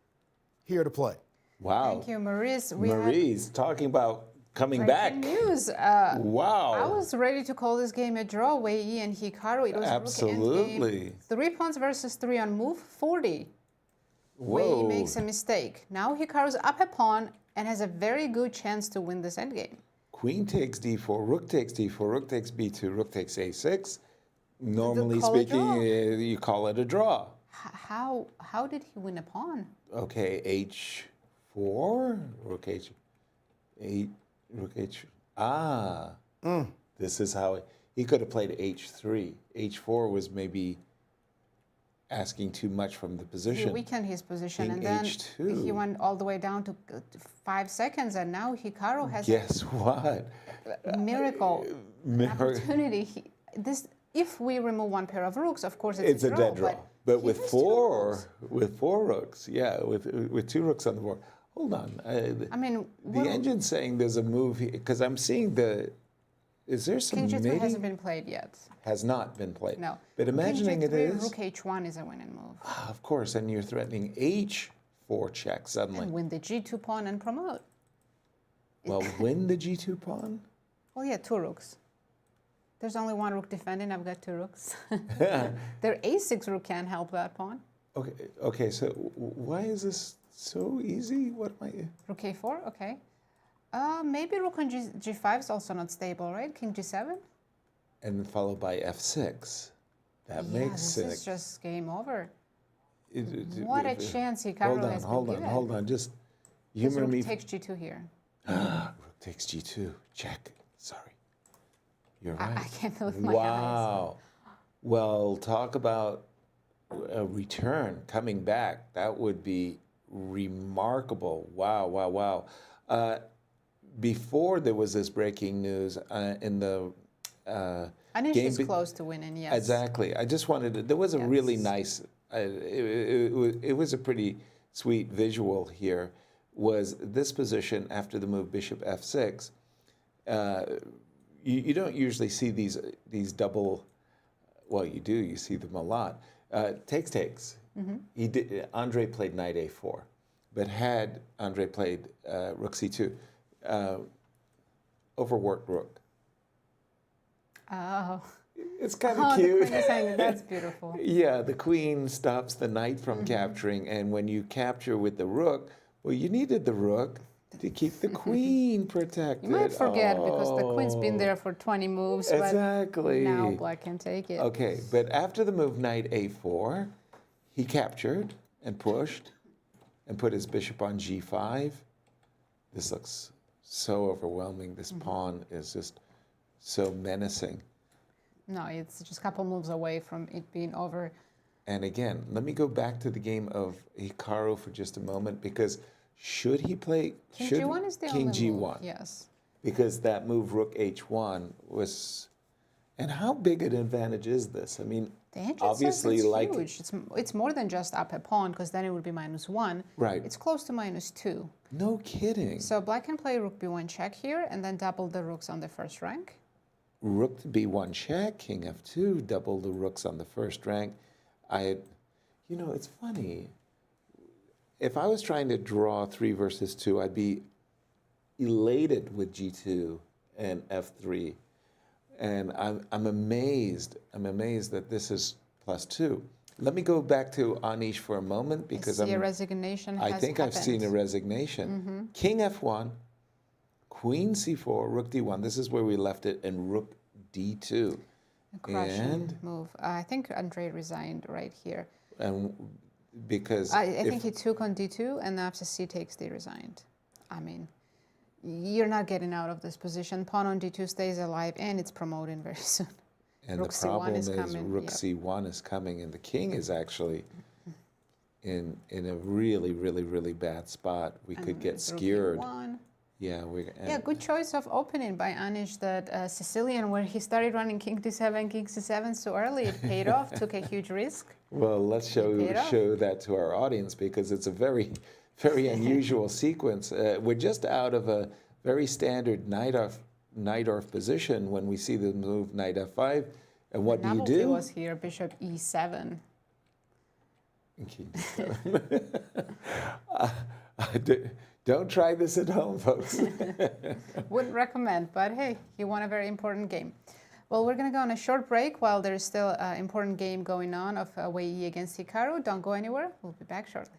here to play. Wow. Thank you, Maurice. Maurice, talking about coming Breaking back. news. Wow. I was ready to call this game a draw. Wei Yi and Hikaru. It was absolutely. Endgame. 3 pawns versus 3 on move, 40. Wei Yi makes a mistake. Now Hikaru's up a pawn and has a very good chance to win this endgame. Queen takes d4, rook takes d4, rook takes b2, rook takes a6. Normally call it a speaking, draw. you call it a draw. How did he win a pawn? Okay, h4, rook h, 8, rook h. This is how he could have played h3. h4 was maybe asking too much from the He position. weakened his position, King and then h2. he went all the way down to 5 seconds, and now Hikaru has Guess what? a miracle, an opportunity. If we remove one pair of rooks, of course It's a dead draw. But he with has 2 rooks. four rooks, yeah, with 2 rooks on the board. Hold on. I mean, The engine's saying there's a move here, because I'm seeing is there some King G3 mating? hasn't been played yet. Has not been played. No. But imagining King it G3, is. Rook H1 is a winning move. Of course, and you're threatening h4 check suddenly. And win the G2 pawn and promote. Well, win the g2 pawn? Well, yeah, 2 rooks. There's only 1 rook defending. I've got 2 rooks. Their a6 rook can't help that pawn. Okay. So why is this so easy? What am I? Rook a4, okay. Maybe rook on G5 is also not stable, right? King G7? And followed by f6. That Yeah, makes this sense. is just game over. What a chance Hikaru has been given. Hold on. Just Because humor rook me. takes G2 here. Rook takes g2. Check. Sorry. You're right. I can't believe my eyes. Wow. Well, talk about a return coming back. That would be remarkable. Wow. Before there was this breaking news in the Anish game. is close to winning, yes. Exactly. I just wanted to. There was a really nice. It was a pretty sweet visual here. Was this position after the move bishop f6? You don't usually see these double. Well, you do. You see them a lot. Takes. Mm-hmm. Andrey played knight a4, but had Andrey played rook c2, overworked rook. Oh. It's kind of cute. The queen is hanging. That's beautiful. Yeah, the queen stops the knight from capturing, and when you capture with the rook, well, you needed the rook to keep the queen protected. You might forget because the queen's been there for 20 moves, exactly. But now black can take it. Okay, but after the move knight a4, he captured and pushed and put his bishop on g5. This looks so overwhelming. This pawn is just so menacing. No, it's just a couple moves away from it being over. And again, let me go back to the game of Hikaru for just a moment, because should he play King G1 is the King only G1? move, yes. Because that move Rook H1 was, and how big an advantage is this? I mean, The engine obviously, says it's like huge. It's more than just up a pawn, because then it would be -1. Right. It's close to -2. no kidding. So black can play rook b1 check here, and then double the rooks on the first rank. Rook to b1 check, King f2, double the rooks on the first rank. It's funny. If I was trying to draw 3 versus 2, I'd be elated with g2 and f3. And I'm amazed. I'm amazed that this is +2. Let me go back to Anish for a moment, because I see a resignation has I think happened. I've seen a resignation. King f1, Queen c4, Rook d1. This is where we left it, and Rook d2. A crushing move. I think Andrey resigned right here. And because I think he took on d2, and after c takes, they resigned. I mean, you're not getting out of this position. Pawn on d2 stays alive, and it's promoting very soon. And Rook the problem c1 is coming. Rook Yep. c1 is coming, and the king is actually in a really, really, really bad spot. We could get Rook skewered. e1. Yeah, Good choice of opening by Anish, that Sicilian, where he started running king d7, king c7 so early. It paid off, took a huge risk. Well, let's show that to our audience, because it's a very, very unusual sequence. We're just out of a very standard knight off position when we see the move knight f5. And what do you Novelty do? was here, bishop e7. Don't try this at home, folks. Wouldn't recommend, but hey, he won a very important game. Well, we're going to go on a short break while there's still an important game going on of Wei Yi against Hikaru. Don't go anywhere. We'll be back shortly.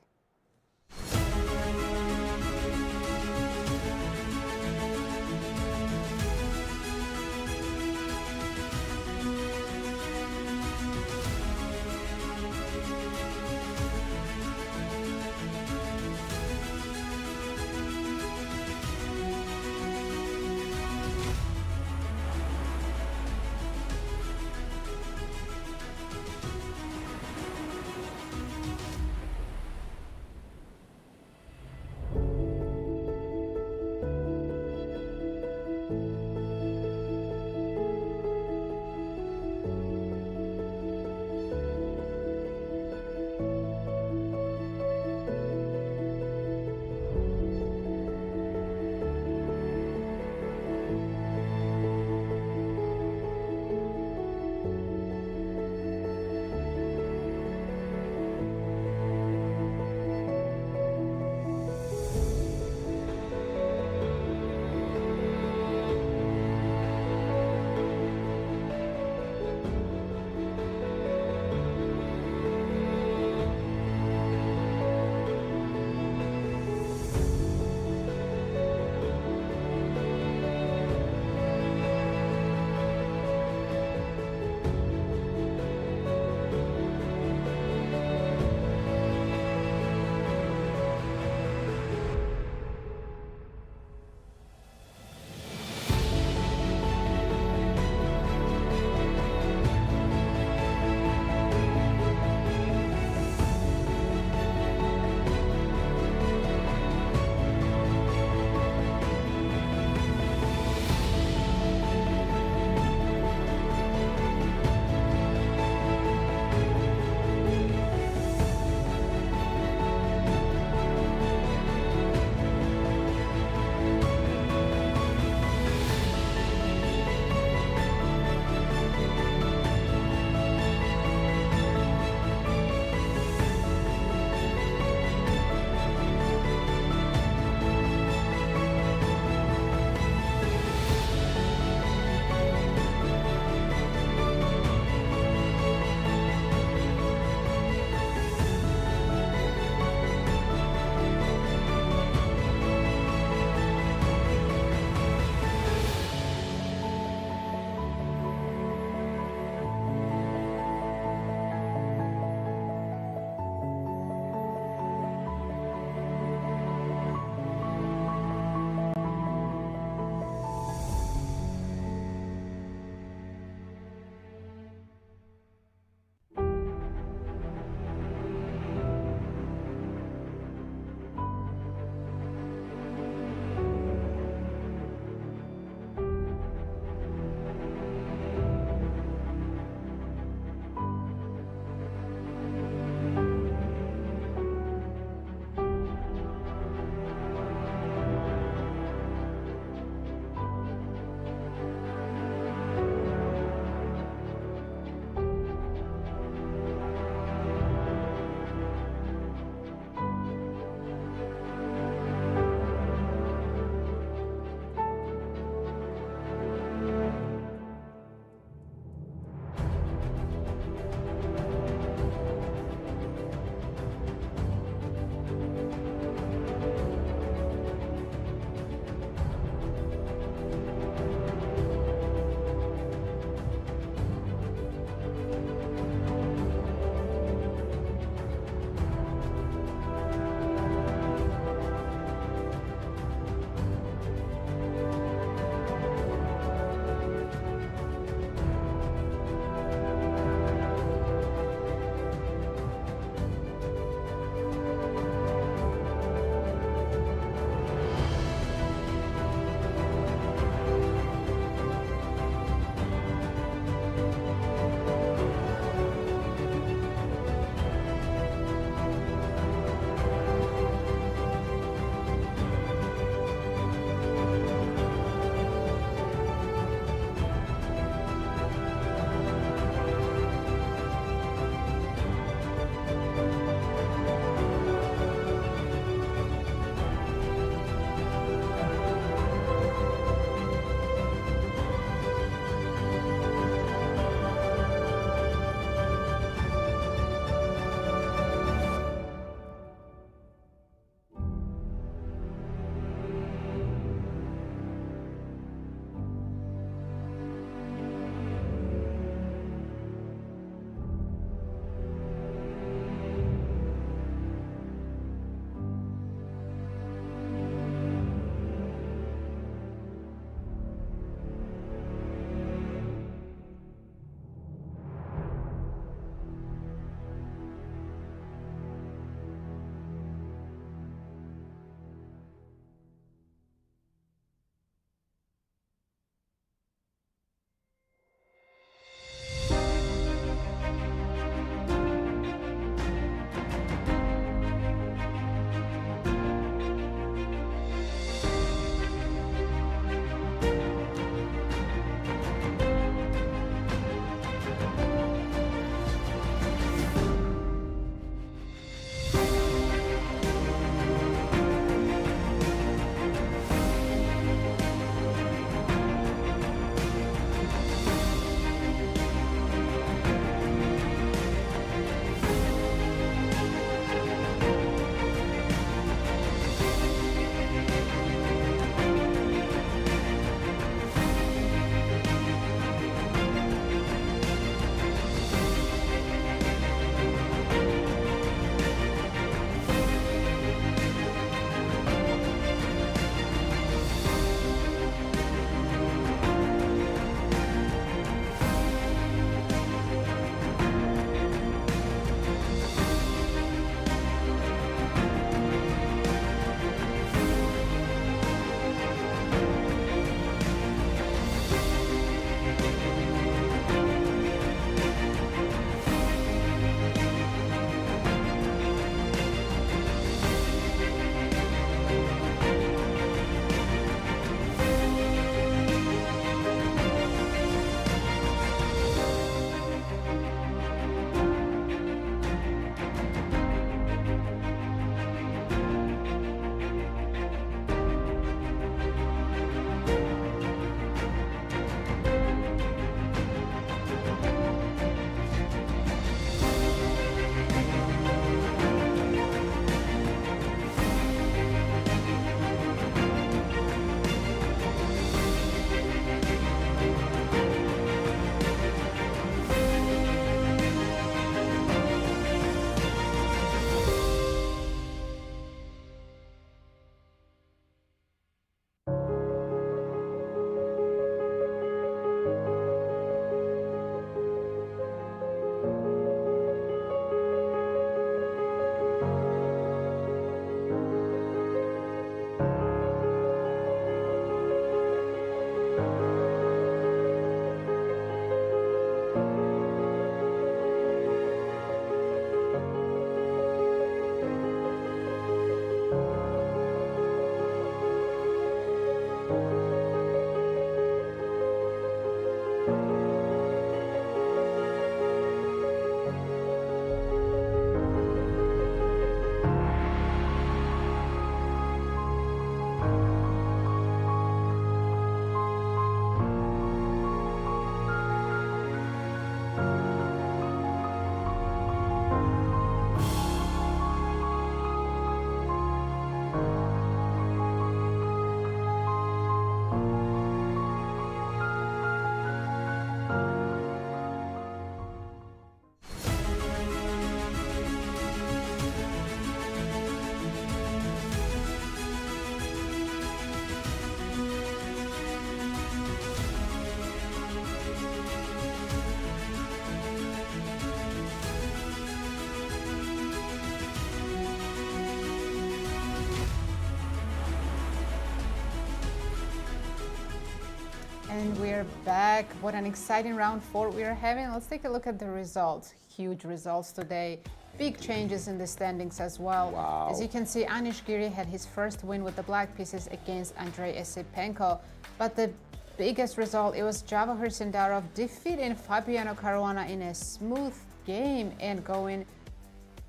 we're back. What an exciting round 4 we are having. Let's take a look at the results. Huge results today. Big changes in the standings as well. Wow. As you can see, Anish Giri had his first win with the black pieces against Andrey Esipenko. But the biggest result, it was Javokhir Sindarov defeating Fabiano Caruana in a smooth game and going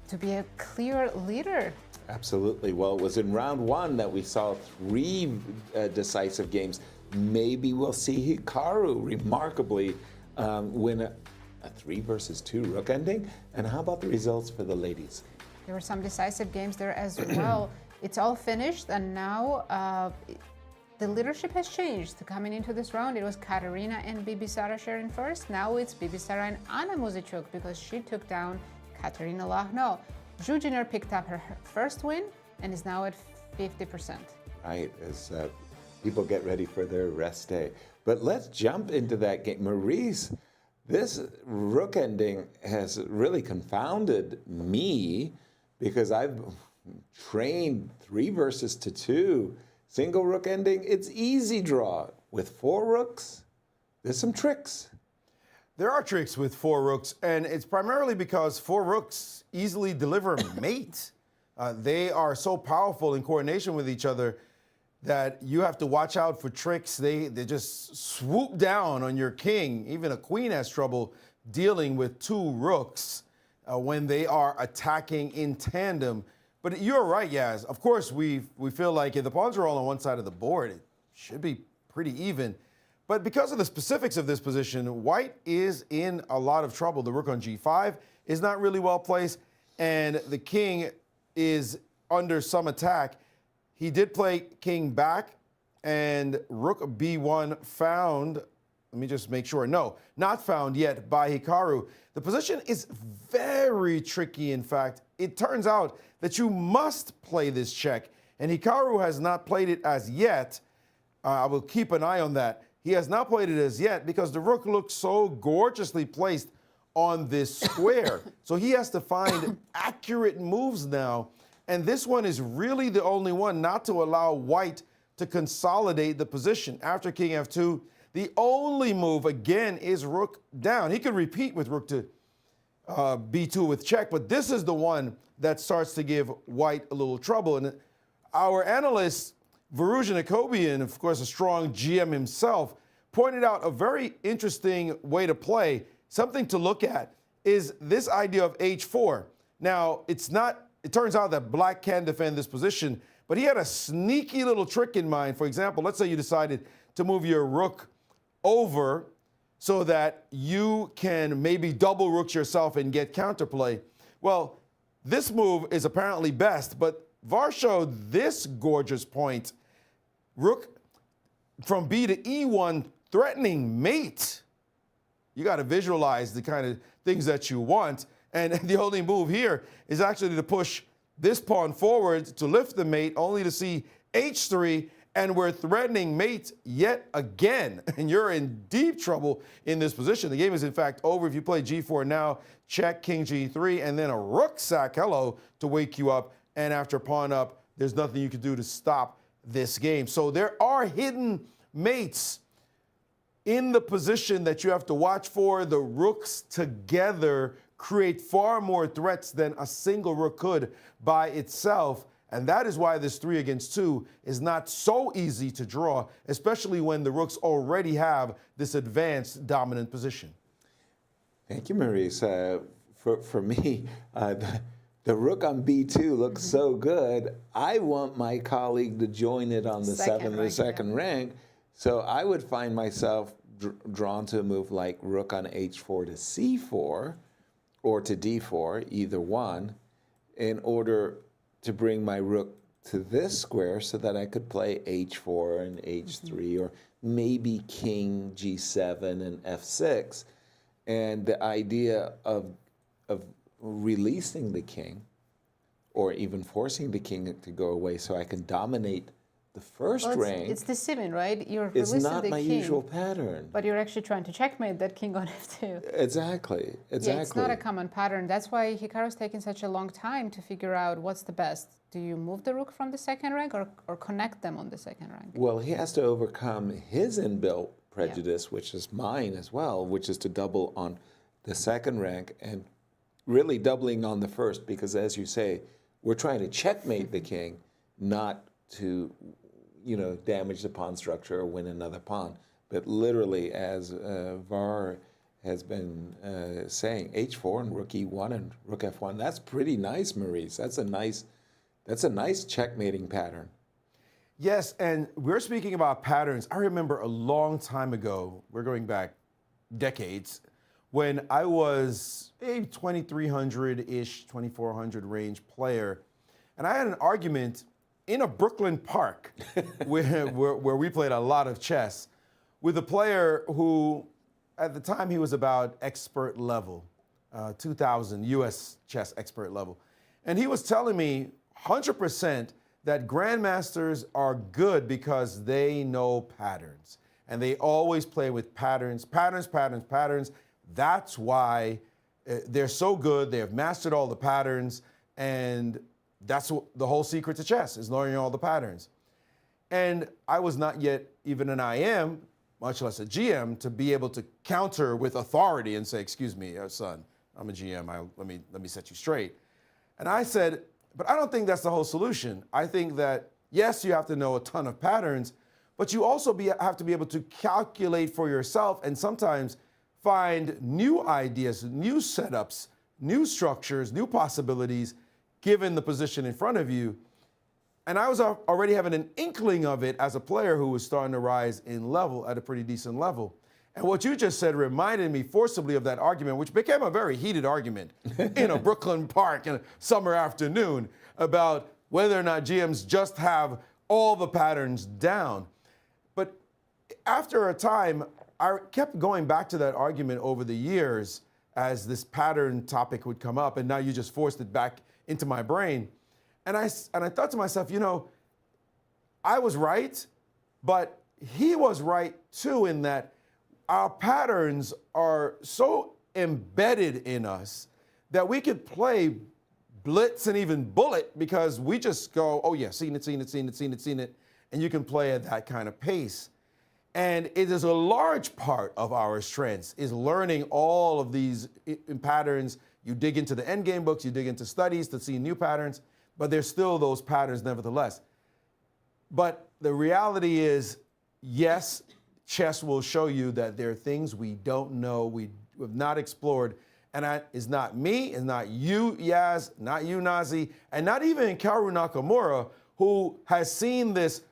to be a clear leader. Absolutely. Well, it was in round 1 that we saw 3 decisive games. Maybe we'll see Hikaru remarkably win a 3 versus 2 rook ending. And how about the results for the ladies? There were some decisive games there as well. It's all finished, and now the leadership has changed. Coming into this round, it was Katerina and Bibisara sharing first. Now it's Bibisara and Anna Muzichuk because she took down Katerina Lahno. Ju Wenjun picked up her first win and is now at 50%. Right, as people get ready for their rest day. But let's jump into that game. Maurice, this rook ending has really confounded me because I've trained 3 versus to 2. Single rook ending, it's easy draw. With 4 rooks, there's some tricks. There are tricks with 4 rooks, and it's primarily because 4 rooks easily deliver mate. They are so powerful in coordination with each other that you have to watch out for tricks. They just swoop down on your king. Even a queen has trouble dealing with 2 rooks when they are attacking in tandem. But you're right, Yaz. Of course, we feel like if the pawns are all on one side of the board, it should be pretty even. But because of the specifics of this position, white is in a lot of trouble. The rook on g5 is not really well placed, and the king is under some attack. He did play king back, and rook b1 found. Let me just make sure. No, not found yet by Hikaru. The position is very tricky, in fact. It turns out that you must play this check, and Hikaru has not played it as yet. I will keep an eye on that. He has not played it as yet because the rook looks so gorgeously placed on this square. So he has to find accurate moves now. And this one is really the only one not to allow white to consolidate the position. After king f2, the only move, again, is rook down. He could repeat with rook to b2 with check, but this is the one that starts to give white a little trouble. And our analyst, Varuzhin Akobian, of course, a strong GM himself, pointed out a very interesting way to play. Something to look at is this idea of h4. Now, it turns out that black can defend this position, but he had a sneaky little trick in mind. For example, let's say you decided to move your rook over so that you can maybe double rook yourself and get counterplay. Well, this move is apparently best, but Var showed this gorgeous point. Rook from b to e1, threatening mate. You got to visualize the kind of things that you want. And the only move here is actually to push this pawn forward to lift the mate, only to see h3, and we're threatening mate yet again. And you're in deep trouble in this position. The game is, in fact, over. If you play g4 now, check king g3, and then a rook sack, hello, to wake you up. And after pawn up, there's nothing you can do to stop this game. So there are hidden mates in the position that you have to watch for. The rooks together create far more threats than a single rook could by itself. And that is why this 3 against 2 is not so easy to draw, especially when the rooks already have this advanced dominant position. Thank you, Maurice. For me, the rook on b2 looks so good. I want my colleague to join it on the second rank. So I would find myself drawn to a move like rook on h4 to c4 or to d4, either one, in order to bring my rook to this square so that I could play h4 and h3 or maybe king g7 and f6. And the idea of releasing the king or even forcing the king to go away so I can dominate the first rank. It's deceiving, right? You're it's releasing not the my king, usual pattern. but you're actually trying to checkmate that king on f2. Exactly. Yeah, it's not a common pattern. That's why Hikaru's taking such a long time to figure out what's the best. Do you move the rook from the second rank or connect them on the second rank? Well, he has to overcome his inbuilt prejudice, which is mine as well, which is to double on the second rank and really doubling on the first, because as you say, we're trying to checkmate the king, not to, damage the pawn structure or win another pawn, but literally, as Var has been saying, h4 and rook e1 and rook f1. That's pretty nice, Maurice. That's a nice checkmating pattern. Yes, and we're speaking about patterns. I remember a long time ago, we're going back decades, when I was a 2300-ish, 2400 range player, and I had an argument in a Brooklyn park where we played a lot of chess with a player who, at the time, he was about expert level, 2000 US chess expert level. And he was telling me 100% that grandmasters are good because they know patterns. And they always play with patterns. That's why they're so good. They have mastered all the patterns. And that's the whole secret to chess, is learning all the patterns. And I was not yet even an IM, much less a GM, to be able to counter with authority and say, excuse me, son, I'm a GM, let me set you straight. And I said, but I don't think that's the whole solution. I think that, yes, you have to know a ton of patterns, but you also have to be able to calculate for yourself and sometimes find new ideas, new setups, new structures, new possibilities, given the position in front of you. And I was already having an inkling of it as a player who was starting to rise in level at a pretty decent level. And what you just said reminded me forcibly of that argument, which became a very heated argument in a Brooklyn park in a summer afternoon about whether or not GMs just have all the patterns down. But after a time, I kept going back to that argument over the years as this pattern topic would come up, and now you just forced it back into my brain. And I thought to myself, I was right, but he was right too, in that our patterns are so embedded in us that we could play blitz and even bullet because we just go, oh yeah, seen it, and you can play at that kind of pace. And it is a large part of our strengths, is learning all of these patterns. You dig into the endgame books, you dig into studies to see new patterns, but there's still those patterns nevertheless. But the reality is, yes, chess will show you that there are things we don't know, we have not explored, and that is not me, it's not you, Yaz, not you, Nazi, and not even Hikaru Nakamura, who has seen this,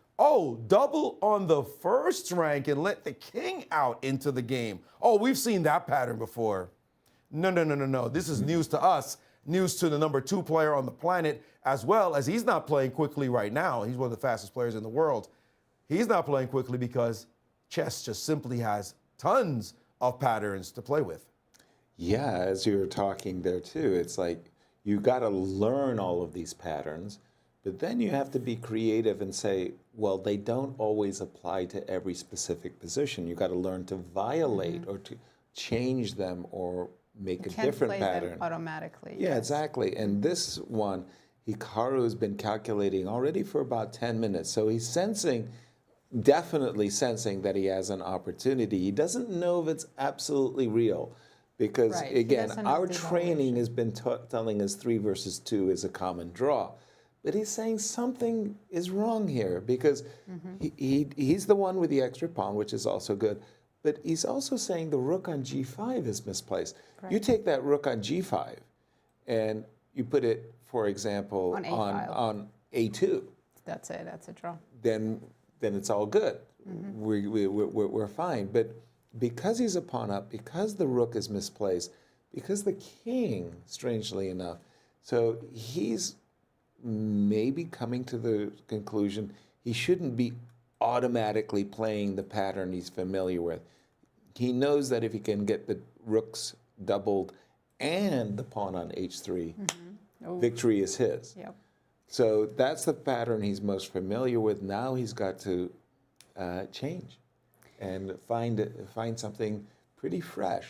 double on the first rank and let the king out into the game. Oh, we've seen that pattern before. No. This is news to us, news to the number 2 player on the planet, as well as he's not playing quickly right now. He's one of the fastest players in the world. He's not playing quickly because chess just simply has tons of patterns to play with. Yeah, as you were talking there too, it's like you got to learn all of these patterns, but then you have to be creative and say, well, they don't always apply to every specific position. You got to learn to violate or to change them or make a different pattern. Them automatically. Yeah, exactly. And this one, Hikaru has been calculating already for about 10 minutes. So he's definitely sensing that he has an opportunity. He doesn't know if it's absolutely real because, again, our training has been telling us 3 versus 2 is a common draw. But he's saying something is wrong here because he's the one with the extra pawn, which is also good. But he's also saying the rook on g5 is misplaced. Right. You take that rook on g5 and you put it, for example, on a2. That's it. That's a draw. Then it's all good. We're fine. But because he's a pawn up, because the rook is misplaced, because the king, strangely enough, so he's maybe coming to the conclusion he shouldn't be automatically playing the pattern he's familiar with. He knows that if he can get the rooks doubled and the pawn on h3, victory is his. Yep. So that's the pattern he's most familiar with. Now he's got to change and find something pretty fresh.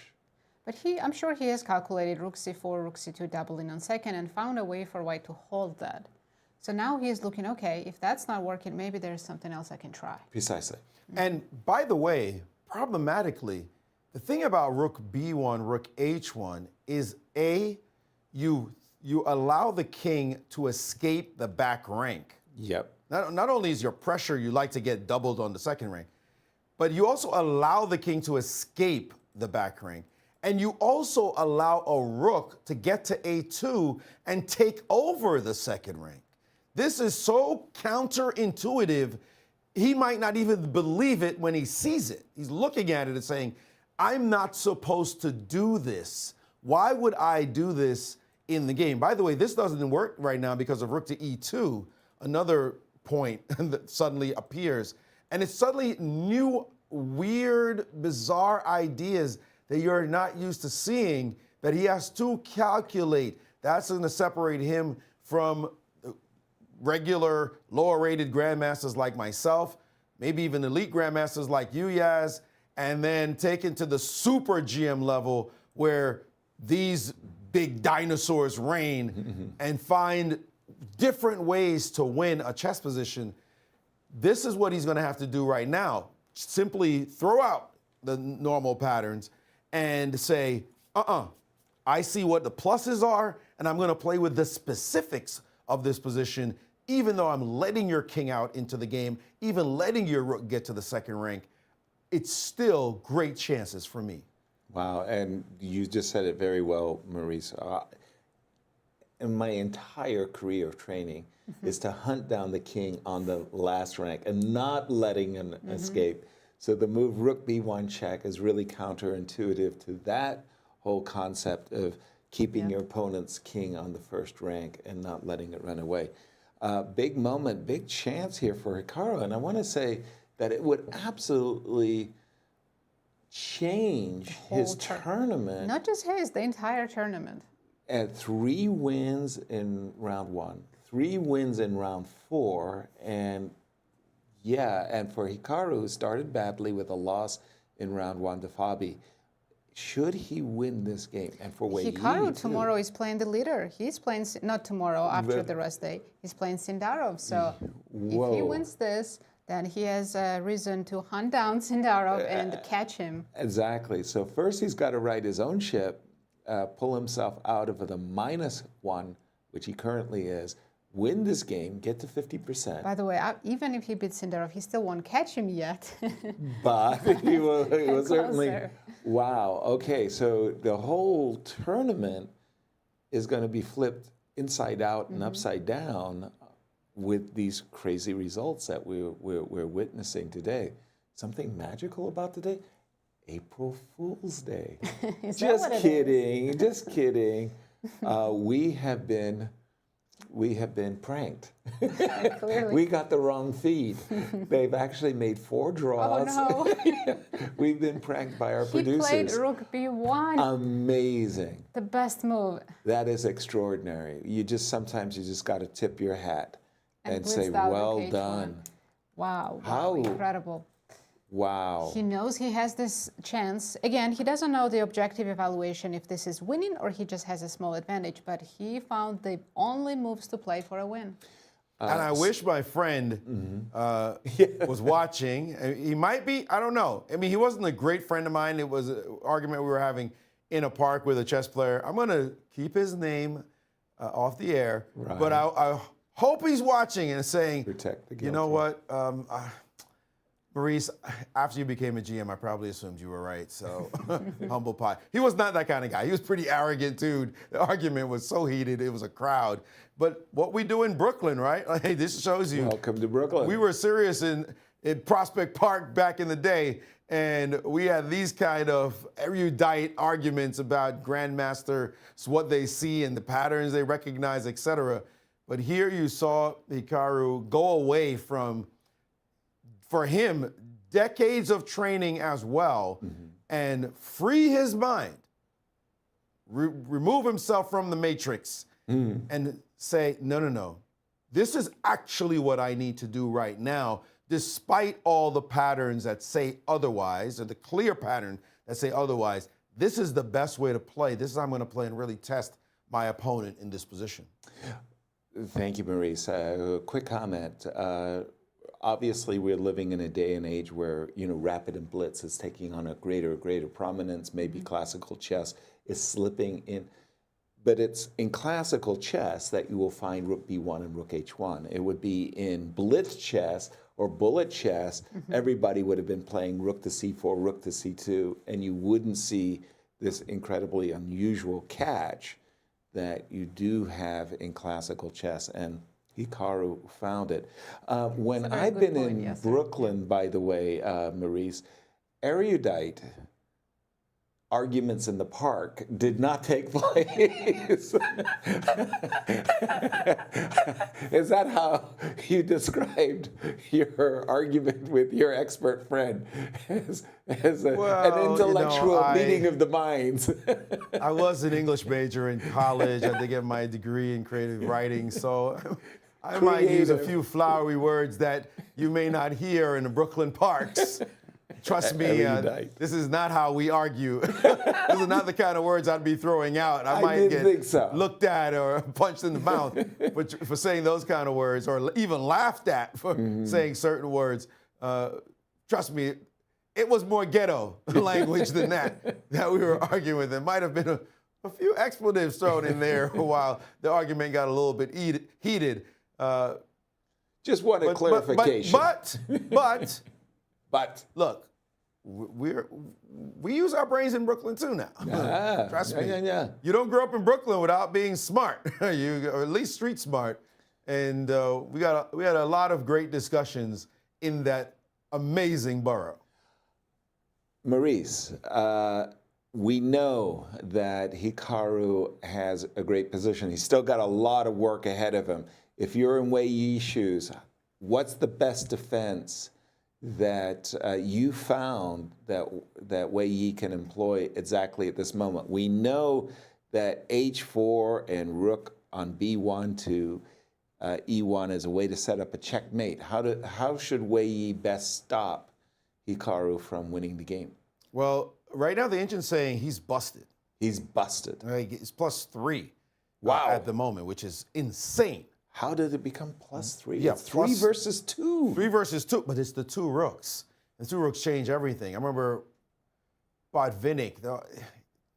But I'm sure he has calculated rook c4, rook c2 doubling on second and found a way for white to hold that. So now he's looking, okay, if that's not working, maybe there's something else I can try. Precisely. And by the way, problematically, the thing about rook b1, rook h1 is you allow the king to escape the back rank. Yep. Not only is your pressure, you like to get doubled on the second rank, but you also allow the king to escape the back rank. And you also allow a rook to get to a2 and take over the second rank. This is so counterintuitive, he might not even believe it when he sees it. He's looking at it and saying, I'm not supposed to do this. Why would I do this in the game? By the way, this doesn't work right now because of rook to e2, another point that suddenly appears. And it's suddenly new, weird, bizarre ideas that you're not used to seeing that he has to calculate. That's going to separate him from regular, lower-rated grandmasters like myself, maybe even elite grandmasters like you, Yaz, and then take it to the super GM level where these big dinosaurs reign and find different ways to win a chess position. This is what he's going to have to do right now. Simply throw out the normal patterns and say, I see what the pluses are, and I'm going to play with the specifics of this position, even though I'm letting your king out into the game, even letting your rook get to the second rank. It's still great chances for me. Wow, and you just said it very well, Maurice. In my entire career of training is to hunt down the king on the last rank and not letting him escape. So the move rook b1 check is really counterintuitive to that whole concept of keeping your opponent's king on the first rank and not letting it run away. Big moment, big chance here for Hikaru, and I want to say that it would absolutely change his tournament. Not just his, the entire tournament. At 3 wins in round 1, 3 wins in round 4, and and for Hikaru, who started badly with a loss in round 1 to Fabi, should he win this game? And for Wei Yi, Hikaru tomorrow is playing the leader. He's playing, not tomorrow, after the rest day, he's playing Sindarov. So if he wins this, then he has a reason to hunt down Sindarov and catch him. Exactly. So first he's got to right his own ship, pull himself out of the -1, which he currently is, win this game, get to 50%. By the way, even if he beats Sindarov, he still won't catch him yet. But he will certainly. Wow. Okay, so the whole tournament is going to be flipped inside out and upside down with these crazy results that we're witnessing today. Something magical about today? April Fool's Day. Just kidding. Just kidding. We have been pranked. Clearly. We got the wrong feed. They've actually made 4 draws. Oh, no. We've been pranked by our He producers. played rook b1. Amazing. The best move. That is extraordinary. Sometimes you just got to tip your hat and say, well done. Wow. How incredible. Wow. He knows he has this chance. Again, he doesn't know the objective evaluation if this is winning or he just has a small advantage, but he found the only moves to play for a win. And I wish my friend was watching. He might be, I don't know. I mean, he wasn't a great friend of mine. It was an argument we were having in a park with a chess player. I'm going to keep his name off the air, but I hope he's watching and saying, protect the guilty. You know what, Maurice, after you became a GM, I probably assumed you were right, so humble pie. He was not that kind of guy. He was pretty arrogant, dude. The argument was so heated, it was a crowd. But what we do in Brooklyn, right? Like, hey, this shows you. Welcome to Brooklyn. We were serious in Prospect Park back in the day, and we had these kind of erudite arguments about grandmasters, what they see and the patterns they recognize, etc. But here you saw Hikaru go away from, for him, decades of training as well, and free his mind, remove himself from the matrix, and say, no, this is actually what I need to do right now, despite all the patterns that say otherwise, or the clear pattern that say otherwise. This is the best way to play. This is how I'm going to play and really test my opponent in this position. Thank you, Maurice. Quick comment. obviously we're living in a day and age where, rapid and blitz is taking on a greater prominence. Maybe classical chess is slipping in. But it's in classical chess that you will find rook b1 and rook h1. It would be in blitz chess or bullet chess, everybody would have been playing rook to c4, rook to c2, and you wouldn't see this incredibly unusual catch that you do have in classical chess. And Hikaru found it. When I've been in Brooklyn, by the way, Maurice, erudite arguments in the park did not take place. Is that how you described your argument with your expert friend? As an intellectual meeting of the minds? I was an English major in college. I did get my degree in creative writing, so I might use a few flowery words that you may not hear in the Brooklyn parks. Trust me, this is not how we argue. This is not the kind of words I'd be throwing out. I might get looked at or punched in the mouth for saying those kind of words, or even laughed at for saying certain words. Trust me, it was more ghetto language than that we were arguing with. There might have been a few expletives thrown in there while the argument got a little bit heated. Just wanted clarification. But look, we use our brains in Brooklyn too now. Trust me. You don't grow up in Brooklyn without being smart, or at least street smart. And we had a lot of great discussions in that amazing borough. Maurice, we know that Hikaru has a great position. He's still got a lot of work ahead of him. If you're in Wei Yi's shoes, what's the best defense that you found that Wei Yi can employ exactly at this moment? We know that h4 and rook on b1 to e1 is a way to set up a checkmate. How should Wei Yi best stop Hikaru from winning the game? Well, right now the engine's saying he's busted. He's busted. He's +3 at the moment, which is insane. How did it become +3? Yeah, it's 3 versus 2. 3 versus 2, but it's the 2 rooks. And 2 rooks change everything. I remember Botvinnik.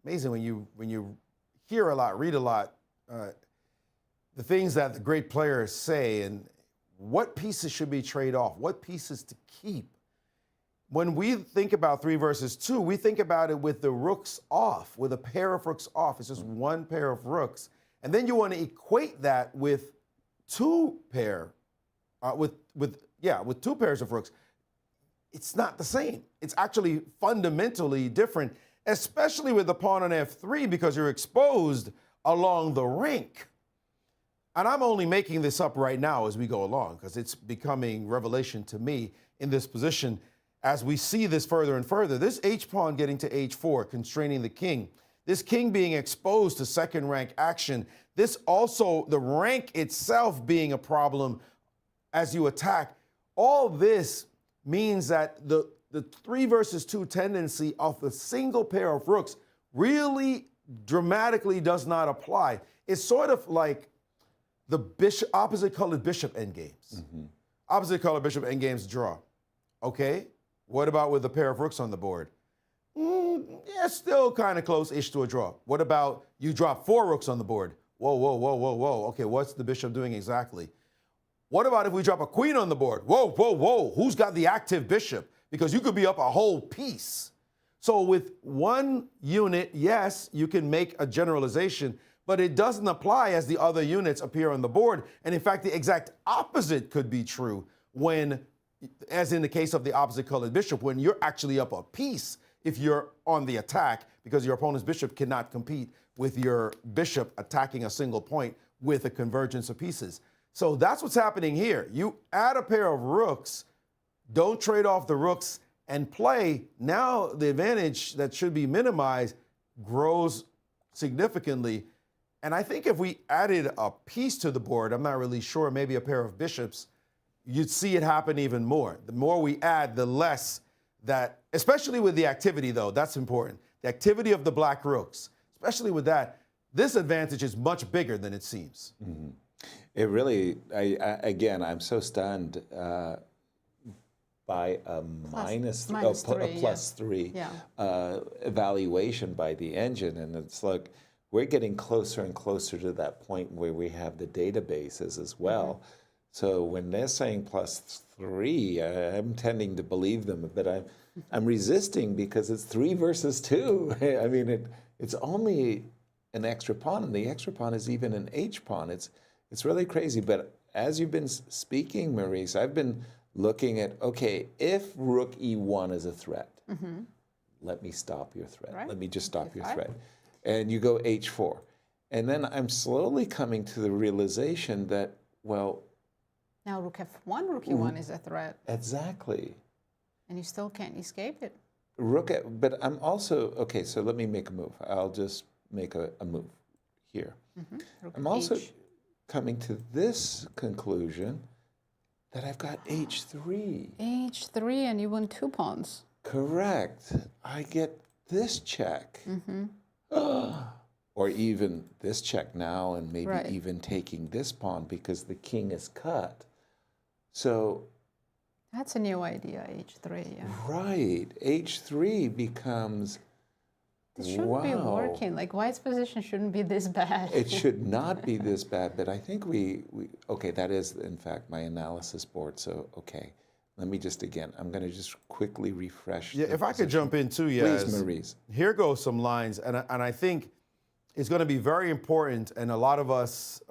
Amazing when you hear a lot, read a lot, the things that the great players say and what pieces should be traded off, what pieces to keep. When we think about 3 versus 2, we think about it with the rooks off, with a pair of rooks off. It's just one pair of rooks. And then you want to equate that with 2 pairs of rooks. It's not the same. It's actually fundamentally different, especially with the pawn on f3 because you're exposed along the rank. And I'm only making this up right now as we go along because it's becoming revelation to me in this position as we see this further and further. This h-pawn getting to h4, constraining the king. This king being exposed to second rank action. This also, the rank itself being a problem as you attack. All this means that the 3 versus 2 tendency of a single pair of rooks really dramatically does not apply. It's sort of like the opposite colored bishop endgames. Opposite colored bishop endgames draw. Okay, what about with a pair of rooks on the board? Yeah, still kind of close-ish to a draw. What about you drop 4 rooks on the board? Whoa. Okay, what's the bishop doing exactly? What about if we drop a queen on the board? Whoa. Who's got the active bishop? Because you could be up a whole piece. So with one unit, yes, you can make a generalization, but it doesn't apply as the other units appear on the board. And in fact, the exact opposite could be true when, as in the case of the opposite colored bishop, when you're actually up a piece if you're on the attack, because your opponent's bishop cannot compete with your bishop attacking a single point with a convergence of pieces. So that's what's happening here. You add a pair of rooks, don't trade off the rooks, and play. Now the advantage that should be minimized grows significantly. And I think if we added a piece to the board, I'm not really sure, maybe a pair of bishops, you'd see it happen even more. The more we add, the less that, especially with the activity though, that's important. The activity of the black rooks, especially with that, this advantage is much bigger than it seems. It really, again, I'm so stunned. by a +3 evaluation by the engine, and it's like we're getting closer and closer to that point where we have the databases as well. So when they're saying +3, I'm tending to believe them, but I'm resisting because it's 3 versus 2. I mean, it's only an extra pawn, and the extra pawn is even an H pawn. It's really crazy. But as you've been speaking, Maurice, I've been looking at, okay, if Rook E1 is a threat, let me stop your threat. Right. Let me just stop your threat. And you go H4. And then I'm slowly coming to the realization that, well, now Rook F1, Rook E1 is a threat. Exactly. And you still can't escape it. But I'm also, okay, so let me make a move. I'll just make a move here. I'm also coming to this conclusion that I've got H3. H3, and you win 2 pawns. Correct. I get this check. Or even this check now, and maybe even taking this pawn because the king is cut. So that's a new idea, H3. Yeah. Right. H3 becomes, this shouldn't be working. Like, White's position shouldn't be this bad. It should not be this bad, but I think okay, that is, in fact, my analysis board. So, okay, let me just, again, I'm going to just quickly refresh. Yeah, if I could jump in too, yes. Please, Maurice. Here goes some lines, and I think it's going to be very important, and a lot of us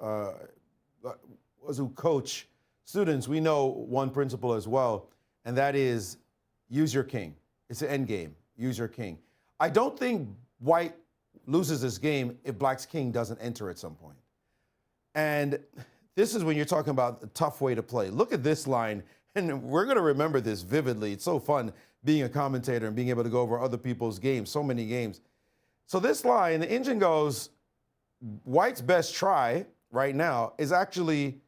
who coach students, we know one principle as well, and that is use your king. It's an end game. Use your king. I don't think White loses this game if Black's king doesn't enter at some point. And this is when you're talking about a tough way to play. Look at this line, and we're going to remember this vividly. It's so fun being a commentator and being able to go over other people's games, so many games. So this line, the engine goes, White's best try right now is actually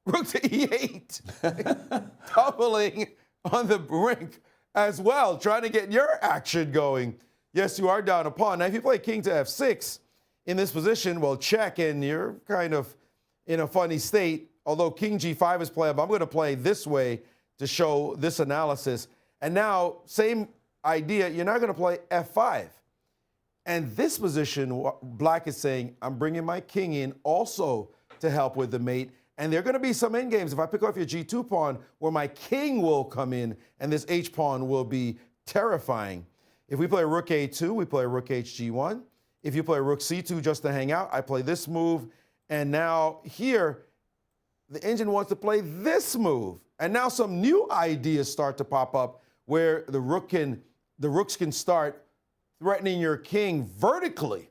Rook to E8, doubling on the brink as well, trying to get your action going. Yes, you are down a pawn. Now, if you play king to F6 in this position, well, check, and you're kind of in a funny state. Although king G5 is playable, I'm going to play this way to show this analysis. And now, same idea, you're not going to play F5. And this position, Black is saying, I'm bringing my king in also to help with the mate. And there are going to be some endgames. If I pick off your G2 pawn, where my king will come in, and this H pawn will be terrifying. If we play Rook A2, we play Rook HG1. If you play Rook C2 just to hang out, I play this move. And now here, the engine wants to play this move. And now some new ideas start to pop up where the rooks can start threatening your king vertically.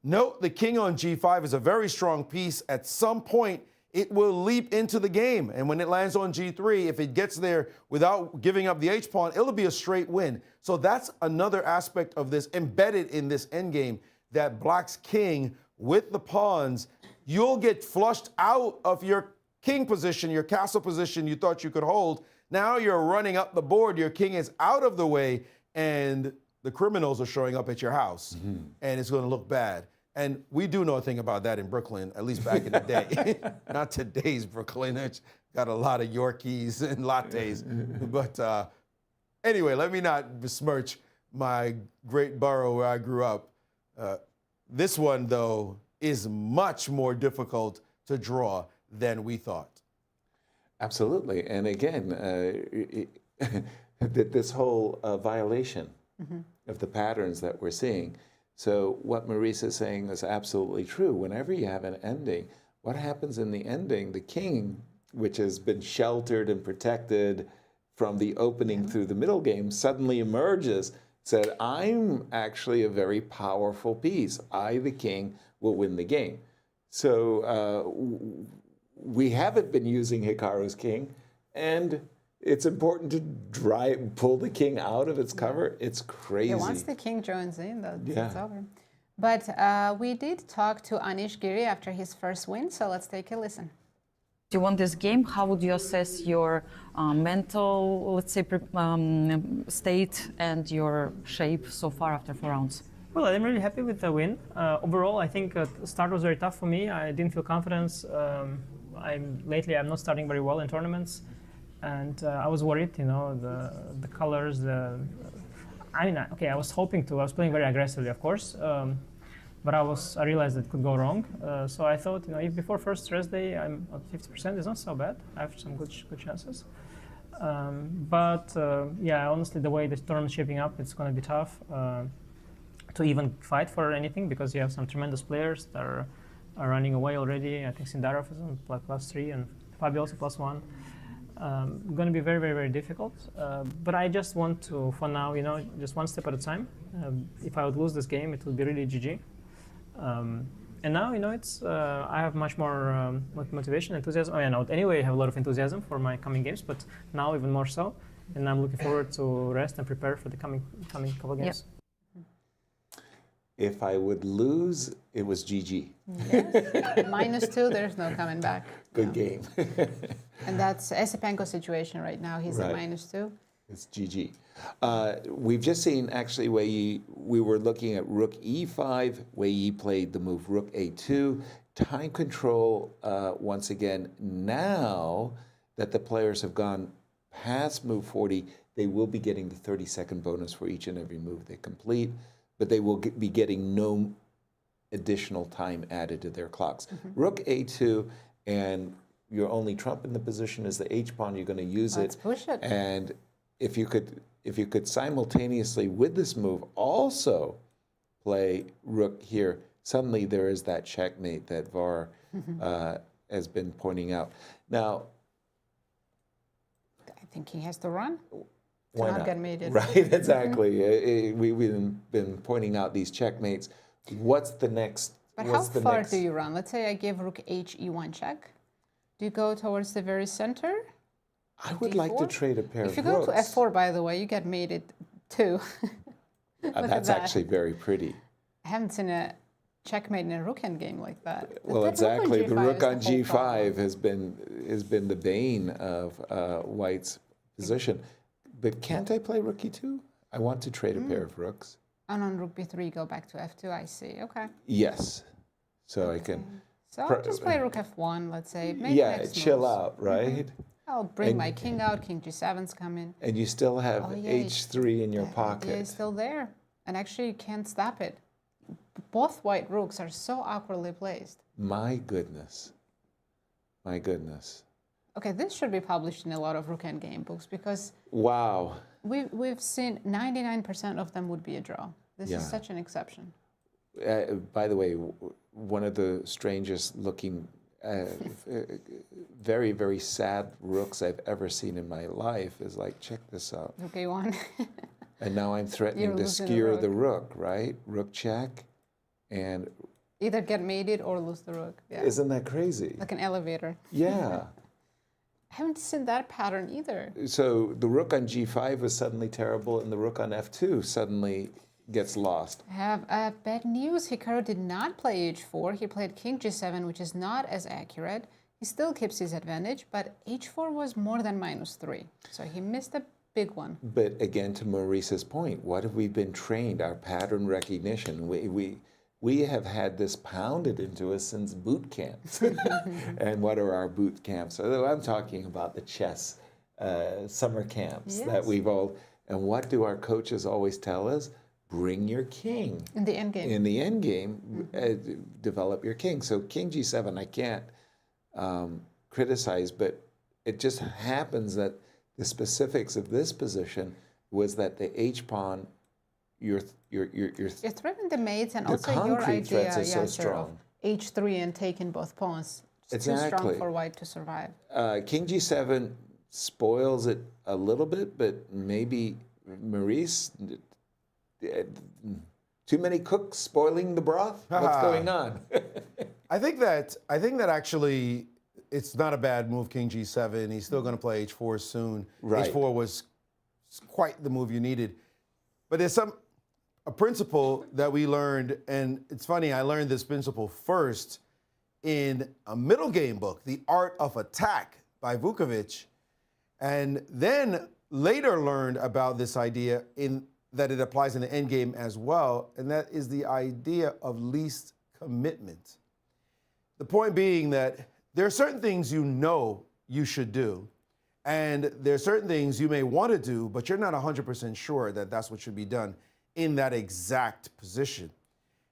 Note the king on G5 is a very strong piece. At some point, it will leap into the game. And when it lands on G3, if it gets there without giving up the H-pawn, it'll be a straight win. So that's another aspect of this embedded in this endgame, that Black's king with the pawns, you'll get flushed out of your king position, your castle position you thought you could hold. Now you're running up the board, your king is out of the way, and the criminals are showing up at your house, and it's going to look bad. And we do know a thing about that in Brooklyn, at least back in the day. Not today's Brooklyn. It's got a lot of Yorkies and lattes. But anyway, let me not besmirch my great borough where I grew up. This one, though, is much more difficult to draw than we thought. Absolutely. And again, this whole violation of the patterns that we're seeing. So what Maurice is saying is absolutely true. Whenever you have an ending, what happens in the ending, the king, which has been sheltered and protected from the opening through the middle game, suddenly emerges, said, I'm actually a very powerful piece. I, the king, will win the game. So we haven't been using Hikaru's king, and it's important to pull the king out of its cover. It's crazy. Yeah, once the king joins in, it's over. But we did talk to Anish Giri after his first win, so let's take a listen. You won this game. How would you assess your mental, let's say, state and your shape so far after 4 rounds? Well, I'm really happy with the win. Overall, I think the start was very tough for me. I didn't feel confidence. Lately, I'm not starting very well in tournaments. and I was worried, the colors, I was I was playing very aggressively, of course, but I realized it could go wrong. So I thought, if before first rest day I'm at 50%, it's not so bad. I have some good chances. Honestly, the way the tournament's shaping up, it's going to be tough to even fight for anything, because you have some tremendous players that are running away already. I think Sindarov is on +3 and Fabio also +1. Going to be very, very, very difficult. But I just want to, for now, just one step at a time. If I would lose this game, it would be really GG. And now, it's I have much more motivation, enthusiasm. Anyway, I have a lot of enthusiasm for my coming games, but now even more so. And I'm looking forward to rest and prepare for the coming couple games. Yep. If I would lose, it was GG. Yes. -2, there's no coming back. Good game. And that's Esipenko's situation right now. He's at -2. It's GG. We've just seen, actually, Wei Yi, we were looking at rook e5. Wei Yi played the move rook a2. Time control, once again. Now that the players have gone past move 40, they will be getting the 30-second bonus for each and every move they complete, but they will be getting no additional time added to their clocks. Rook a2, and your only trump in the position is the h-pawn. You're going to use Let's push it. And if you could simultaneously with this move also play rook here, suddenly there is that checkmate that VAR has been pointing out. Now, I think he has to run. Why not not? get mated. Right, exactly. We've been pointing out these checkmates. What's the next? But how far do you run? Let's say I give rook h e1 check. Do you go towards the very center? I would like to trade a pair of rooks. If you go to f4, by the way, you get mated too. That's actually very pretty. I haven't seen a checkmate in a rook endgame like that. Well, exactly. The rook on g5 has been the bane of White's position. But can't I play rook e2? I want to trade a pair of rooks. And on rook b3, go back to f2, I see. Okay. Yes. So I can... So I'll just play rook f1, let's say. Chill out, right? I'll bring my king out, king g7's coming. And you still have h3 in your pocket. Yeah, it's still there. And actually, you can't stop it. Both white rooks are so awkwardly placed. My goodness. My goodness. Okay, this should be published in a lot of rook endgame books, because wow, we've seen 99% of them would be a draw. This is such an exception. By the way, one of the strangest looking, very, very sad rooks I've ever seen in my life is like, check this out. Rook a1. And now I'm threatening to skewer the rook, right? Rook check, and... Either get mated or lose the rook. Yeah. Isn't that crazy? Like an elevator. Yeah. I haven't seen that pattern either. So the rook on g5 was suddenly terrible, and the rook on f2 suddenly gets lost. I have bad news. Hikaru did not play h4. He played king g7, which is not as accurate. He still keeps his advantage, but h4 was more than -3. So he missed a big one. But again, to Maurice's point, what have we been trained? Our pattern recognition. We have had this pounded into us since boot camps. And what are our boot camps? Although I'm talking about the chess summer camps that we've all... And what do our coaches always tell us? Bring your king. In the endgame. In the endgame, develop your king. So king g7, I can't criticize, but it just happens that the specifics of this position was that the h-pawn, you're threatening the mates, and also your idea, Yasser, of h3 and taking both pawns. It's too strong for white to survive. King g7 spoils it a little bit, but maybe Maurice, too many cooks spoiling the broth? What's going on? I think that actually it's not a bad move, king g7. He's still going to play h4 soon. Right. H4 was quite the move you needed. But there's a principle that we learned, and it's funny, I learned this principle first in a middle game book, The Art of Attack by Vukovic, and then later learned about this idea that it applies in the endgame as well, and that is the idea of least commitment. The point being that there are certain things you know you should do, And there are certain things you may want to do, but you're not 100% sure that that's what should be done in that exact position.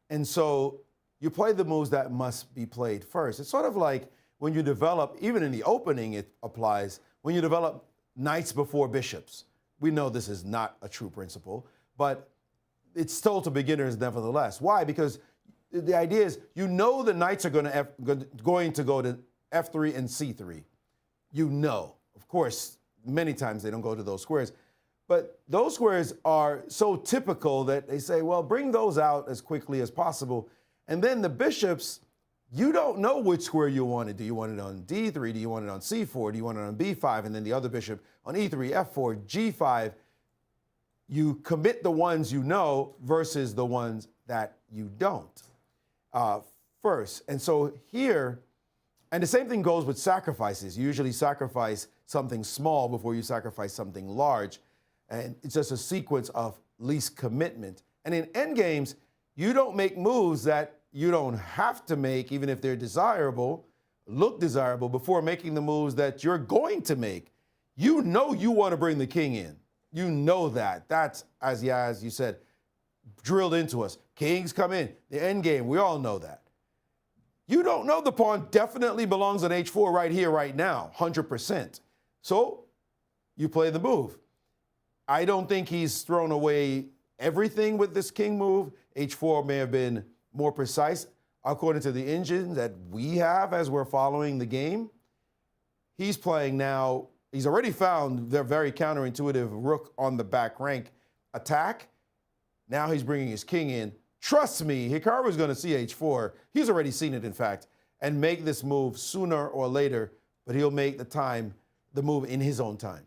And so you play the moves that must be played first. It's sort of like when you develop, even in the opening it applies, when you develop knights before bishops. We know this is not a true principle, but it's told to beginners nevertheless. Why? Because the idea is you know the knights are going to go to f3 and c3. You know. Of course, many times they don't go to those squares. But those squares are so typical that they say, well, bring those out as quickly as possible. And then the bishops, you don't know which square you want it. Do you want it on d3? Do you want it on c4? Do you want it on b5? And then the other bishop on e3, f4, g5. You commit the ones you know versus the ones that you don't first. And so here, and the same thing goes with sacrifices. You usually sacrifice something small before you sacrifice something large. And it's just a sequence of least commitment. And in endgames, you don't make moves that you don't have to make, even if they're desirable, look desirable, before making the moves that you're going to make. You know you want to bring the king in. You know that. That's, as you said, drilled into us. Kings come in. The endgame, we all know that. You don't know the pawn definitely belongs on h4 right here, right now, 100%. So you play the move. I don't think he's thrown away everything with this king move. h4 may have been more precise according to the engine that we have as we're following the game. He's playing now. He's already found their very counterintuitive rook on the back rank attack. Now he's bringing his king in. Trust me, Hikaru is going to see h4. He's already seen it, in fact, and make this move sooner or later, but he'll make the move in his own time.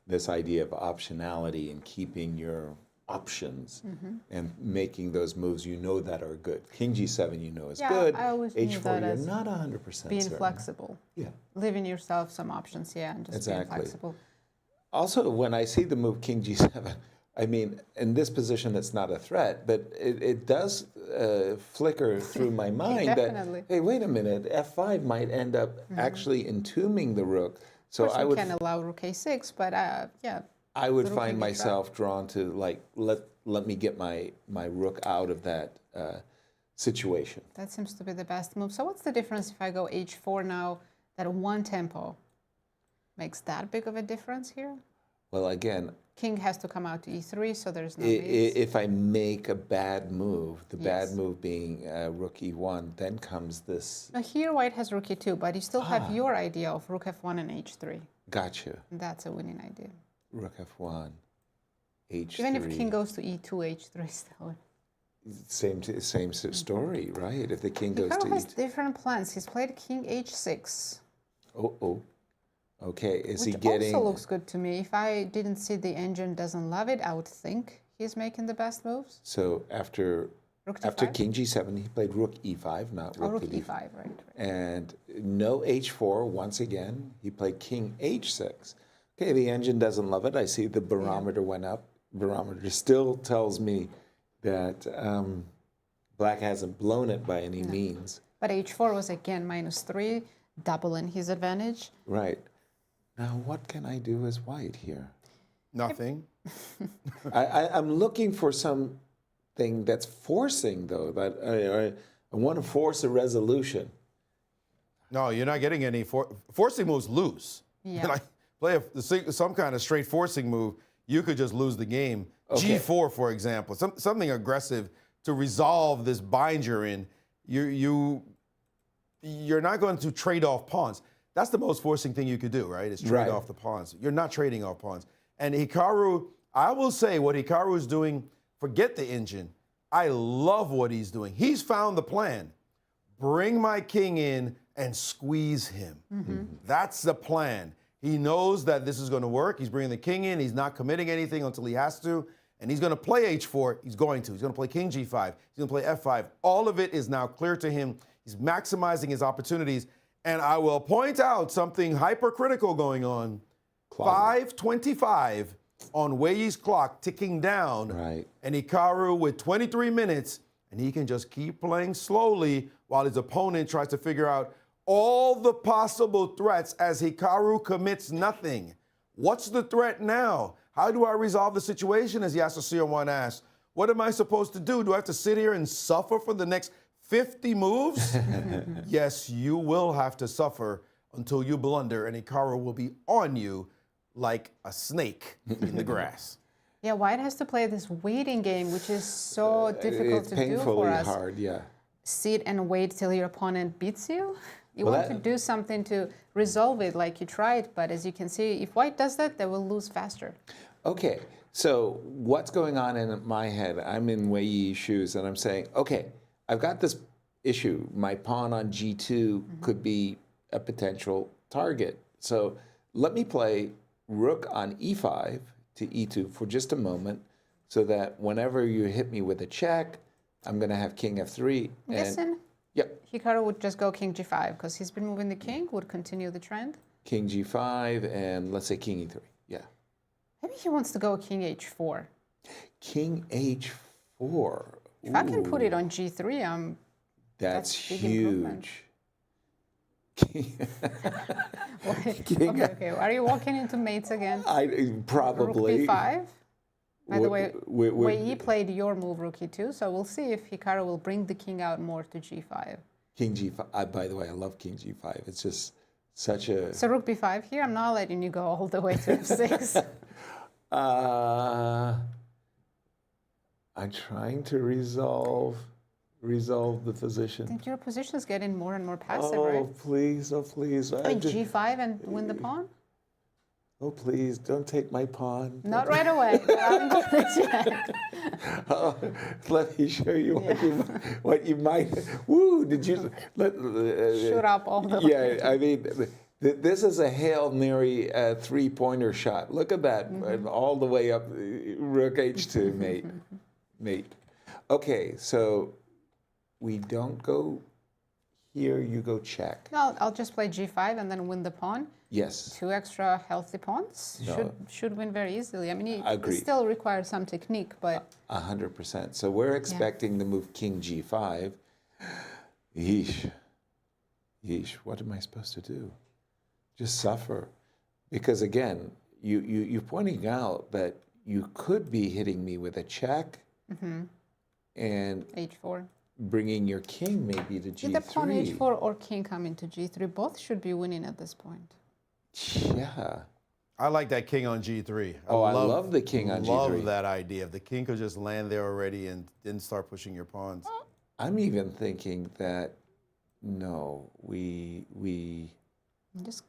This idea of optionality and keeping your options and making those moves you know that are good. King g7 you know is good. I always knew h4 that you're as not 100% being certain. flexible. Yeah. Leaving yourself some options, and just being flexible. Also, when I see the move king g7, I mean, in this position, it's not a threat, but it does flicker through my mind that, hey, wait a minute, f5 might end up actually entombing the rook. So of course, I would can allow rook a6, but yeah. I would find myself drawn to let me get my rook out of that situation. That seems to be the best move. So what's the difference if I go h4 now? That one tempo makes that big of a difference here? Well, again, king has to come out to e3, so there's no if I make a bad move, the bad move being rook e1, then comes this. Now here white has rook e2, but you still have your idea of rook f1 and h3. Gotcha. That's a winning idea. Rook f1, h3. Even if king goes to e2, h3 still. Same story, right? If the king goes to Hikaru has e2. different plans. He's played king h6. Okay, is he Which getting... also looks good to me. If I didn't see the engine doesn't love it, I would think he's making the best moves. So after king g7, he played rook e5, not rook e5, right. And no h4 once again. He played king h6. Okay, the engine doesn't love it. I see the barometer went up. Barometer still tells me that black hasn't blown it by any means. But h4 was again -3, doubling his advantage. Right. Now, what can I do as white here? Nothing. I'm looking for something that's forcing, though. That I want to force a resolution. No, you're not getting any forcing moves. Lose. Yeah. Like play some kind of straight forcing move. You could just lose the game. Okay. G4, for example, something aggressive to resolve this bind you're in. You're not going to trade off pawns. That's the most forcing thing you could do, right? Is trade off the pawns. You're not trading off pawns. And Hikaru, I will say what Hikaru is doing, forget the engine. I love what he's doing. He's found the plan. Bring my king in and squeeze him. That's the plan. He knows that this is going to work. He's bringing the king in. He's not committing anything until he has to. And he's going to play h4. He's going to. He's going to play king g5. He's going to play f5. All of it is now clear to him. He's maximizing his opportunities. And I will point out something hypercritical going on. 5:25 on Wei Yi's clock ticking down. Right. And Hikaru with 23 minutes, and he can just keep playing slowly while his opponent tries to figure out all the possible threats as Hikaru commits nothing. What's the threat now? How do I resolve the situation, as Yasser asked? What am I supposed to do? Do I have to sit here and suffer for the next 50 moves? Yes, you will have to suffer until you blunder, and Hikaru will be on you like a snake in the grass. Yeah, White has to play this waiting game, which is so difficult to do for us. It's painfully hard, yeah. Sit and wait till your opponent beats you. You want to do something to resolve it like you tried, but as you can see, if White does that, they will lose faster. Okay, so what's going on in my head? I'm in Wei Yi's shoes, and I'm saying, okay, I've got this issue. My pawn on G2 could be a potential target. So let me play rook on E5 to E2 for just a moment, so that whenever you hit me with a check, I'm going to have king F3. Listen. Yep. Hikaru would just go king G5 because he's been moving the king, would continue the trend. King G5 and let's say king E3. Yeah. Maybe he wants to go king H4. King H4. If I can put it on G3, that's big huge. Okay. Are you walking into mates again? Probably. Rook B5. By the way, Wei Yi played your move, rook E2, so we'll see if Hikaru will bring the king out more to G5. King G5. By the way, I love King G5. It's just such a... So rook B5 here, I'm not letting you go all the way to F6. I'm trying to resolve the position. I think your position is getting more and more passive, oh, right? Please, oh, please. Play G5 and win the pawn? Oh, please, don't take my pawn. Not right away. Oh, let me show you what you might... Woo, did you... Shoot up all the way. Yeah, I mean, this is a Hail Mary three-pointer shot. Look at that, all the way up, rook H2, mate. Okay, so we don't go here, you go check. No, I'll just play G5 and then win the pawn. Yes. 2 extra healthy pawns should win very easily. I mean, it still requires some technique, but... 100%. So we're expecting the move king G5. Yeesh. What am I supposed to do? Just suffer. Because again, you're pointing out that you could be hitting me with a check and H4. Bringing your king maybe to G3. Either pawn H4 or king coming to G3. Both should be winning at this point. Yeah. I like that king on G3. I love the king on G3. Love that idea. If the king could just land there already and then start pushing your pawns. I'm even thinking that, no, we just...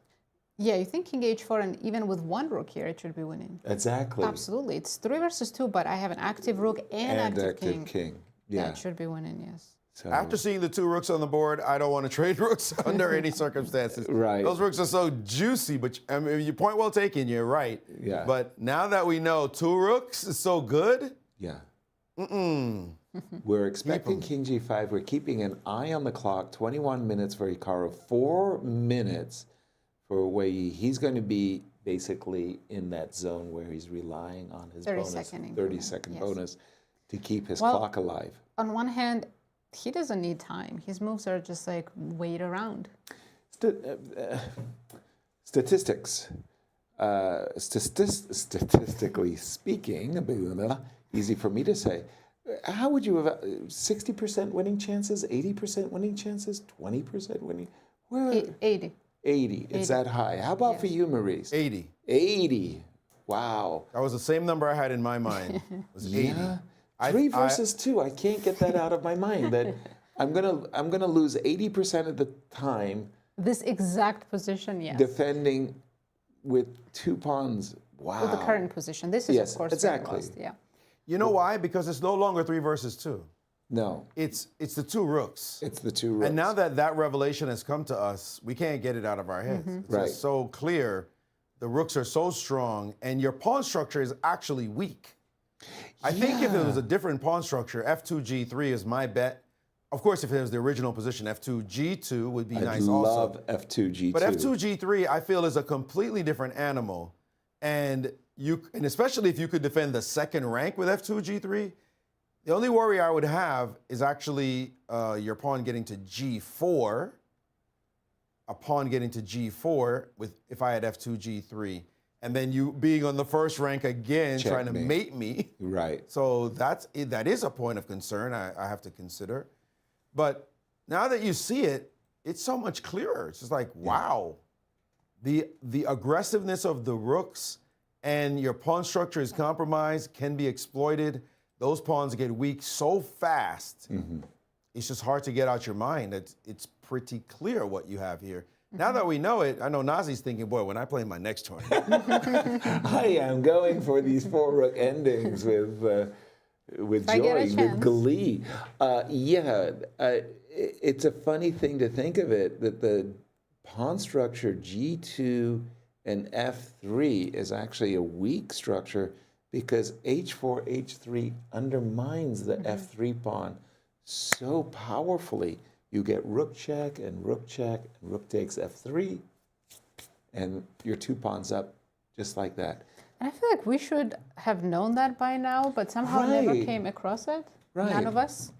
Yeah, you think king H4, and even with one rook here, it should be winning. Exactly. Absolutely. It's 3 versus 2, but I have an active rook and active king. Yeah. That should be winning, yes. So, after seeing the 2 rooks on the board, I don't want to trade rooks under any circumstances. Right. Those rooks are so juicy, but I mean, your point well taken, you're right. Yeah. But now that we know 2 rooks is so good. Yeah. We're expecting king G5. We're keeping an eye on the clock. 21 minutes for Hikaru, 4 minutes for Wei Yi. He's going to be basically in that zone where he's relying on his 30-second bonus to keep his clock alive. On one hand, he doesn't need time. His moves are just like wait around. Statistics. Statistically speaking, easy for me to say. How would you have 60% winning chances, 80% winning chances, 20% winning? 80. 80. It's that high. How about for you, Maurice? 80. 80. Wow. That was the same number I had in my mind. It was 80. 3 versus 2. I can't get that out of my mind. That I'm gonna lose 80% of the time. This exact position, yes. Defending with 2 pawns. Wow. With the current position. This is of course exactly. lost, yeah. You know why? Because it's no longer 3 versus 2. No. It's the 2 rooks. It's the 2 rooks. And now that revelation has come to us, we can't get it out of our heads. It's just so clear. The rooks are so strong, and your pawn structure is actually weak. I think if it was a different pawn structure, F2, G3 is my bet. Of course, if it was the original position, F2, G2 would be nice also. I love F2, G2. But F2, G3, I feel, is a completely different animal. And especially if you could defend the second rank with F2, G3, the only worry I would have is actually your pawn getting to G4. a pawn getting to g4 with if I had f2, g3, and then you being on the first rank again, trying to mate me. Right. So that is a point of concern I have to consider. But now that you see it, it's so much clearer. It's just like, wow. The aggressiveness of the rooks and your pawn structure is compromised, can be exploited. Those pawns get weak so fast. It's just hard to get out your mind. It's pretty clear what you have here. Now that we know it, I know Nazi's thinking, boy, when I play my next tournament. I am going for these 4 rook endings with joy, with glee. It's a funny thing to think of it, that the pawn structure G2 and F3 is actually a weak structure because H4, H3 undermines the F3 pawn so powerfully. You get rook check, and rook takes F3, and your 2 pawns up just like that. And I feel like we should have known that by now, but somehow never came across it. None of us.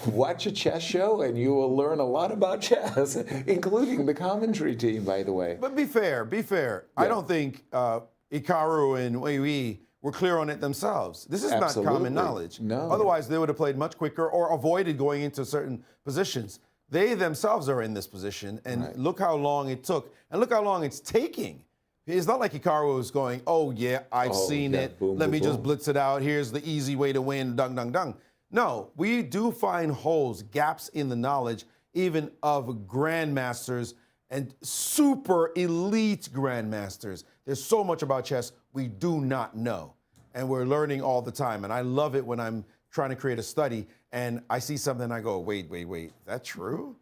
Watch a chess show and you will learn a lot about chess, including the commentary team, by the way. But be fair. Yeah. I don't think Hikaru and Wei Yi were clear on it themselves. This is not common knowledge. No. Otherwise, they would have played much quicker or avoided going into certain positions. They themselves are in this position, and look how long it took, and look how long it's taking. It's not like Hikaru was going, oh, yeah, I've seen it. Boom, Let boom, me just boom. blitz it out. Here's the easy way to win, dung, dung, dung. No, we do find holes, gaps in the knowledge, even of grandmasters and super elite grandmasters. There's so much about chess we do not know, and we're learning all the time. And I love it when I'm trying to create a study and I see something and I go, wait, is that true?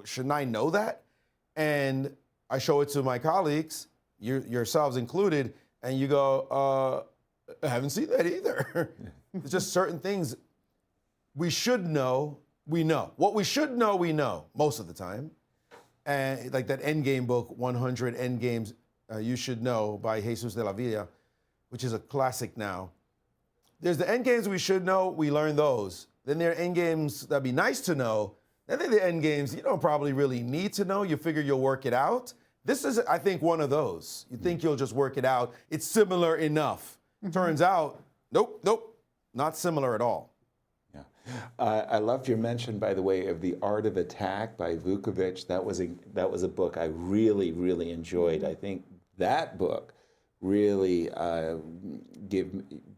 Shouldn't I know that? And I show it to my colleagues, yourselves included, and you go, I haven't seen that either. It's just certain things we should know, we know. What we should know, we know most of the time. And like that endgame book, 100 Endgames You Should Know by Jesus de la Villa, which is a classic now. There's the endgames we should know, we learn those. Then there are endgames that'd be nice to know. Then there are the endgames you don't probably really need to know. You figure you'll work it out. This is, I think, one of those. You think you'll just work it out. It's similar enough. Turns out, nope, not similar at all. Yeah, I loved your mention, by the way, of The Art of Attack by Vukovic. That was a book I really, really enjoyed. I think that book really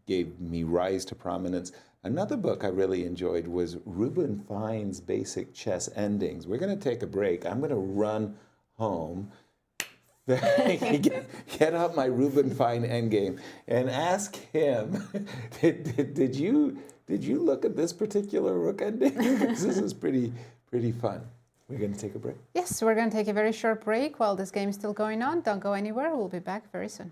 gave me rise to prominence. Another book I really enjoyed was Ruben Fine's Basic Chess Endings. We're going to take a break. I'm going to run home, get out my Ruben Fine endgame, and ask him, did you look at this particular rook ending? Because this is pretty fun. We're going to take a break. Yes, we're going to take a very short break while this game is still going on. Don't go anywhere. We'll be back very soon.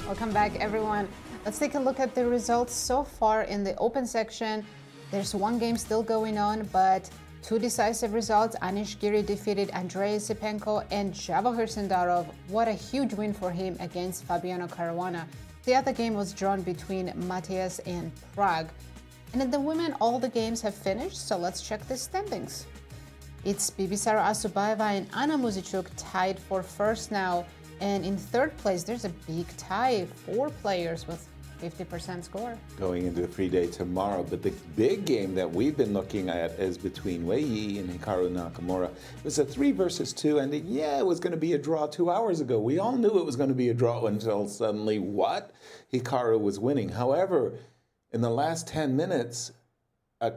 Welcome back, everyone. Let's take a look at the results so far in the open section. There's one game still going on, but two decisive results. Anish Giri defeated Andrey Esipenko and Javokhir Sindarov. What a huge win for him against Fabiano Caruana. The other game was drawn between Matthias and Prague. And in the women, all the games have finished, so let's check the standings. It's Bibisara Asubayeva and Anna Muzichuk tied for first now. And in third place, there's a big tie, 4 players with 50% score. Going into the free day tomorrow. But the big game that we've been looking at is between Wei Yi and Hikaru Nakamura. It was a 3 versus 2, and it was going to be a draw 2 hours ago. We all knew it was going to be a draw until suddenly, what? Hikaru was winning. However, in the last 10 minutes,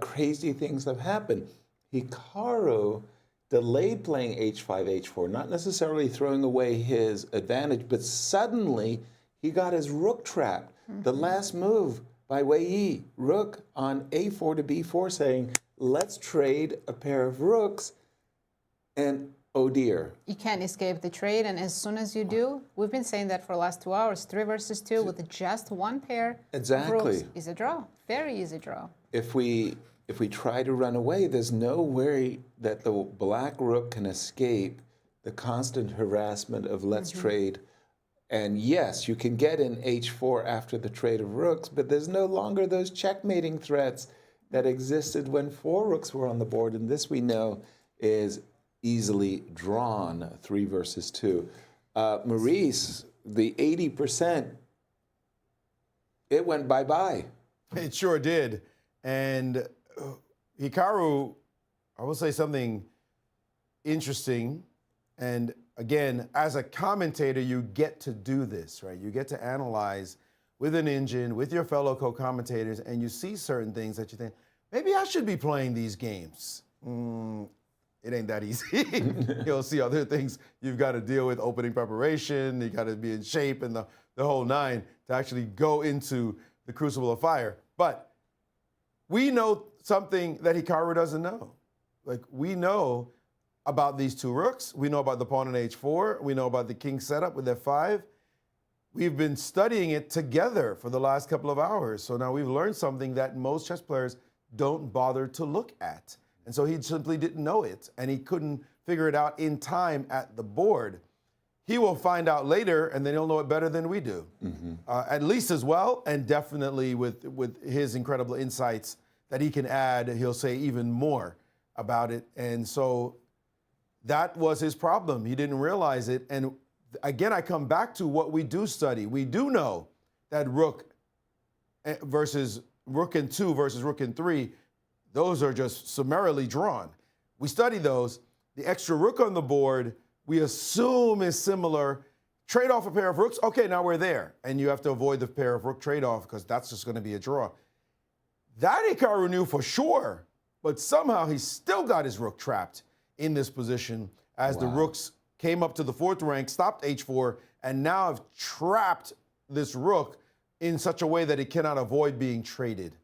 crazy things have happened. Hikaru delayed playing h5, h4, not necessarily throwing away his advantage, but suddenly he got his rook trapped. The last move by Wei Yi, rook on a4 to b4, saying, let's trade a pair of rooks, and oh dear. You can't escape the trade, and as soon as you do, we've been saying that for the last 2 hours, 3 versus 2 with just one pair of rooks is a draw. Very easy draw. If we try to run away, there's no way that the black rook can escape the constant harassment of let's trade. And yes, you can get in h4 after the trade of rooks, but there's no longer those checkmating threats that existed when 4 rooks were on the board. And this, we know, is easily drawn, 3 versus 2. Maurice, the 80%, it went bye-bye. It sure did. And Hikaru, I will say something interesting. And again, as a commentator, you get to do this, right? You get to analyze with an engine, with your fellow co-commentators, and you see certain things that you think, maybe I should be playing these games. It ain't that easy. You'll see other things you've got to deal with, opening preparation, you got to be in shape and the whole 9 to actually go into the crucible of fire. But we know something that Hikaru doesn't know. Like, we know about these 2 rooks. We know about the pawn on h4. We know about the king setup with f5. We've been studying it together for the last couple of hours. So now we've learned something that most chess players don't bother to look at. And so he simply didn't know it, and he couldn't figure it out in time at the board. He will find out later, and then he'll know it better than we do. At least as well, and definitely with his incredible insights that he can add, he'll say even more about it. And so that was his problem. He didn't realize it. And again, I come back to what we do study. We do know that rook versus rook and 2 versus rook and 3, those are just summarily drawn. We study those. The extra rook on the board, we assume is similar. Trade off a pair of rooks. Okay, now we're there. And you have to avoid the pair of rook trade-off because that's just going to be a draw. That Hikaru knew for sure, but somehow he still got his rook trapped in this position as the rooks came up to the 4th rank, stopped h4, and now have trapped this rook in such a way that it cannot avoid being traded.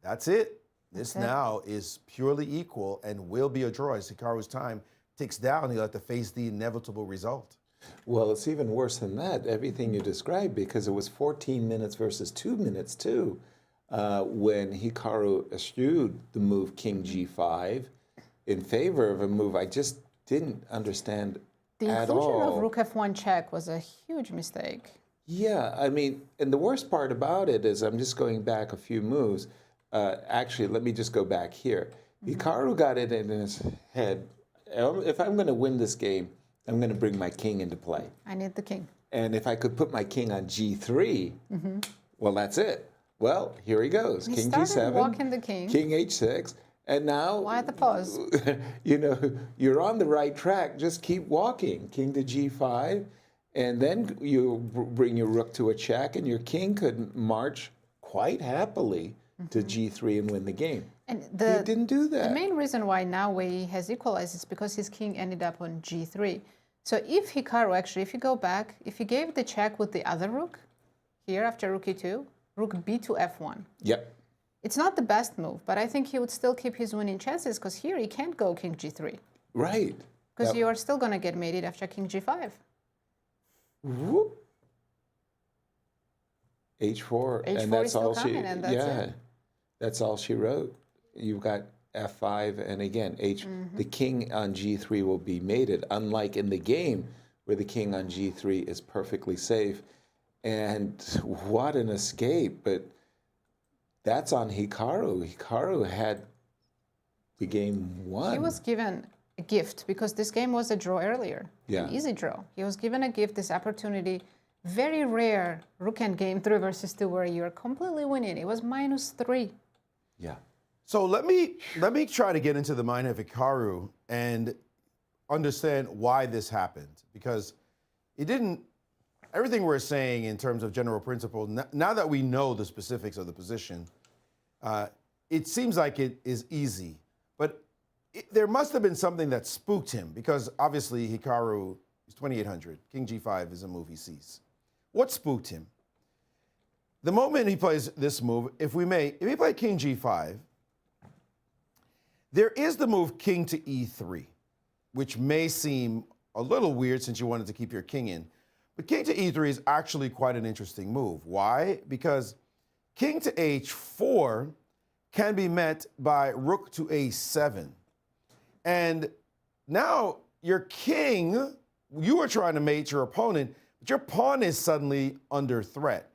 That's it. This now is purely equal and will be a draw as Hikaru's time ticks down. He'll have to face the inevitable result. Well, it's even worse than that, everything you described, because it was 14 minutes versus 2 minutes, too, when Hikaru eschewed the move king g5 in favor of a move I just didn't understand at all. The inclusion of rook f1 check was a huge mistake. Yeah, I mean, and the worst part about it is, I'm just going back a few moves. Actually, let me just go back here. Hikaru got it in his head, if I'm going to win this game, I'm going to bring my king into play. I need the king. And if I could put my king on g3, well, that's it. Well, here he goes. He king started g7, walking the king. King h6, and now... Why the pause? You know, you're on the right track. Just keep walking. King to g5, and then you bring your rook to a check, and your king could march quite happily to g3 and win the game. And he didn't do that. The main reason why now Wei Yi has equalized is because his king ended up on g3. So if Hikaru, actually, if you go back, if he gave the check with the other rook, here after rook e2, rook b to f1. Yep. It's not the best move, but I think he would still keep his winning chances because here he can't go king g3. Right. Because you are still going to get mated after king g5. Whoop. H4, H4 and that's is still all coming, and that's it. That's all she wrote. You've got F5, and again, the king on G3 will be mated, unlike in the game where the king on G3 is perfectly safe. And what an escape, but that's on Hikaru. Hikaru had the game won. He was given a gift because this game was a draw earlier. Yeah. An easy draw. He was given a gift, this opportunity. Very rare rook endgame 3 versus 2 where you're completely winning. It was -3. Yeah. So let me try to get into the mind of Hikaru and understand why this happened, because it didn't. Everything we're saying in terms of general principle, now that we know the specifics of the position, it seems like it is easy. But there must have been something that spooked him, because obviously Hikaru is 2800. King G5 is a move he sees. What spooked him? The moment he plays this move, if he played King G5, there is the move King to E3, which may seem a little weird since you wanted to keep your king in. But King to E3 is actually quite an interesting move. Why? Because King to H4 can be met by Rook to A7. And now your king, you are trying to mate your opponent, but your pawn is suddenly under threat.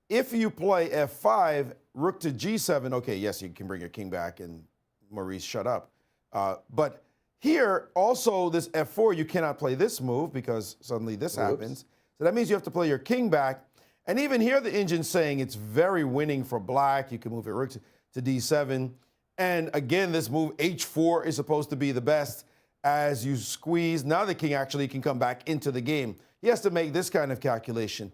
If you play F5, Rook to G7, okay, yes, you can bring your king back and Maurice, shut up. But here, also, this F4, you cannot play this move because suddenly this happens. So that means you have to play your king back. And even here, the engine's saying it's very winning for black. You can move your rook to D7. And again, this move, H4, is supposed to be the best as you squeeze. Now the king actually can come back into the game. He has to make this kind of calculation.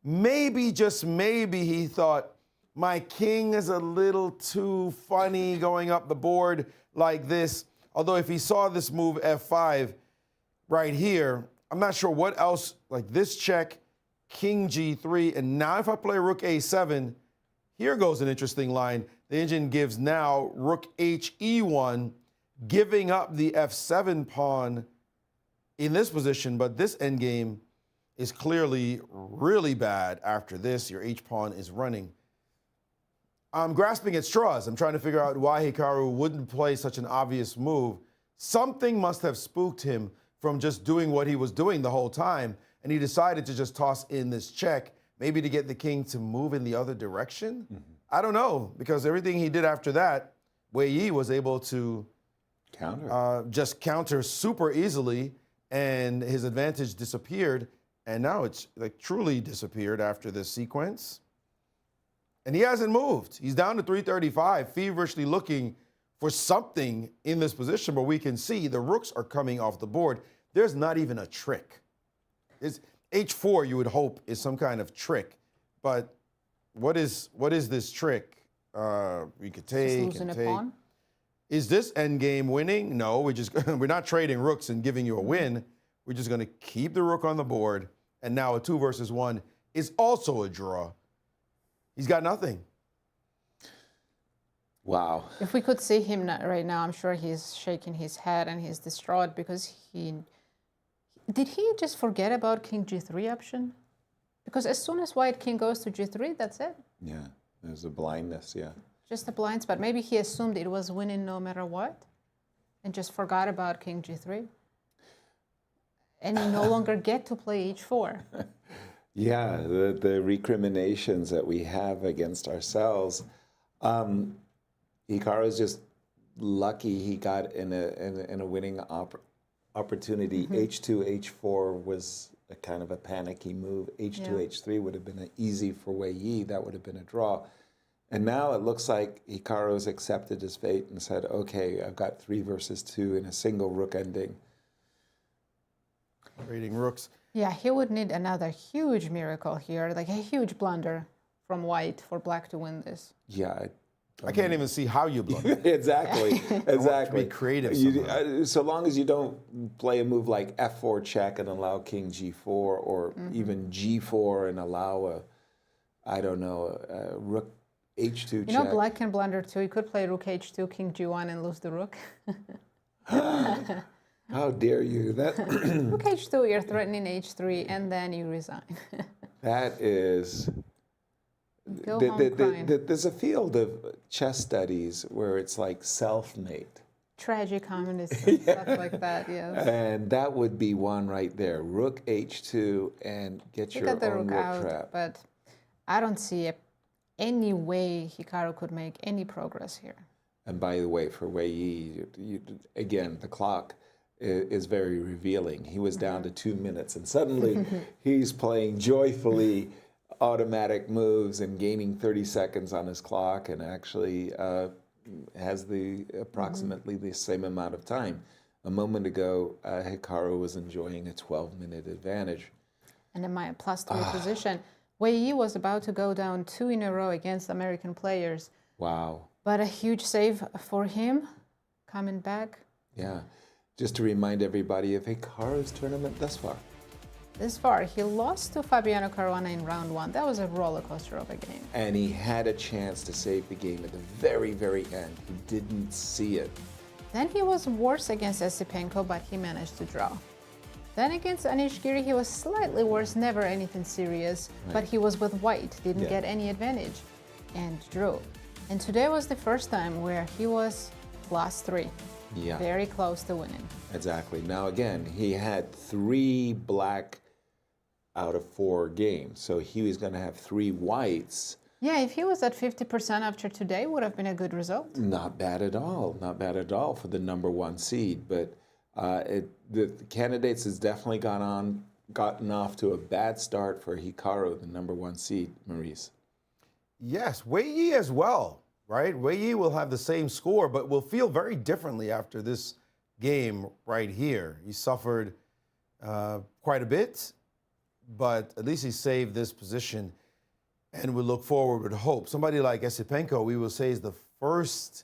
Maybe, just maybe, he thought, my king is a little too funny going up the board like this. Although if he saw this move F5 right here, I'm not sure what else, like this check, King G3, and now if I play Rook A7, here goes an interesting line. The engine gives now Rook HE1, giving up the F7 pawn in this position, but this endgame is clearly really bad after this. Your H pawn is running. I'm grasping at straws. I'm trying to figure out why Hikaru wouldn't play such an obvious move. Something must have spooked him from just doing what he was doing the whole time, and he decided to just toss in this check, maybe to get the king to move in the other direction? I don't know, because everything he did after that, Wei Yi was able to just counter super easily, and his advantage disappeared, and now it's like truly disappeared after this sequence. And he hasn't moved. He's down to 335, feverishly looking for something in this position, but we can see the rooks are coming off the board. There's not even a trick. It's H4, you would hope, is some kind of trick. But what is this trick? We could take just losing and a take. pawn? Is this endgame winning? No, we're not trading rooks and giving you a win. We're just going to keep the rook on the board. And now a 2 versus 1 is also a draw. He's got nothing. Wow. If we could see him right now, I'm sure he's shaking his head and he's distraught because did he just forget about King G3 option? Because as soon as white king goes to G3, that's it. Yeah, there's a blindness, yeah. Just a blind spot. Maybe he assumed it was winning no matter what and just forgot about King G3. And he no longer get to play H4. Yeah, the recriminations that we have against ourselves. Hikaru is just lucky he got in a winning opportunity. H2, H4 was a kind of a panicky move. H2, H3 would have been an easy for Wei Yi. That would have been a draw. And now it looks like Hikaru has accepted his fate and said, okay, I've got 3 versus 2 in a single rook ending. Trading rooks. Yeah, he would need another huge miracle here, like a huge blunder from white for black to win this. Yeah. I can't even see how you blunder. Exactly. Be creative. So long as you don't play a move like F4 check and allow King G4, or even G4 and allow a Rook H2 check. You know, black can blunder too. You could play Rook H2, King G1, and lose the rook. How dare you? Rook H2, you're threatening H3, and then you resign. That is Go home crying. There's a field of chess studies where it's like self-made. Tragic communists and stuff like that, yes. And that would be one right there. Rook h2 and get your own rook trap. But I don't see any way Hikaru could make any progress here. And by the way, for Wei Yi, again, the clock is very revealing. He was down to 2 minutes, and suddenly he's playing joyfully automatic moves and gaining 30 seconds on his clock, and actually has the approximately the same amount of time. A moment ago, Hikaru was enjoying a 12-minute advantage. And in my +3 position, Wei Yi was about to go down 2 in a row against American players. Wow. But a huge save for him, coming back. Yeah. Just to remind everybody of Hikaru's tournament thus far. This far, he lost to Fabiano Caruana in round 1. That was a roller coaster of a game. And he had a chance to save the game at the very, very end. He didn't see it. Then he was worse against Esipenko, but he managed to draw. Then against Anish Giri, he was slightly worse, never anything serious, but he was with white, didn't get any advantage, and drew. And today was the first time where he was +3. Yeah. Very close to winning. Exactly. Now again, he had 3 black out of 4 games, so he was going to have 3 whites. Yeah, if he was at 50% after today, would have been a good result. Not bad at all. Not bad at all for the #1 seed. But the candidates has definitely gotten off to a bad start for Hikaru, the #1 seed, Maurice. Yes, Wei Yi as well, right? Wei Yi will have the same score, but will feel very differently after this game right here. He suffered quite a bit, but at least he saved this position, and we look forward with hope. Somebody like Esipenko, we will say, is the first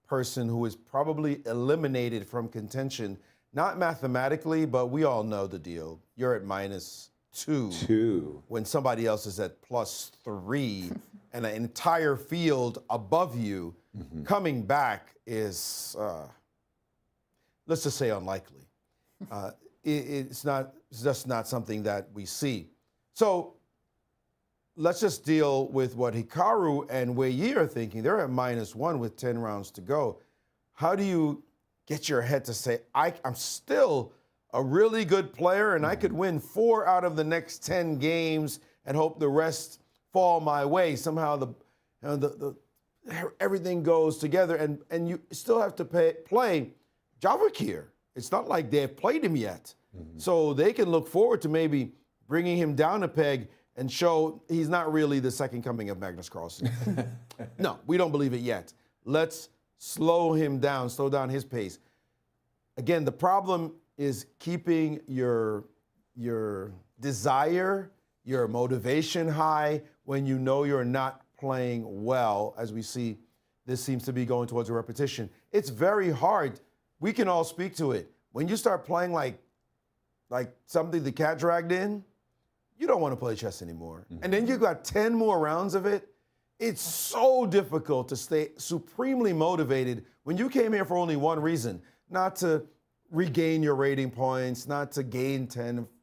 person who is probably eliminated from contention, not mathematically, but we all know the deal. You're at -2 when somebody else is at +3. And an entire field above you coming back is, let's just say, unlikely. It's just not something that we see. So let's just deal with what Hikaru and Wei Yi are thinking. They're at -1 with 10 rounds to go. How do you get your head to say, I'm still a really good player and I could win 4 out of the next 10 games and hope the rest fall my way? Somehow everything goes together, and you still have to play Javokhir. It's not like they've played him yet. So they can look forward to maybe bringing him down a peg and show he's not really the second coming of Magnus Carlsen. No, we don't believe it yet. Let's slow him down, slow down his pace. Again, the problem is keeping your desire, your motivation high when you know you're not playing well. As we see, this seems to be going towards a repetition. It's very hard. We can all speak to it. When you start playing like something the cat dragged in, you don't want to play chess anymore. And then you got 10 more rounds of it. It's so difficult to stay supremely motivated when you came here for only one reason, not to regain your rating points, not to gain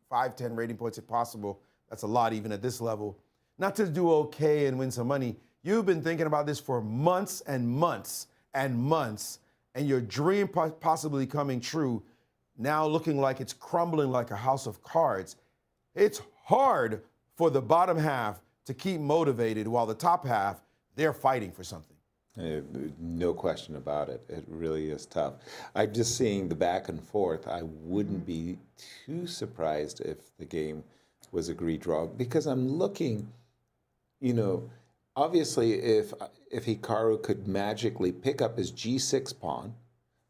5, 10 rating points if possible. That's a lot even at this level. Not to do okay and win some money. You've been thinking about this for months and months and months, and your dream possibly coming true, now looking like it's crumbling like a house of cards. It's hard for the bottom half to keep motivated while the top half, they're fighting for something. No question about it. It really is tough. I'm just seeing the back and forth. I wouldn't be too surprised if the game was agreed draw, because I'm looking, obviously if Hikaru could magically pick up his G6 pawn,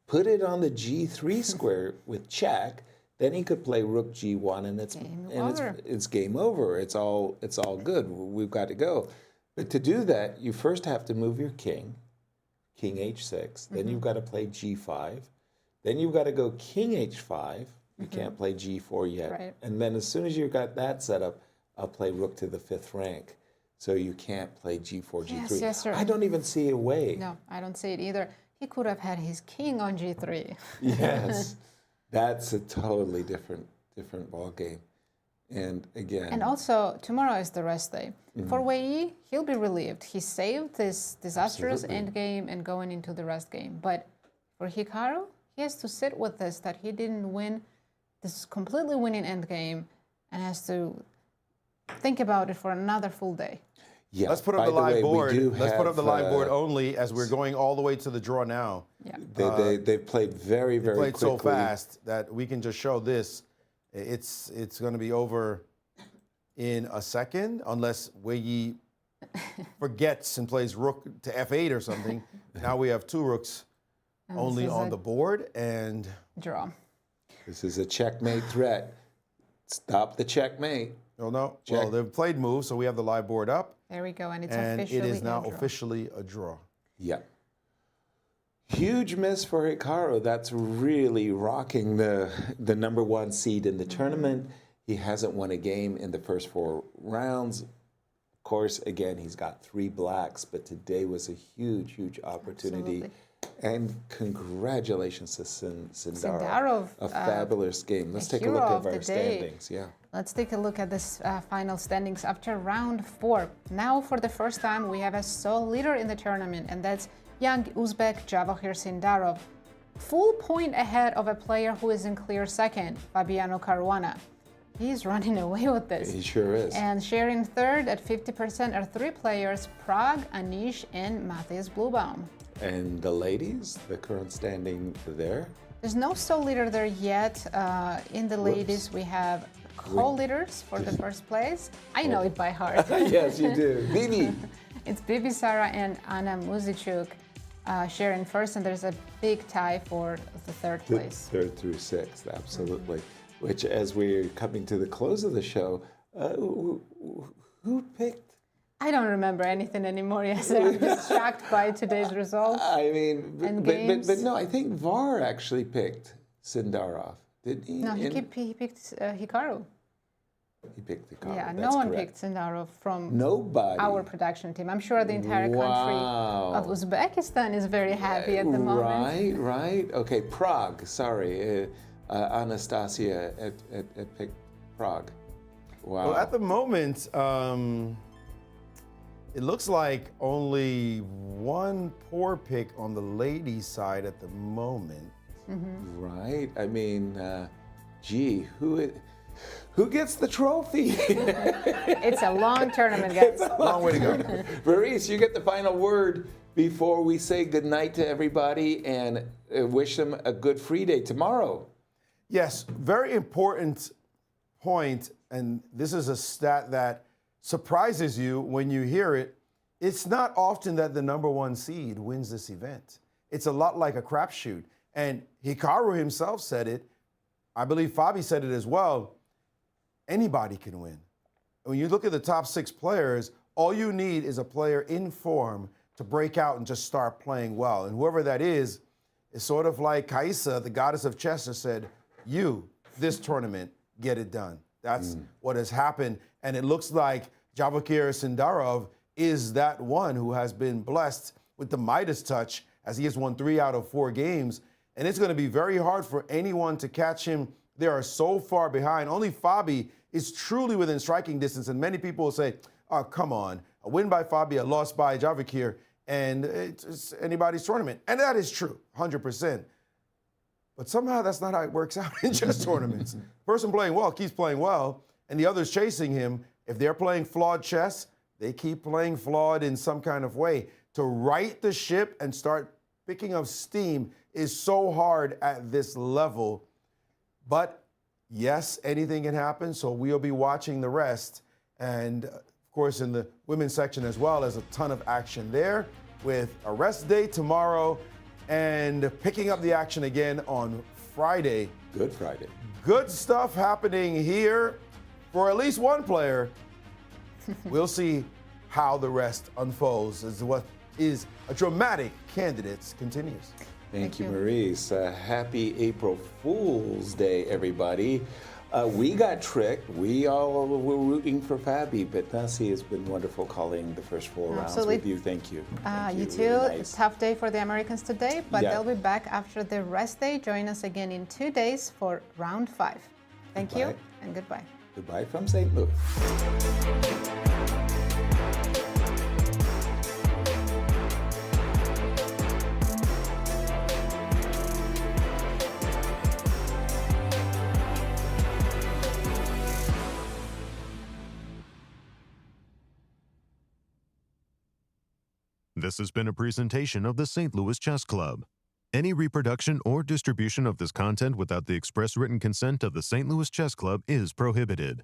put it on the G3 square with check, then he could play Rook G1, and it's game over. It's all good. We've got to go. But to do that, you first have to move your king H6. Then you've got to play G5. Then you've got to go King H5. You can't play G4 yet. Right. And then as soon as you've got that set up, I'll play Rook to the 5th rank. So you can't play G4, G3. Yes, sir. I don't even see a way. No, I don't see it either. He could have had his king on G3. Yes. That's a totally different ball game. And again... And also, tomorrow is the rest day. For Wei Yi, he'll be relieved. He saved this disastrous endgame and going into the rest game. But for Hikaru, he has to sit with this, that he didn't win this completely winning endgame, and has to think about it for another full day. Yeah. Let's put up the live board. Let's put up the live board only as we're going all the way to the draw now. Yeah. They've played very, very played quickly. so fast that we can just show this. It's going to be over in a second, unless Wei Yi forgets and plays rook to f8 or something. Now we have 2 rooks only on the board, and draw. This is a checkmate threat. Stop the checkmate. Oh, no. Check. Well, they've played moves, so we have the live board up. There we go, and it's and officially it is now a draw. officially a draw. Yeah. Huge miss for Hikaru. That's really rocking the #1 seed in the tournament. He hasn't won a game in the first 4 rounds. Of course, again, he's got 3 blacks, but today was a huge, huge opportunity. Absolutely. And congratulations to Sindarov. Sindarov, a fabulous game. Let's take a hero look of at the our day. standings. Yeah. Let's take a look at this final standings after round 4. Now, for the first time, we have a sole leader in the tournament, and that's young Uzbek Javokhir Sindarov. Full point ahead of a player who is in clear second, Fabiano Caruana. He's running away with this. He sure is. And sharing third at 50% are 3 players, Pragg, Anish, and Matthias Bluebaum. And the ladies, the current standing there? There's no sole leader there yet. In the ladies, we have co-leaders for the first place. I know it by heart. Yes, you do. Bibi. It's Bibi Sara and Anna Muzichuk sharing first, and there's a big tie for the third place. 3rd through 6th, absolutely. Which, as we're coming to the close of the show, who picked? I don't remember anything anymore, Yasser. I'm just shocked by today's results. I mean, games. but no, I think VAR actually picked Sindarov, didn't he? No, he picked Hikaru. He picked Hikaru. Yeah, that's no one correct. picked Sindarov from Nobody. our production team. I'm sure the entire country of Uzbekistan is very happy at the moment. Right. Okay, Prague, sorry. Anastasiya at picked Prague. Wow. Well, at the moment, it looks like only 1 poor pick on the ladies' side at the moment. Right. I mean, gee, who gets the trophy? It's a long tournament, guys. Long way to go. Maurice, you get the final word before we say goodnight to everybody and wish them a good free day tomorrow. Yes, very important point, and this is a stat that surprises you when you hear it. It's not often that the #1 seed wins this event. It's a lot like a crapshoot. And Hikaru himself said it. I believe Fabi said it as well. Anybody can win. When you look at the top 6 players, all you need is a player in form to break out and just start playing well. And whoever that is sort of like Kaisa, the goddess of chess, said, you, this tournament, get it done. That's what has happened. And it looks like Javokhir Sindarov is that one who has been blessed with the Midas touch, as he has won 3 out of 4 games. And it's going to be very hard for anyone to catch him. They are so far behind. Only Fabi is truly within striking distance. And many people will say, oh, come on, a win by Fabi, a loss by Javokhir, and it's anybody's tournament. And that is true, 100%. But somehow that's not how it works out in chess tournaments. Person playing well keeps playing well, and the others chasing him. If they're playing flawed chess, they keep playing flawed in some kind of way. To right the ship and start picking up steam is so hard at this level. But yes, anything can happen, so we'll be watching the rest. And of course, in the women's section as well, there's a ton of action there with a rest day tomorrow and picking up the action again on Friday. Good Friday. Good stuff happening here for at least one player. We'll see how the rest unfolds as what is a dramatic candidates continues. Thank you, Maurice. Happy April Fool's Day, everybody. We got tricked. We all were rooting for Fabi, but Nazi has been wonderful calling the first 4 rounds with you. Thank you. You too. Really nice. Tough day for the Americans today, but they'll be back after the rest day. Join us again in 2 days for round 5. Thank you and goodbye. Goodbye from St. Louis. This has been a presentation of the St. Louis Chess Club. Any reproduction or distribution of this content without the express written consent of the St. Louis Chess Club is prohibited.